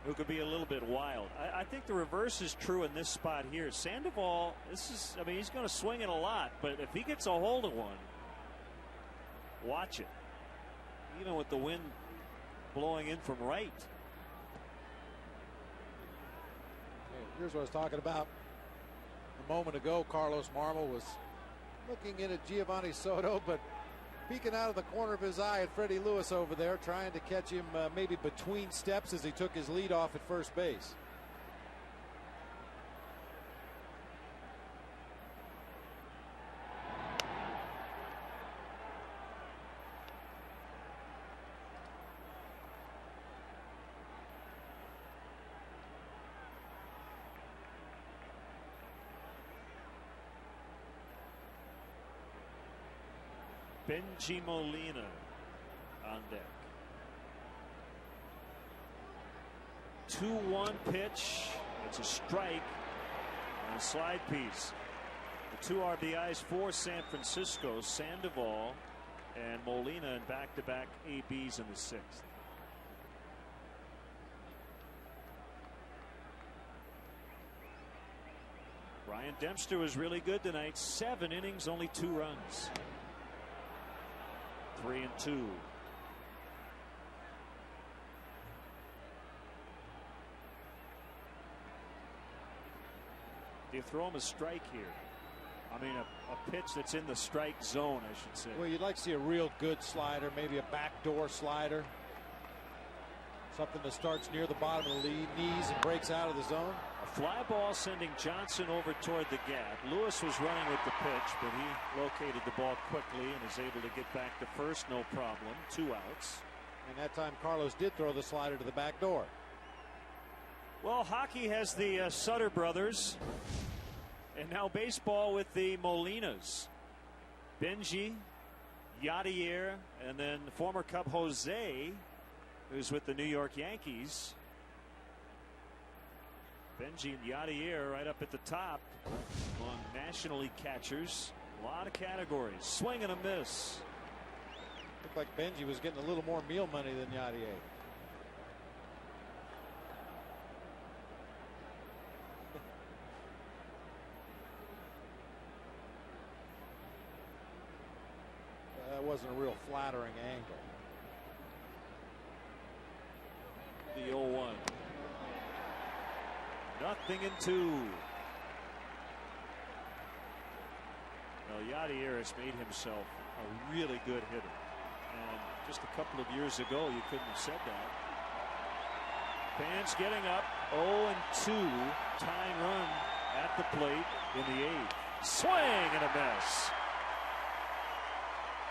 who could be a little bit wild. I think the reverse is true in this spot here. Sandoval, he's going to swing it a lot, but if he gets a hold of one, watch it. Even with the wind blowing in from right. Here's what I was talking about a moment ago. Carlos Marmol was looking in at Giovanni Soto, but peeking out of the corner of his eye at Freddie Lewis over there, trying to catch him maybe between steps as he took his lead off at first base. Benji Molina on deck. 2-1 pitch. It's a strike on a slide piece. The 2 RBIs for San Francisco. Sandoval and Molina in back-to-back ABs in the 6th. Ryan Dempster was really good tonight. 7 innings, only 2 runs. 3-2. Do you throw him a strike here? I mean, a pitch that's in the strike zone, I should say. Well, you'd like to see a real good slider, maybe a backdoor slider. Something that starts near the bottom of the knees and breaks out of the zone. A fly ball sending Johnson over toward the gap. Lewis was running with the pitch, but he located the ball quickly and is able to get back to first, no problem. 2 outs. And that time Carlos did throw the slider to the back door. Well, hockey has the Sutter brothers, and now baseball with the Molinas. Benji, Yadier, and then former Cub Jose, who's with the New York Yankees. Benji and Yadier right up at the top among National League catchers. A lot of categories. Swing and a miss. Looked like Benji was getting a little more meal money than Yadier. That wasn't a real flattering angle. The 0-1. Nothing in 2. Well, Yadier has made himself a really good hitter. And just a couple of years ago, you couldn't have said that. Fans getting up. 0-2. Tying run at the plate in the 8th. Swing and a miss.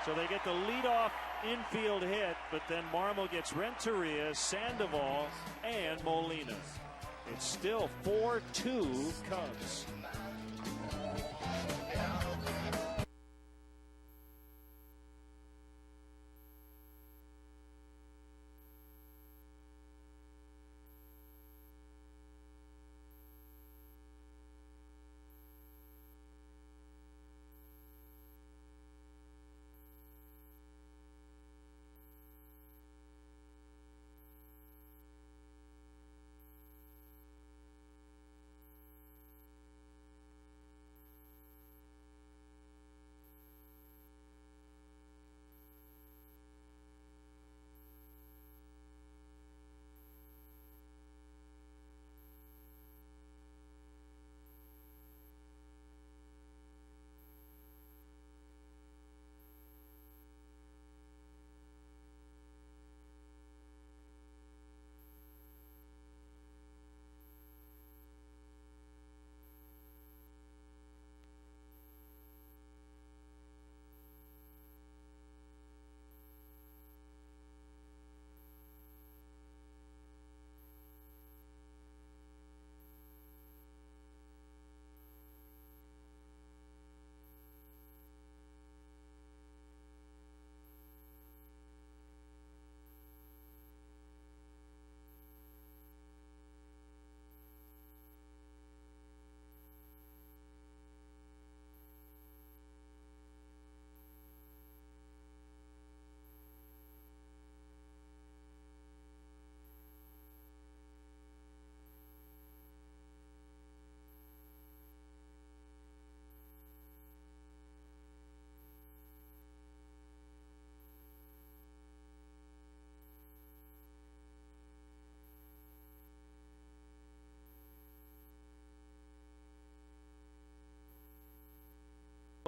So they get the leadoff infield hit, but then Marmol gets Renteria, Sandoval, and Molina. It's still 4-2 Cubs.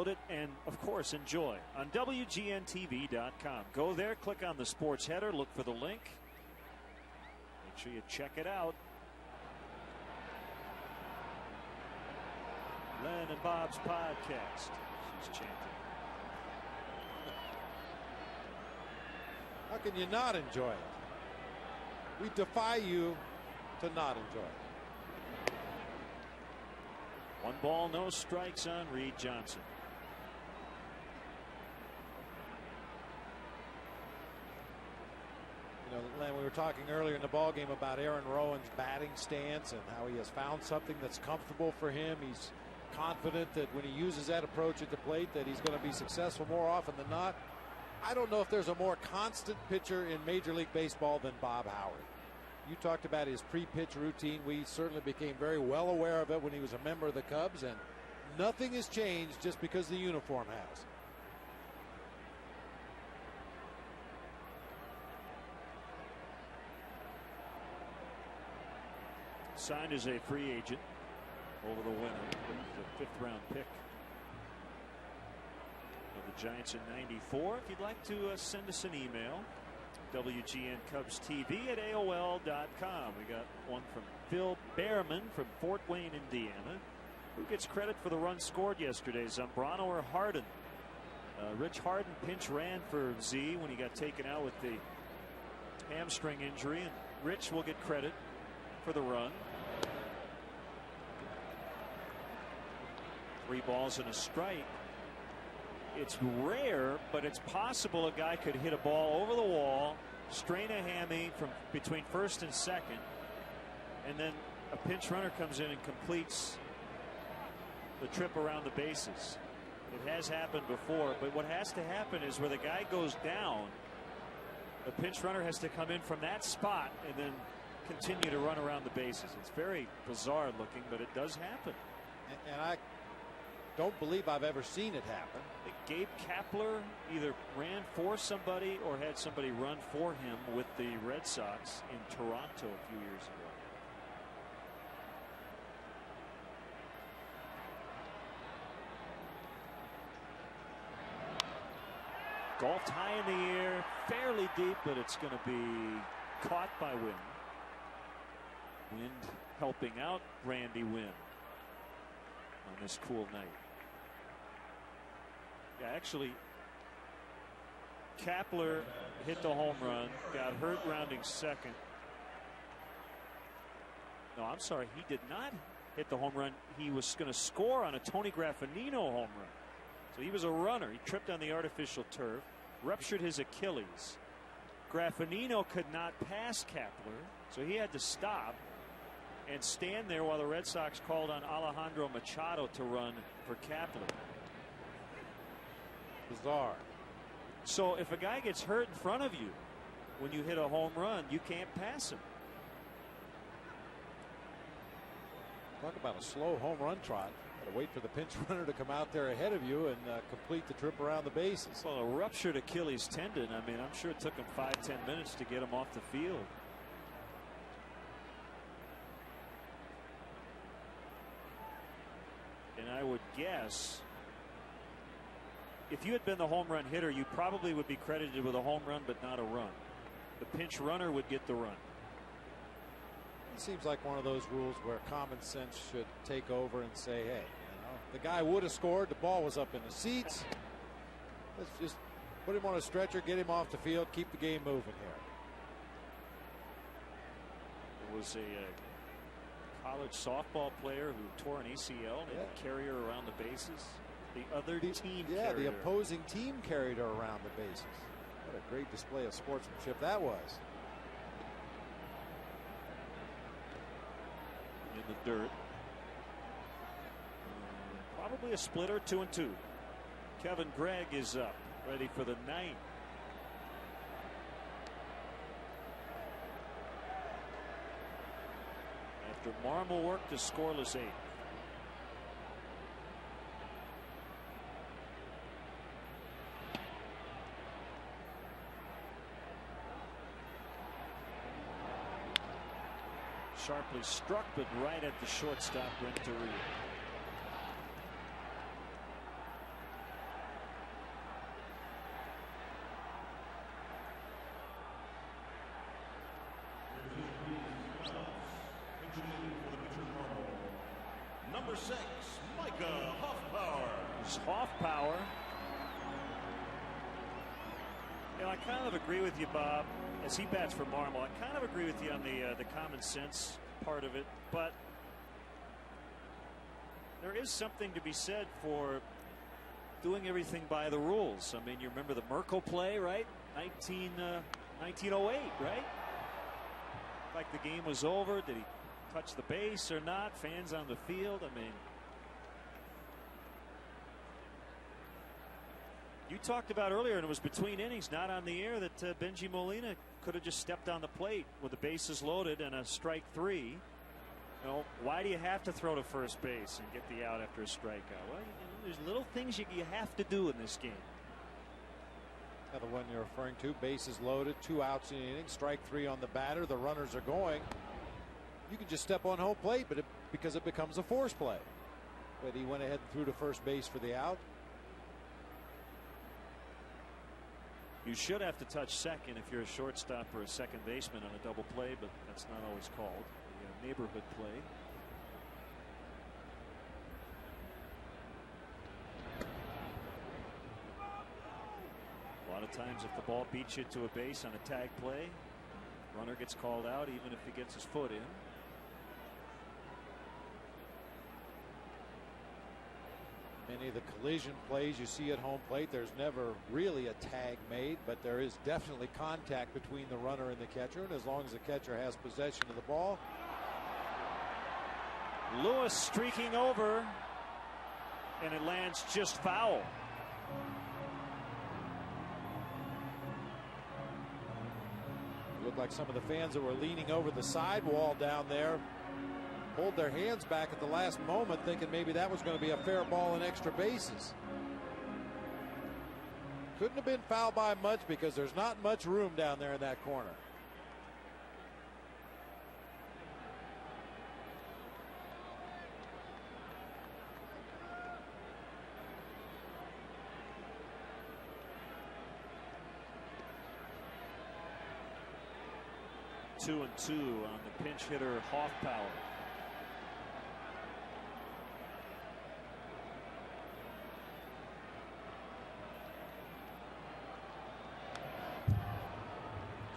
It and of course enjoy on WGNTV.com. Go there, click on the sports header, look for the link. Make sure you check it out. Len and Bob's podcast. She's chanting. How can you not enjoy it? We defy you to not enjoy it. 1 ball, no strikes on Reed Johnson. You know, Len, we were talking earlier in the ballgame about Aaron Rowan's batting stance and how he has found something that's comfortable for him. He's confident that when he uses that approach at the plate that he's going to be successful more often than not. I don't know if there's a more constant pitcher in Major League Baseball than Bob Howard. You talked about his pre-pitch routine. We certainly became very well aware of it when he was a member of the Cubs, and nothing has changed just because the uniform has. Signed as a free agent over the winter. The 5th round pick of the Giants in '94. If you'd like to send us an email, WGNCubsTV@AOL.com. We got one from Phil Behrman from Fort Wayne, Indiana. Who gets credit for the run scored yesterday, Zambrano or Harden? Rich Harden pinch ran for Z when he got taken out with the hamstring injury, and Rich will get credit for the run. 3 balls and a strike. It's rare, but it's possible a guy could hit a ball over the wall, strain a hammy from between first and second, and then a pinch runner comes in and completes the trip around the bases. It has happened before, but what has to happen is where the guy goes down, the pinch runner has to come in from that spot and then continue to run around the bases. It's very bizarre looking, but it does happen. And I don't believe I've ever seen it happen. Gabe Kapler either ran for somebody or had somebody run for him with the Red Sox in Toronto a few years ago. Golfed high in the air, fairly deep, but it's going to be caught by Wynn. Wind helping out Randy Wynn on this cool night. Yeah, actually, Kapler hit the home run, got hurt rounding second. No, I'm sorry, he did not hit the home run. He was going to score on a Tony Graffinino home run. So he was a runner. He tripped on the artificial turf, ruptured his Achilles. Graffinino could not pass Kapler, so he had to stop and stand there while the Red Sox called on Alejandro Machado to run for Kapler. Bizarre. So if a guy gets hurt in front of you when you hit a home run, you can't pass him. Talk about a slow home run trot. Got to wait for the pinch runner to come out there ahead of you and complete the trip around the bases. Well, a ruptured Achilles tendon. I mean, I'm sure it took him 5-10 minutes to get him off the field. And I would guess if you had been the home run hitter, you probably would be credited with a home run, but not a run. The pinch runner would get the run. It seems like one of those rules where common sense should take over and say, hey, the guy would have scored. The ball was up in the seats. Let's just put him on a stretcher, get him off the field, keep the game moving here. It was a college softball player who tore an ACL and had to carry her around the bases. The other team carried her. The opposing team carried her around the bases. What a great display of sportsmanship that was. In the dirt. Probably a splitter, 2-2. Kevin Gregg is up, ready for the ninth. After Marmol worked a scoreless 8th. Sharply struck, but right at the shortstop, Renteria. Number 6, Micah Hoffpower. It's Hoffpower. You know, I kind of agree with you, Bob, as he bats for Marmol. I kind of agree with you on the common sense part of it, but there is something to be said for doing everything by the rules. I mean, you remember the Merkle play, right? 1908, right? Like the game was over. Did he touch the base or not? Fans on the field. I mean, You talked about earlier, and it was between innings, not on the air, that Benji Molina could have just stepped on the plate with the bases loaded and a strike 3. You know, why do you have to throw to first base and get the out after a strikeout? Well, there's little things you have to do in this game. Now the one you're referring to, bases loaded, 2 outs in the inning, strike 3 on the batter, the runners are going. You can just step on home plate, but because it becomes a force play. But he went ahead and threw to first base for the out. You should have to touch second if you're a shortstop or a second baseman on a double play, but that's not always called. The neighborhood play. A lot of times if the ball beats you to a base on a tag play, runner gets called out even if he gets his foot in. Many of the collision plays you see at home plate, there's never really a tag made, but there is definitely contact between the runner and the catcher, and as long as the catcher has possession of the ball. Lewis streaking over, and it lands just foul. It looked like some of the fans that were leaning over the sidewall down there pulled their hands back at the last moment, thinking maybe that was going to be a fair ball and extra bases. Couldn't have been fouled by much because there's not much room down there in that corner. Two and two on the pinch hitter Hoffpower.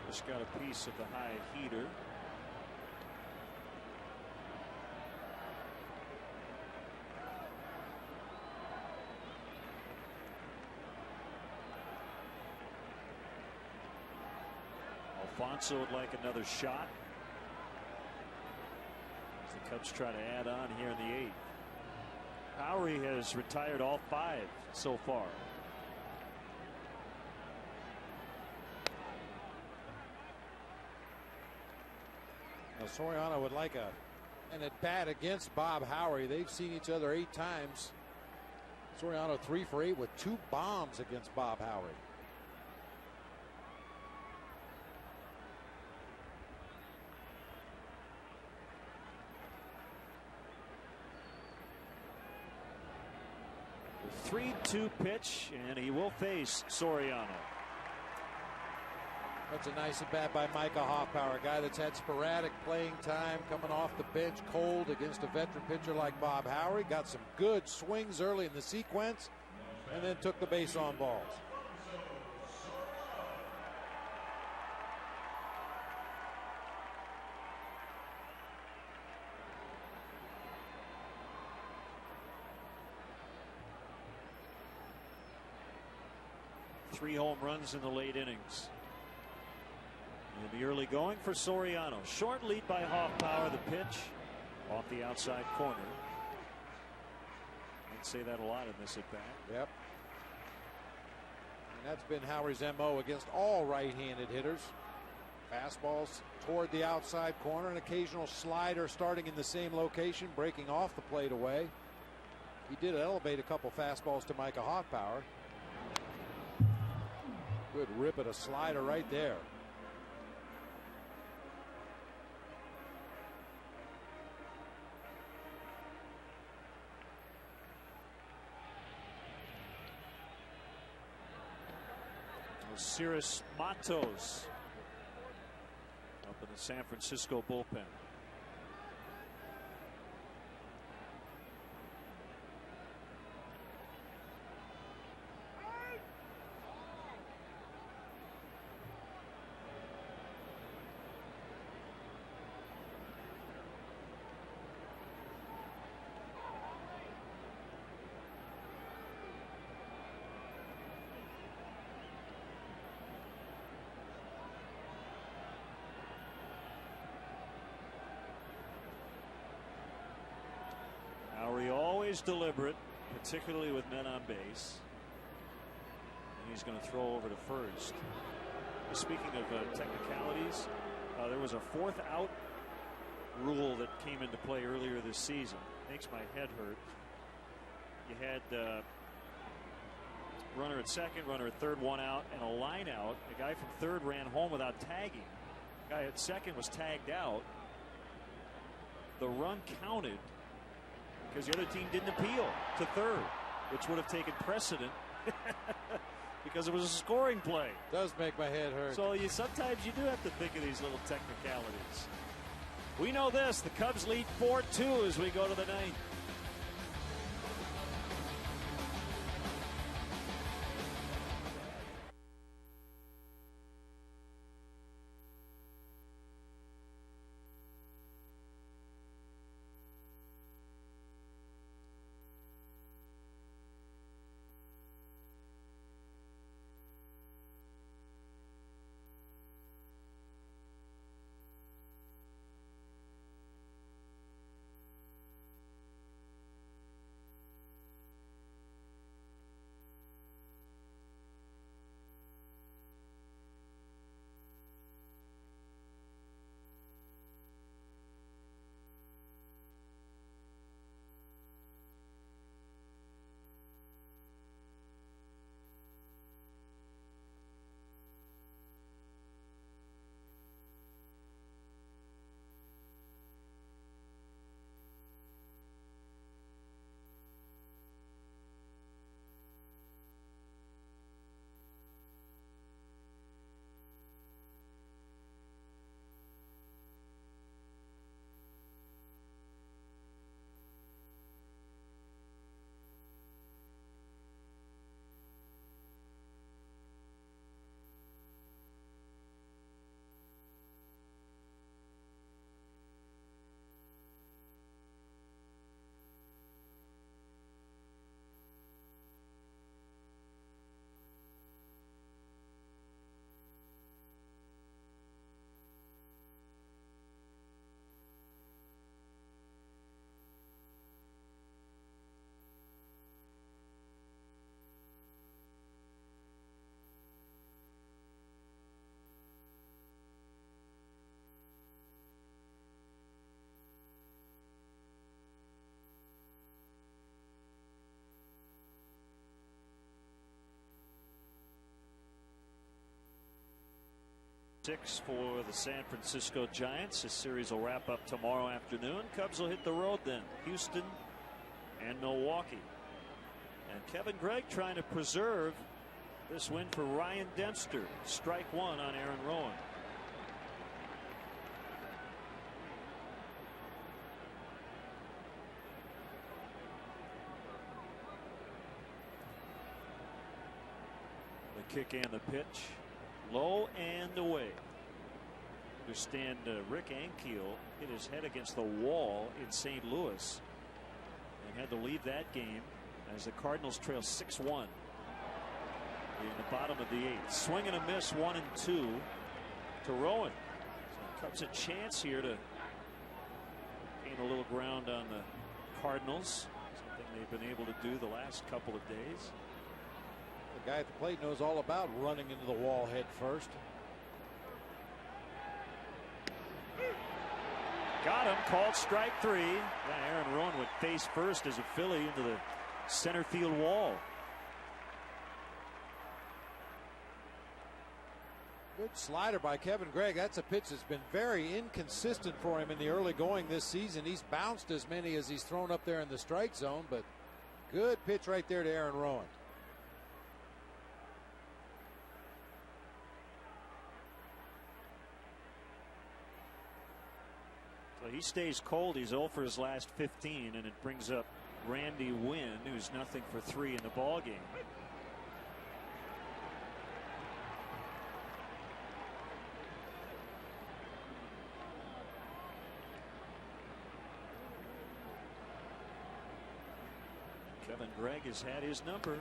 Just got a piece of the high heater. Alfonso would like another shot as the Cubs try to add on here in the 8th. Howery has retired all 5 so far. Now Soriano would like an at bat against Bob Howery. They've seen each other 8 times. Soriano 3 for 8 with 2 bombs against Bob Howery. The 3-2 pitch, and he will face Soriano. That's a nice at bat by Micah Hoffpower, a guy that's had sporadic playing time, coming off the bench cold against a veteran pitcher like Bob Howery. Got some good swings early in the sequence, and then took the base on balls. Three home runs in the late innings. In the early going for Soriano. Short lead by Hoffpower. The pitch off the outside corner. I'd say that a lot in this at bat. Yep. And that's been Howery's MO against all right-handed hitters. Fastballs toward the outside corner, an occasional slider starting in the same location, breaking off the plate away. He did elevate a couple fastballs to Micah Hoffpower. Good rip at a slider right there. Osiris Matos up in the San Francisco bullpen. Howery always deliberate, particularly with men on base. He's going to throw over to first. Speaking of technicalities, there was a 4th out rule that came into play earlier this season. Makes my head hurt. You had runner at second, runner at third, 1 out, and a line out. The guy from third ran home without tagging. The guy at second was tagged out. The run counted because the other team didn't appeal to third, which would have taken precedent because it was a scoring play. Does make my head hurt. So sometimes you do have to think of these little technicalities. We know this. The Cubs lead 4-2 as we go to the 9th. Six for the San Francisco Giants. This series will wrap up tomorrow afternoon. Cubs will hit the road then. Houston and Milwaukee. And Kevin Gregg trying to preserve this win for Ryan Dempster. Strike 1 on Aaron Rowan. The kick and the pitch. Low and away. Understand Rick Ankiel hit his head against the wall in St. Louis and had to leave that game as the Cardinals trail 6-1 in the bottom of the 8th. Swing and a miss, 1 and 2 to Rowan. So Cubs a chance here to gain a little ground on the Cardinals. Something they've been able to do the last couple of days. The guy at the plate knows all about running into the wall head first. Got him. Called strike 3. Yeah, Aaron Rowan went face first as a Philly into the center field wall. Good slider by Kevin Gregg. That's a pitch that's been very inconsistent for him in the early going this season. He's bounced as many as he's thrown up there in the strike zone, but good pitch right there to Aaron Rowan. So he stays cold. He's 0 for his last 15, and it brings up Randy Wynn, who's 0 for 3 in the ball game. Kevin Gregg has had his number.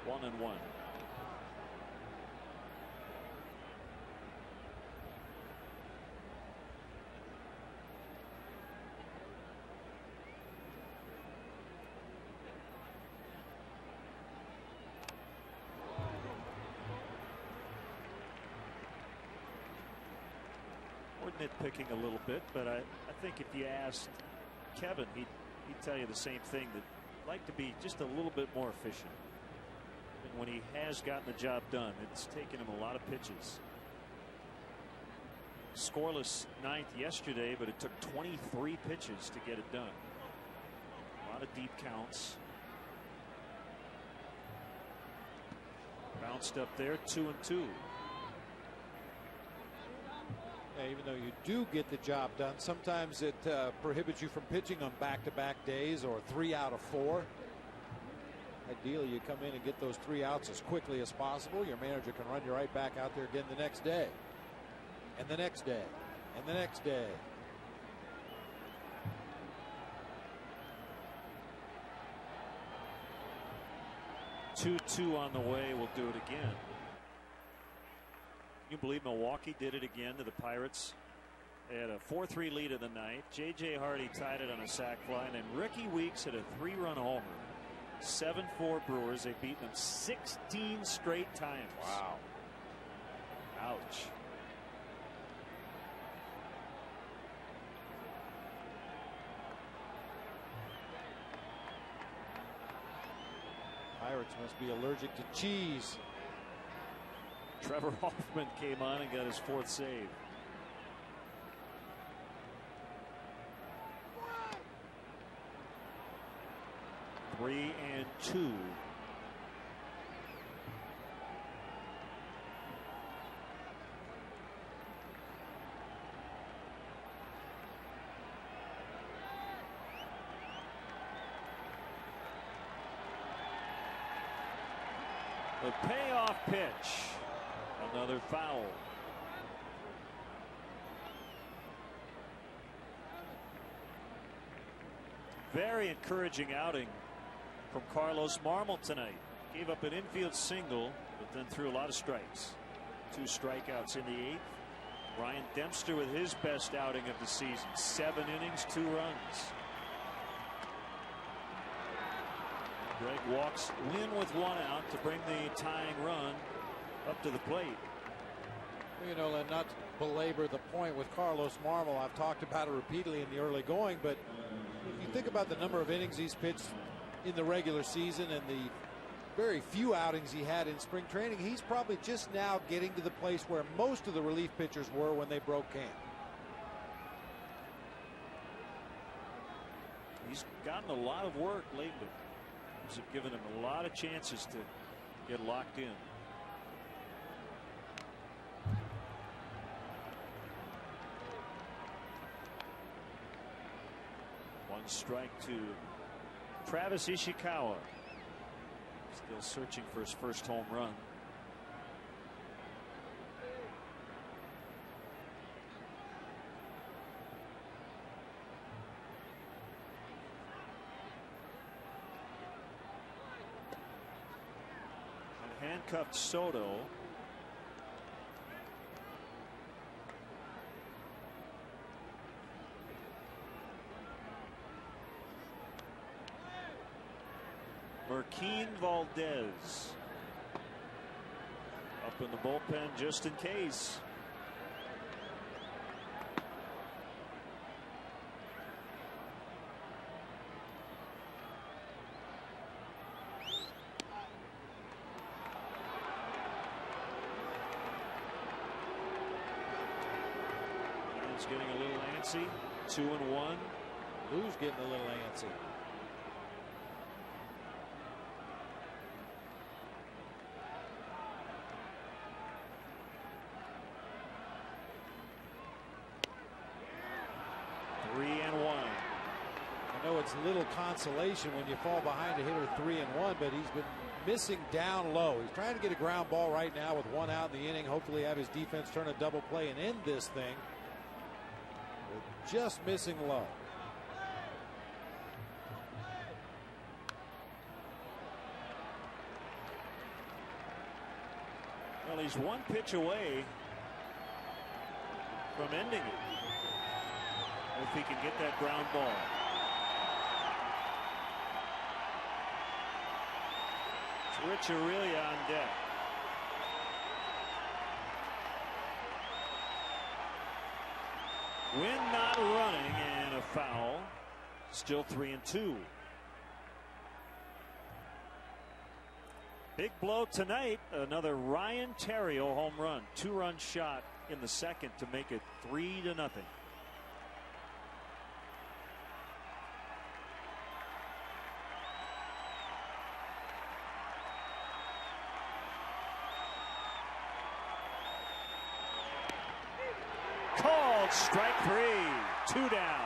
1-1. nitpicking a little bit, but I think if you asked Kevin, he'd tell you the same thing, that he'd like to be just a little bit more efficient. And when he has gotten the job done, it's taken him a lot of pitches. Scoreless ninth yesterday, but it took 23 pitches to get it done. A lot of deep counts. Bounced up there, 2-2. Yeah, even though you do get the job done, sometimes it prohibits you from pitching on back-to-back days or 3 out of 4. Ideally, you come in and get those 3 outs as quickly as possible. Your manager can run you right back out there again the next day, and the next day, and the next day. Two on the way. We'll do it again. You believe Milwaukee did it again to the Pirates? They had a 4-3 lead in the ninth. J.J. Hardy tied it on a sac fly, and then Ricky Weeks hit a 3-run homer. 7-4 Brewers. They've beaten them 16 straight times. Wow. Ouch. Pirates must be allergic to cheese. Trevor Hoffman came on and got his 4th save. Three and 2. The payoff pitch. Another foul. Very encouraging outing from Carlos Marmol tonight. Gave up an infield single, but then threw a lot of strikes. 2 strikeouts in the 8th. Ryan Dempster with his best outing of the season. 7 innings, 2 runs. Greg walks Lynn with 1 out to bring the tying run up to the plate. You know, and not to belabor the point with Carlos Marmol, I've talked about it repeatedly in the early going, but if you think about the number of innings he's pitched in the regular season and the very few outings he had in spring training, he's probably just now getting to the place where most of the relief pitchers were when they broke camp. He's gotten a lot of work lately. He's given him a lot of chances to get locked in. One strike to Travis Ishikawa. Still searching for his first home run. And handcuffed Soto. Marquín Valdez up in the bullpen just in case. He's getting a little antsy. 2-1. Lou's getting a little antsy. It's little consolation when you fall behind a hitter 3-1, but he's been missing down low. He's trying to get a ground ball right now with 1 out in the inning. Hopefully have his defense turn a double play and end this thing. We're just missing low. Well, he's 1 pitch away from ending it if he can get that ground ball. Rich Aurelia on deck. Wynn not running, and a foul. Still 3-2. Big blow tonight. Another Ryan Theriot home run. 2-run shot in the second to make it 3-0. Called strike 3. 2 down.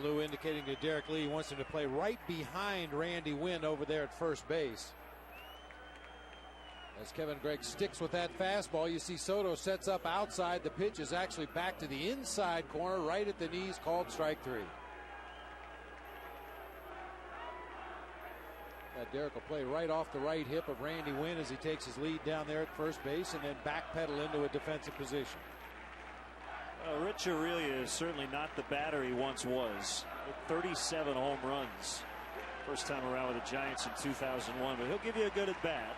Lou indicating to Derek Lee he wants him to play right behind Randy Wynn over there at first base. As Kevin Gregg sticks with that fastball, you see Soto sets up outside. The pitch is actually back to the inside corner, right at the knees, called strike 3. Derek will play right off the right hip of Randy Wynn as he takes his lead down there at first base and then backpedal into a defensive position. Rich Aurelia is certainly not the batter he once was. 37 home runs first time around with the Giants in 2001, but he'll give you a good at bat.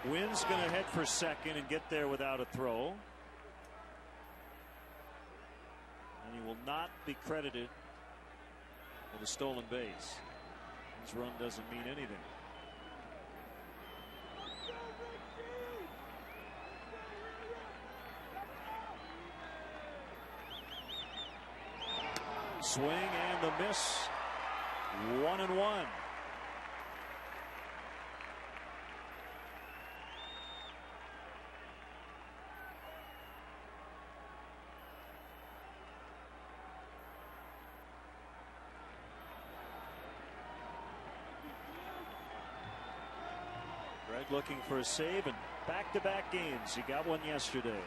Wynn's going to head for second and get there without a throw. And he will not be credited with a stolen base. His run doesn't mean anything. Swing and the miss. 1-1. Greg looking for a save in back-to-back games. He got one yesterday.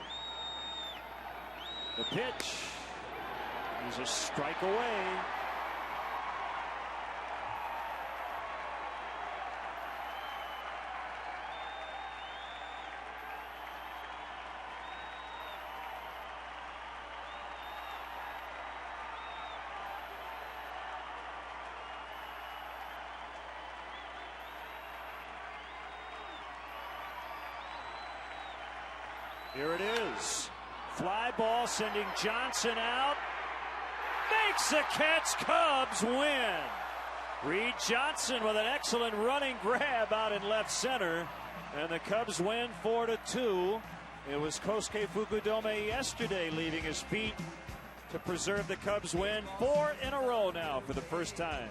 The pitch. He's a strike away. Here it is. Fly ball sending Johnson out. Makes the catch. Cubs win. Reed Johnson with an excellent running grab out in left center. And the Cubs win 4-2. It was Kosuke Fukudome yesterday leaving his feet to preserve the Cubs win. 4 in a row now for the first time.